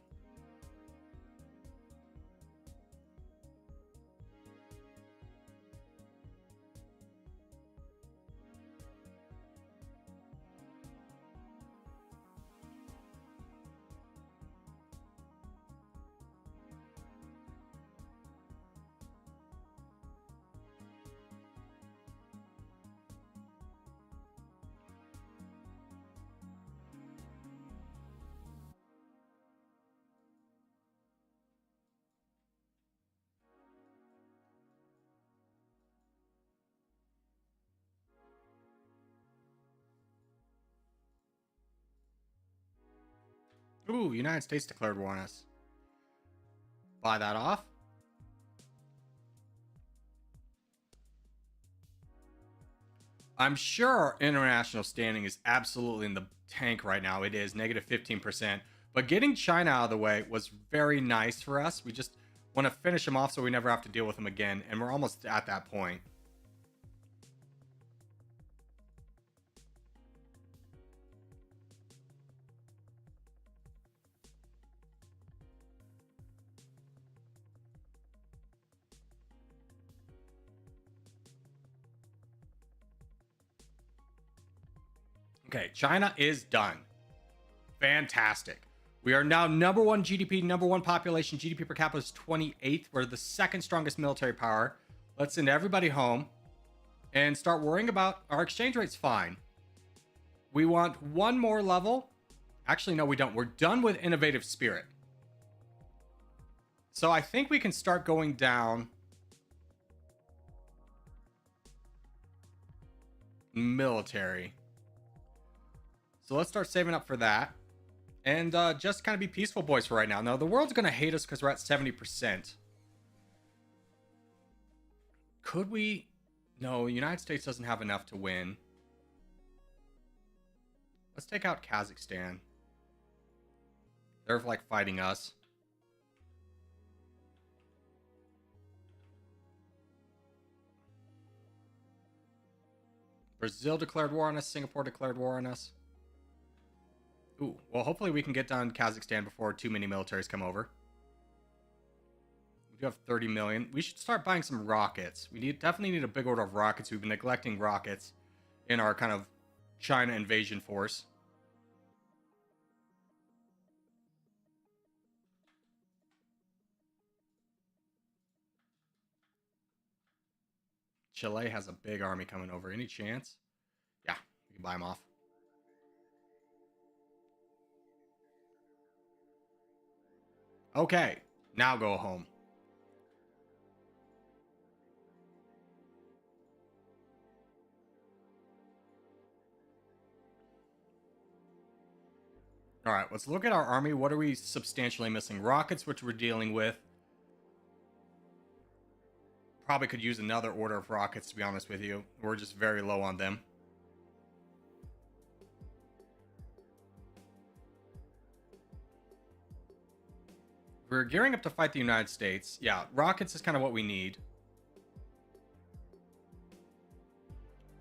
Ooh, United States declared war on us. Buy that off. I'm sure our international standing is absolutely in the tank right now. It is negative 15%. But getting China out of the way was very nice for us. We just want to finish them off so we never have to deal with them again. And we're almost at that point. Okay, China is done. Fantastic. We are now number one GDP, number one population. GDP per capita is 28th. We're the second strongest military power. Let's send everybody home and start worrying about our exchange rate's fine. We want one more level. Actually, no, we don't. We're done with innovative spirit. So I think we can start going down military. So let's start saving up for that. And just kind of be peaceful boys for right now. Now, the world's going to hate us because we're at 70%. Could we? No, the United States doesn't have enough to win. Let's take out Kazakhstan. They're like fighting us. Brazil declared war on us. Singapore declared war on us. Ooh, well, hopefully we can get done Kazakhstan before too many militaries come over. We do have 30 million. We should start buying some rockets. We definitely need a big order of rockets. We've been neglecting rockets in our kind of China invasion force. Chile has a big army coming over. Any chance? Yeah, we can buy them off. Okay, now go home. All right, let's look at our army. What are we substantially missing? Rockets, which we're dealing with. Probably could use another order of rockets, to be honest with you. We're just very low on them. We're gearing up to fight the United States. Yeah, rockets is kind of what we need.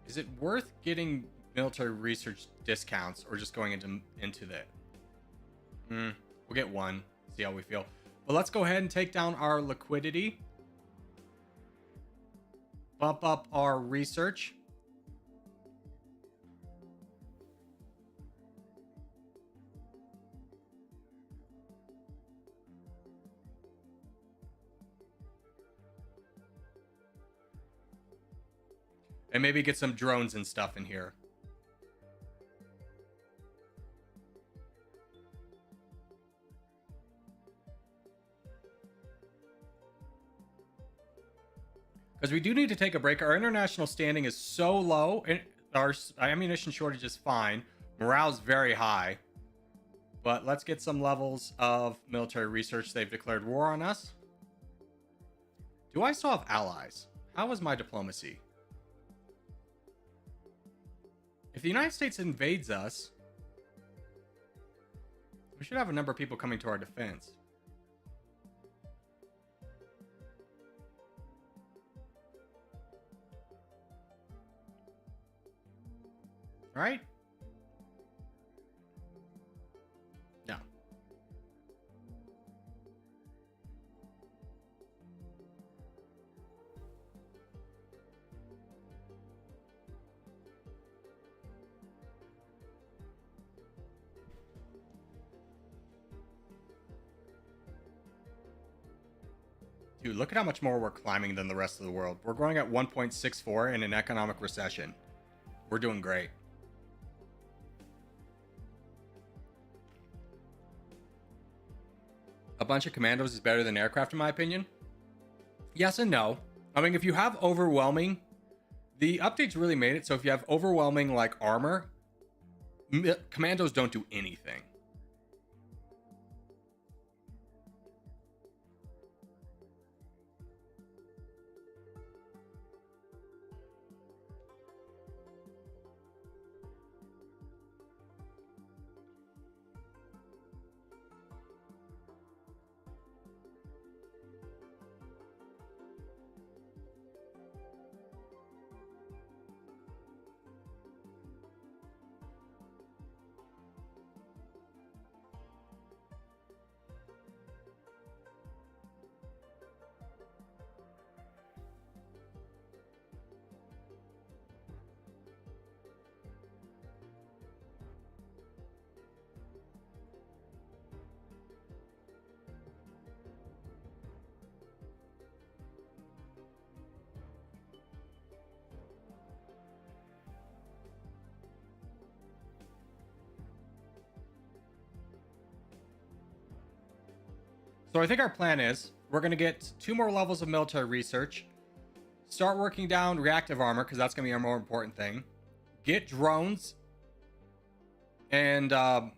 Is it worth getting military research discounts or just going into that? We'll get one. See how we feel. But let's go ahead and take down our liquidity. Bump up our research. And maybe get some drones and stuff in here. Because we do need to take a break. Our international standing is so low. And our ammunition shortage is fine. Morale's very high. But let's get some levels of military research. They've declared war on us. Do I still have allies? How is my diplomacy? If the United States invades us, we should have a number of people coming to our defense. Right? No. Dude, look at how much more we're climbing than the rest of the world. We're growing at 1.64 in an economic recession. We're doing great. A bunch of commandos is better than aircraft, in my opinion. Yes and no. I mean, if you have overwhelming, the updates really made it so if you have overwhelming like armor, commandos don't do anything. So I think our plan is we're going to get 2 more levels of military research, start working down reactive armor because that's going to be our more important thing, get drones and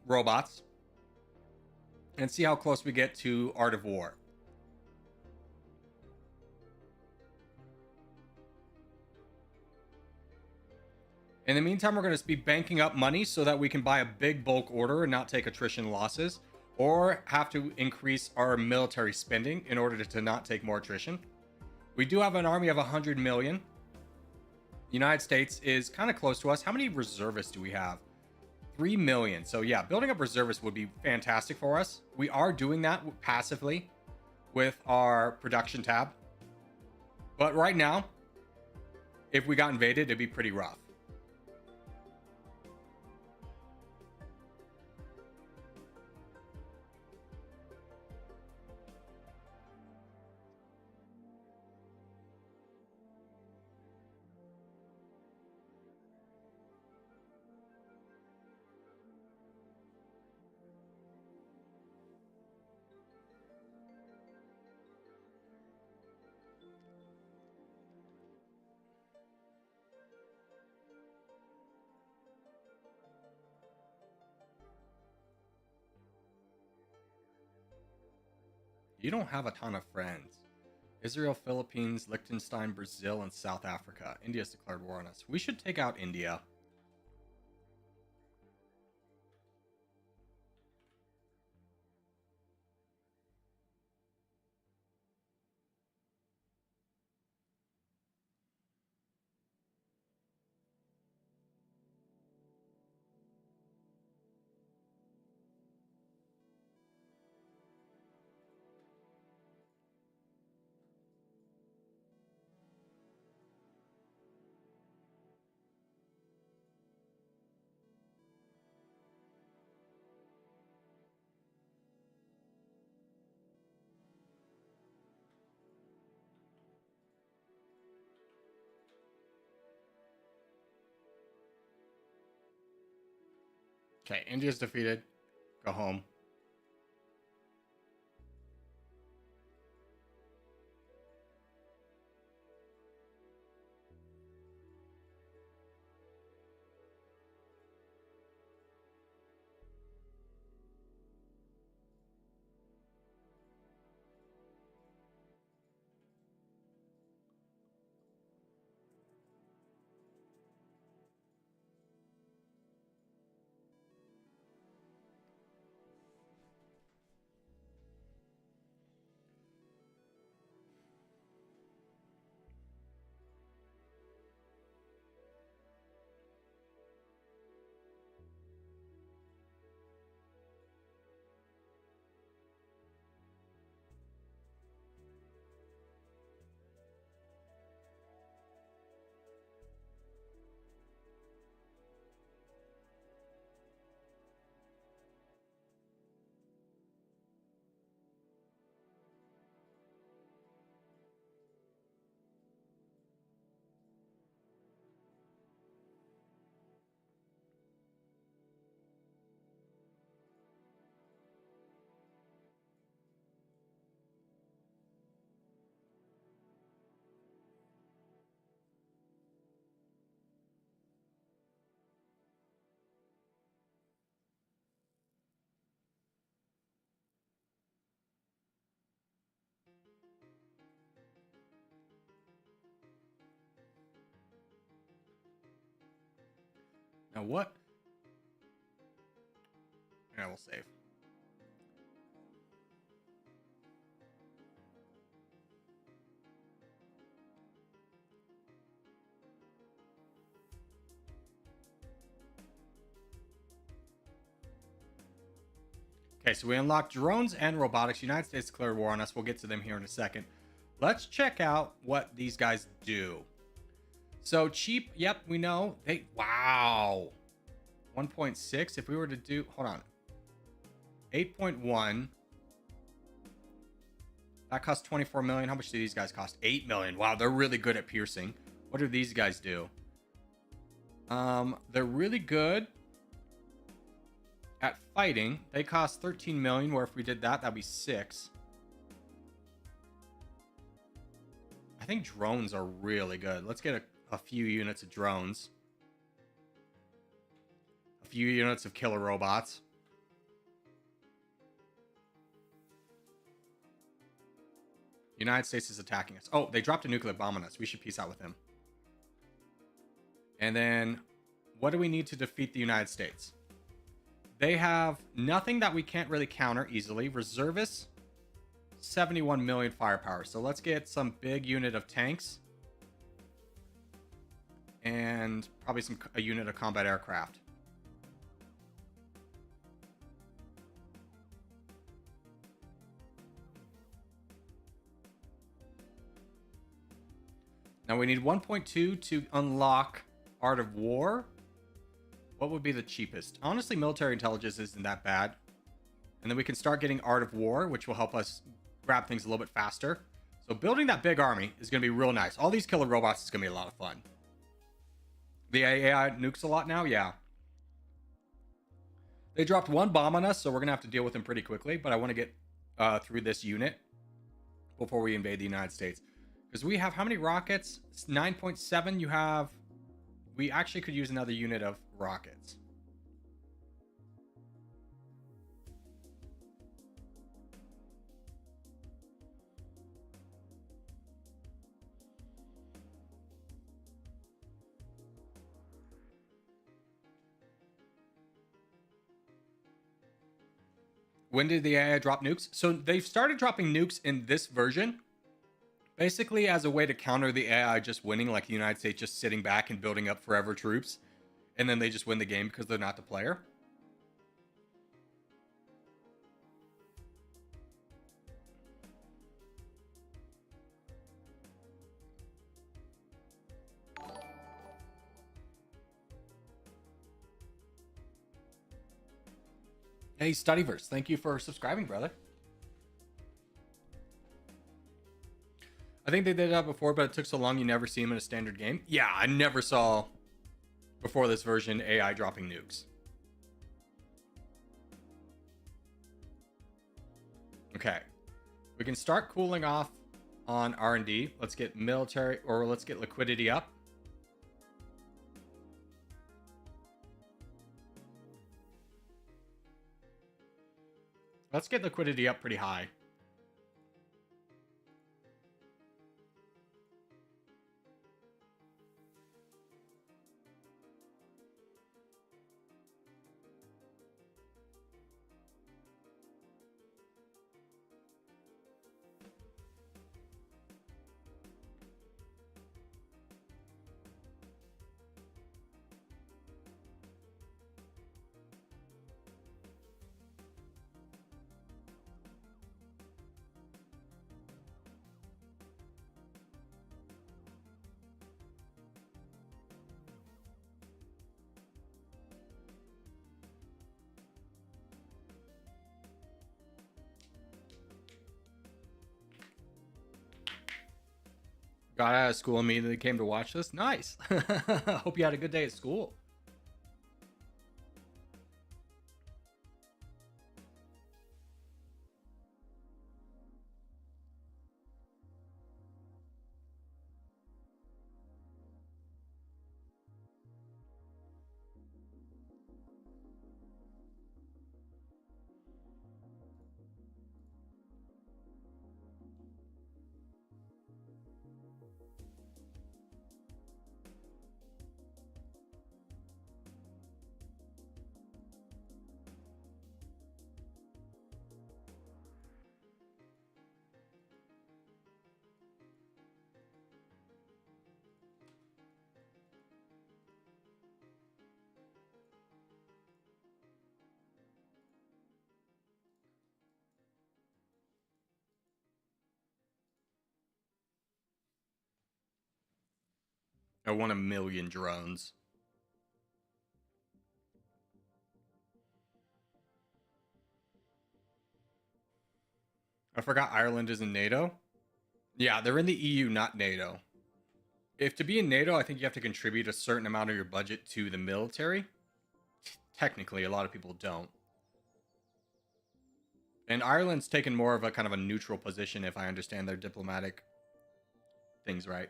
robots, and see how close we get to Art of War. In the meantime, we're going to be banking up money so that we can buy a big bulk order and not take attrition losses, or have to increase our military spending in order to not take more attrition. We do have an army of 100 million. The United States is kind of close to us. How many reservists do we have? 3 million. So yeah, building up reservists would be fantastic for us. We are doing that passively with our production tab. But right now, if we got invaded, it'd be pretty rough. You don't have a ton of friends. Israel, Philippines, Liechtenstein, Brazil, and South Africa. India's declared war on us. We should take out India. Okay, India's defeated. Go home. Now what? Yeah, we'll save. Okay, so we unlocked drones and robotics. United States declared war on us. We'll get to them here in a second. Let's check out what these guys do. So cheap, yep, we know. Wow. 1.6. If we were to do, hold on. 8.1. That costs 24 million. How much do these guys cost? 8 million. Wow, they're really good at piercing. What do these guys do? They're really good at fighting. They cost 13 million, where if we did that, that'd be 6. I think drones are really good. Let's get a few units of drones. A few units of killer robots. United States is attacking us. Oh, they dropped a nuclear bomb on us. We should peace out with them. And then, what do we need to defeat the United States? They have nothing that we can't really counter easily. Reservists, 71 million firepower. So let's get some big unit of tanks. And probably a unit of combat aircraft. Now we need 1.2 to unlock Art of War. What would be the cheapest? Honestly, military intelligence isn't that bad. And then we can start getting Art of War, which will help us grab things a little bit faster. So building that big army is going to be real nice. All these killer robots is going to be a lot of fun. The AI nukes a lot now? Yeah. They dropped one bomb on us, so we're going to have to deal with them pretty quickly. But I want to get through this unit before we invade the United States. Because we have how many rockets? It's 9.7. You have... We actually could use another unit of rockets. When did the AI drop nukes? So they've started dropping nukes in this version. Basically as a way to counter the AI just winning, like the United States just sitting back and building up forever troops. And then they just win the game because they're not the player. Hey, Studyverse, thank you for subscribing, brother. I think they did that before, but it took so long you never see them in a standard game. Yeah, I never saw, before this version, AI dropping nukes. Okay. We can start cooling off on R&D. Let's get military, or let's get liquidity up. Let's get liquidity up pretty high. Got out of school, immediately came to watch this. Nice. Hope you had a good day at school. I want 1,000,000 drones. I forgot Ireland is in NATO. Yeah, they're in the EU, not NATO. If to be in NATO, I think you have to contribute a certain amount of your budget to the military. Technically, a lot of people don't. And Ireland's taken more of a kind of a neutral position, if I understand their diplomatic things right.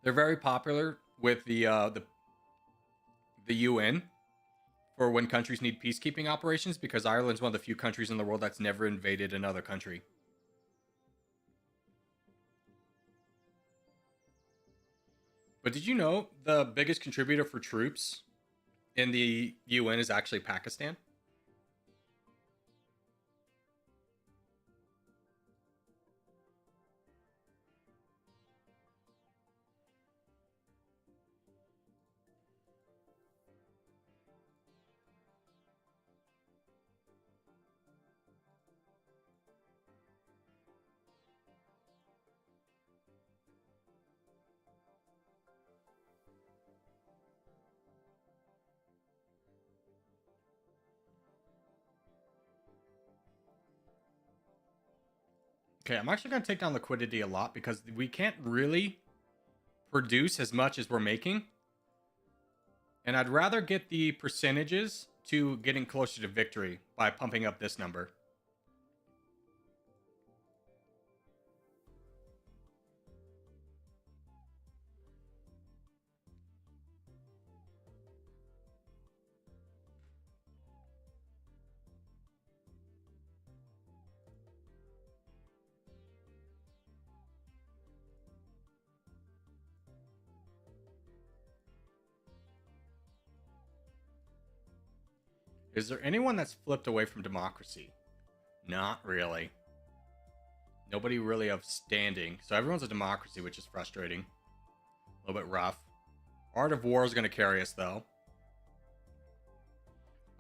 They're very popular with the UN for when countries need peacekeeping operations, because Ireland's one of the few countries in the world that's never invaded another country. But did you know the biggest contributor for troops in the UN is actually Pakistan? Okay, I'm actually going to take down liquidity a lot because we can't really produce as much as we're making. And I'd rather get the percentages to getting closer to victory by pumping up this number. Is there anyone that's flipped away from democracy? Not really. Nobody really of standing. So everyone's a democracy, which is frustrating. A little bit rough. Art of War is going to carry us, though.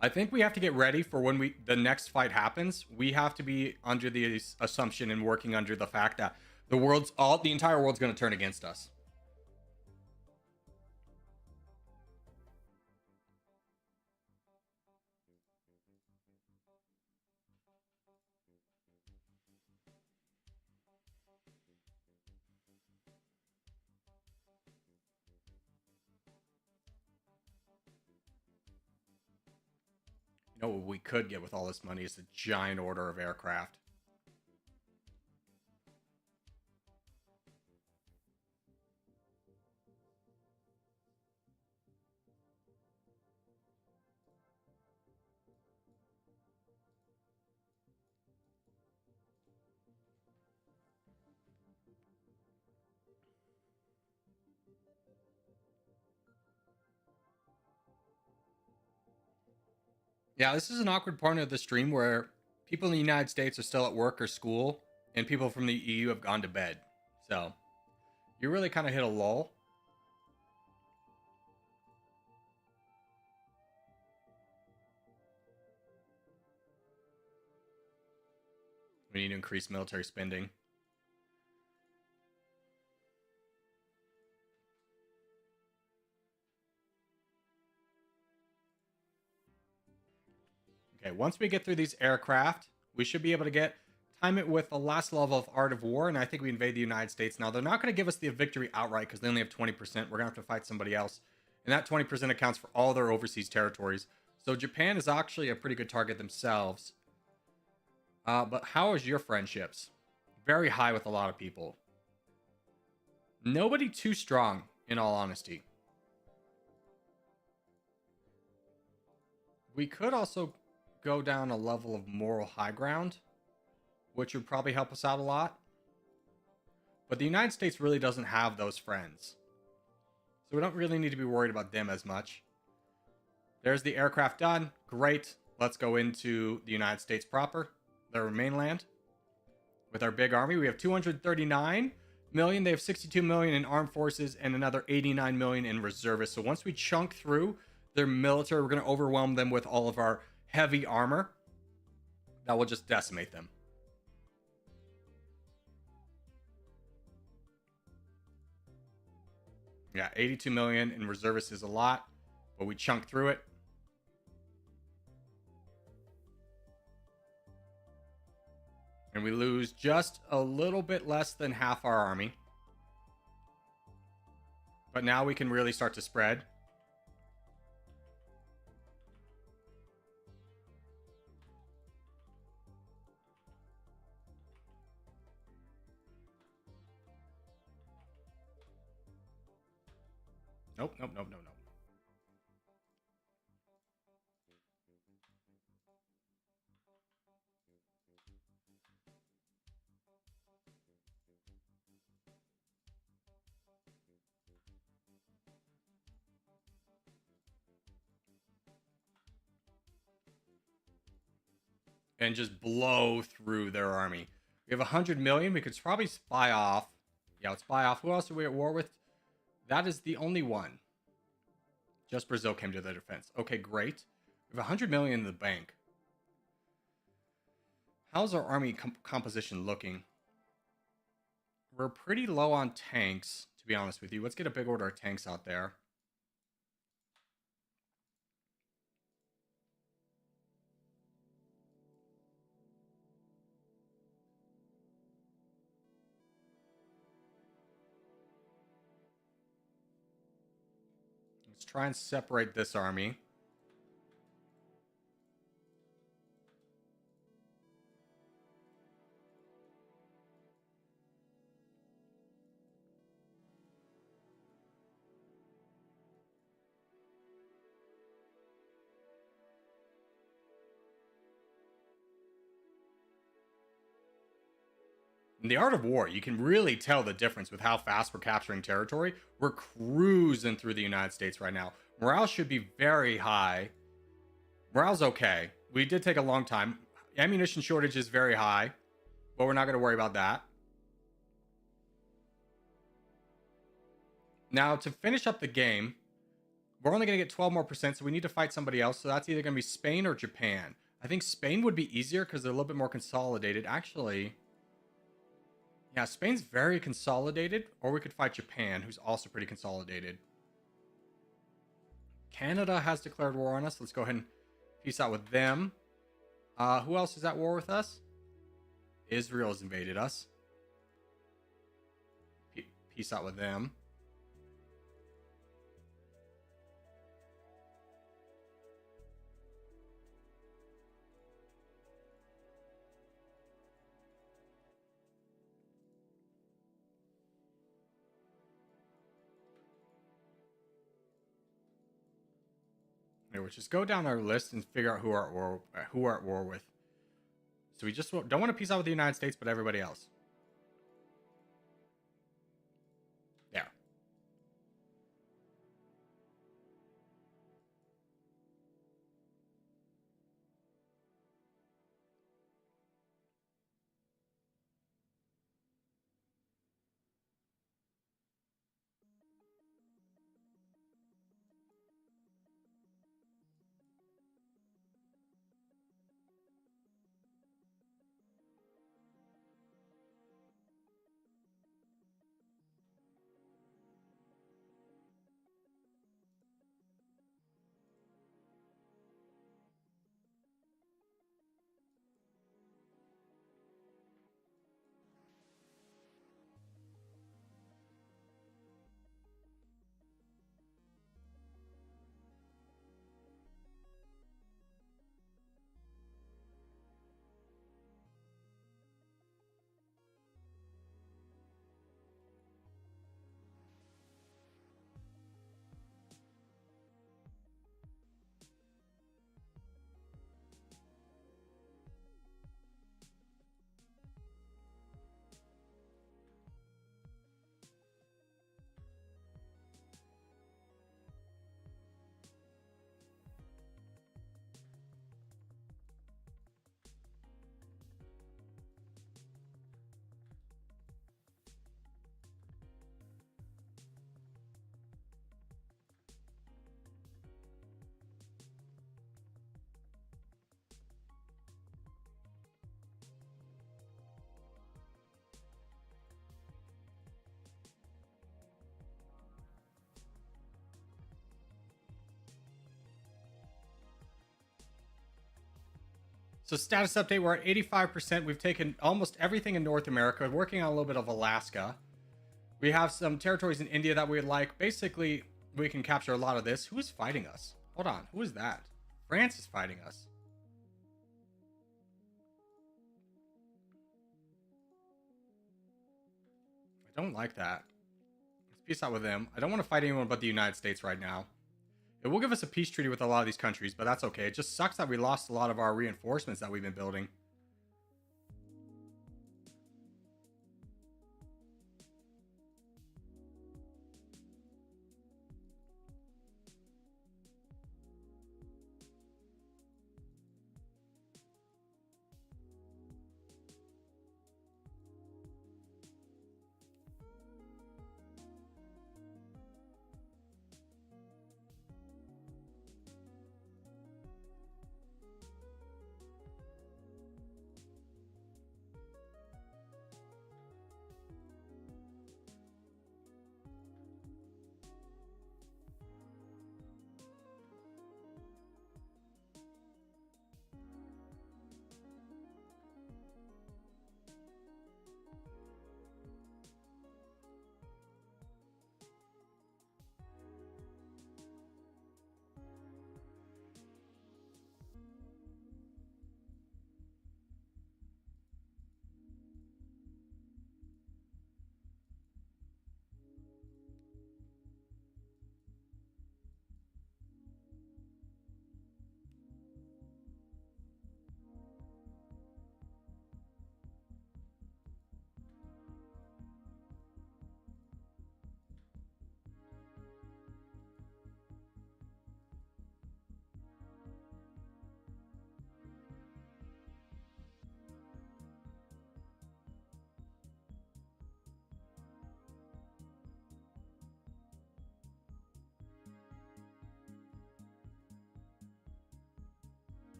I think we have to get ready for when the next fight happens. We have to be under the assumption and working under the fact that the entire world's going to turn against us. You know what we could get with all this money is a giant order of aircraft. Yeah, this is an awkward part of the stream where people in the United States are still at work or school, and people from the EU have gone to bed. So, you really kind of hit a lull. We need to increase military spending. Okay, once we get through these aircraft, we should be able to time it with the last level of Art of War, and I think we invade the United States. Now, they're not going to give us the victory outright because they only have 20%. We're going to have to fight somebody else, and that 20% accounts for all their overseas territories. So Japan is actually a pretty good target themselves. But how is your friendships? Very high with a lot of people. Nobody too strong, in all honesty. We could also go down a level of moral high ground, which would probably help us out a lot. But the United States really doesn't have those friends. So we don't really need to be worried about them as much. There's the aircraft done. Great. Let's go into the United States proper, their mainland. With our big army, we have 239 million. They have 62 million in armed forces and another 89 million in reservists. So once we chunk through their military, we're going to overwhelm them with all of our heavy armor that will just decimate them. Yeah, 82 million in reservists is a lot, but we chunk through it. And we lose just a little bit less than half our army. But now we can really start to spread. Nope, nope, nope, nope, nope. And just blow through their army. We have 100 million. We could probably spy off. Yeah, let's spy off. Who else are we at war with? That is the only one. Just Brazil came to their defense. Okay, great. We have 100 million in the bank. How's our army composition looking? We're pretty low on tanks, to be honest with you. Let's get a big order of tanks out there. Let's try and separate this army. In the art of war, you can really tell the difference with how fast we're capturing territory. We're cruising through the United States right now. Morale should be very high. Morale's okay. We did take a long time. Ammunition shortage is very high, but we're not going to worry about that. Now, to finish up the game, we're only going to get 12 more percent, so we need to fight somebody else. So that's either going to be Spain or Japan. I think Spain would be easier because they're a little bit more consolidated. Actually, yeah, Spain's very consolidated, or we could fight Japan, who's also pretty consolidated. Canada has declared war on us. Let's go ahead and peace out with them. Who else is at war with us? Israel's invaded us. Peace out with them. We'll just go down our list and figure out who we're at war with. So we just don't want to peace out with the United States, but everybody else. There. So status update, we're at 85%. We've taken almost everything in North America, working on a little bit of Alaska. We have some territories in India that we'd like. Basically, we can capture a lot of this. Who is fighting us? Hold on. Who is that? France is fighting us. I don't like that. Let's peace out with them. I don't want to fight anyone but the United States right now. It will give us a peace treaty with a lot of these countries, but that's okay. It just sucks that we lost a lot of our reinforcements that we've been building.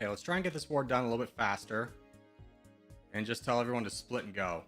Okay, let's try and get this war done a little bit faster. And just tell everyone to split and go.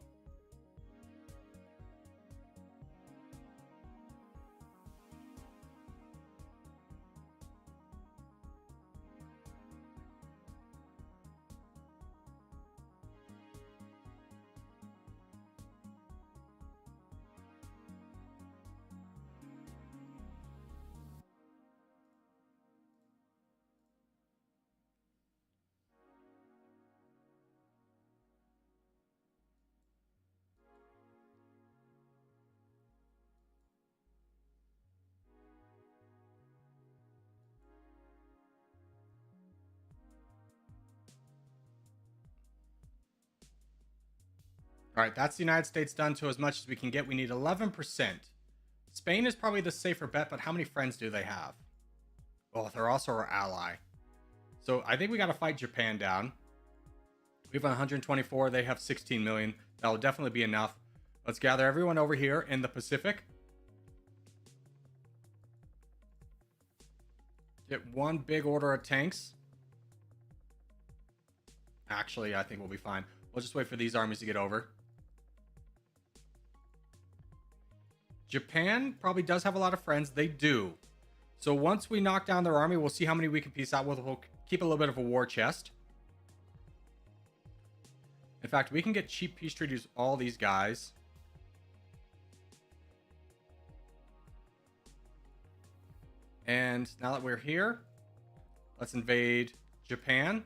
All right, that's the United States done to as much as we can get. We need 11%. Spain is probably the safer bet, but how many friends do they have? Oh, they're also our ally. So I think we got to fight Japan down. We have 124. They have 16 million. That will definitely be enough. Let's gather everyone over here in the Pacific. Get one big order of tanks. Actually, I think we'll be fine. We'll just wait for these armies to get over. Japan probably does have a lot of friends. They do. So once we knock down their army, we'll see how many we can peace out with. We'll keep a little bit of a war chest. In fact, we can get cheap peace treaties with all these guys. And now that we're here, let's invade Japan.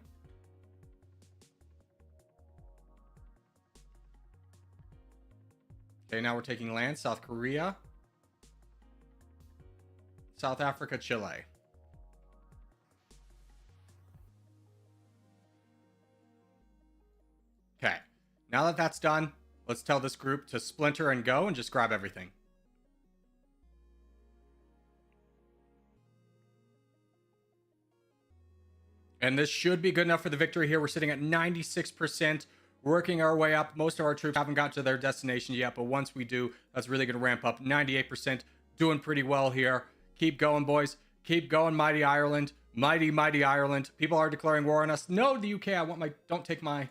Okay, now we're taking land. South Korea. South Africa, Chile. Okay, now that that's done, let's tell this group to splinter and go and just grab everything. And this should be good enough for the victory here. We're sitting at 96%. working our way up. Most of our troops haven't got to their destination yet, but once we do, that's really going to ramp up. 98%, doing pretty well here. Keep going, boys. Keep going, mighty Ireland. Mighty, mighty Ireland. People are declaring war on us. No, the UK, I want my... Don't take my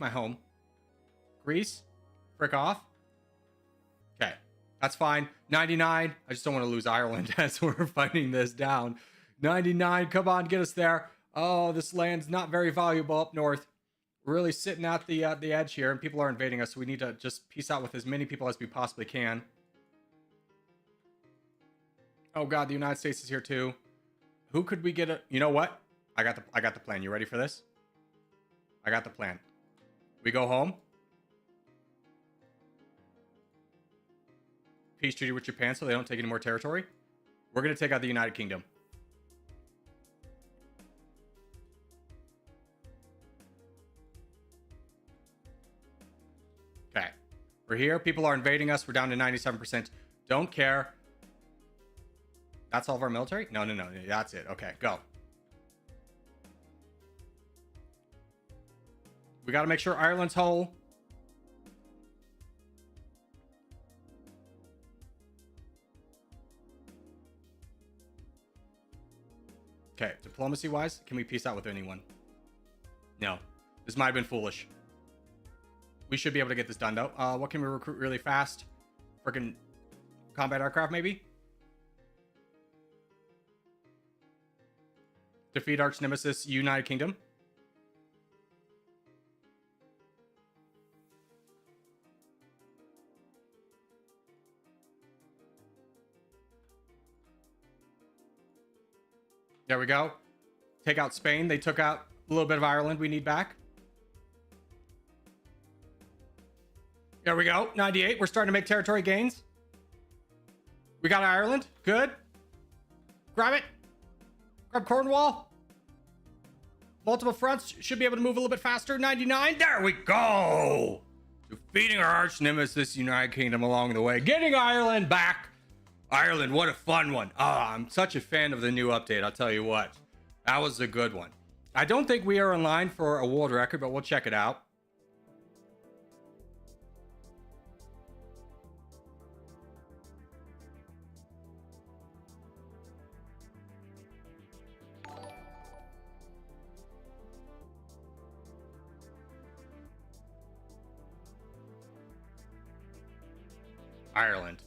home. Greece, frick off. Okay, that's fine. 99. I just don't want to lose Ireland as we're fighting this down. 99, come on, get us there. Oh, this land's not very valuable up north. We're really sitting at the edge here, and people are invading us, so we need to just peace out with as many people as we possibly can. Oh god, the United States is here too. Who could we get a... You know what? I got the plan. You ready for this? I got the plan. We go home. Peace treaty with Japan so they don't take any more territory. We're going to take out the United Kingdom. Okay. We're here. People are invading us. We're down to 97%. Don't care. That's all of our military? No. That's it. Okay, go. We got to make sure Ireland's whole. Okay, diplomacy-wise, can we peace out with anyone? No. This might have been foolish. We should be able to get this done, though. What can we recruit really fast? Freaking combat aircraft, maybe? Defeat arch nemesis, United Kingdom. There we go. Take out Spain. They took out a little bit of Ireland we need back. There we go. 98. We're starting to make territory gains. We got Ireland. Good. Grab it. Grab Cornwall. Multiple fronts. Should be able to move a little bit faster. 99. There we go. Defeating our arch nemesis, United Kingdom, along the way. Getting Ireland back. Ireland, what a fun one. Oh, I'm such a fan of the new update. I'll tell you what. That was a good one. I don't think we are in line for a world record, but we'll check it out. Ireland.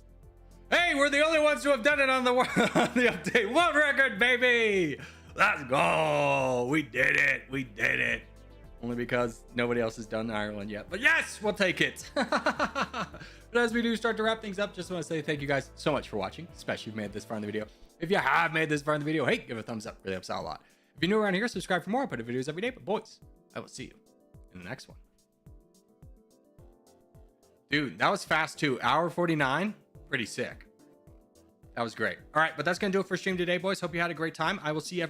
Hey, we're the only ones who have done it on the update. World record, baby! Let's go! We did it. We did it. Only because nobody else has done Ireland yet. But yes, we'll take it. But as we do start to wrap things up, just want to say thank you guys so much for watching, especially if you made this far in the video. If you have made this far in the video, hey, give it a thumbs up. Really helps out a lot. If you're new around here, subscribe for more. I put videos every day. But boys, I will see you in the next one. Dude, that was fast too. Hour 49. Pretty sick. That was great. All right, but that's going to do it for stream today, boys. Hope you had a great time. I will see you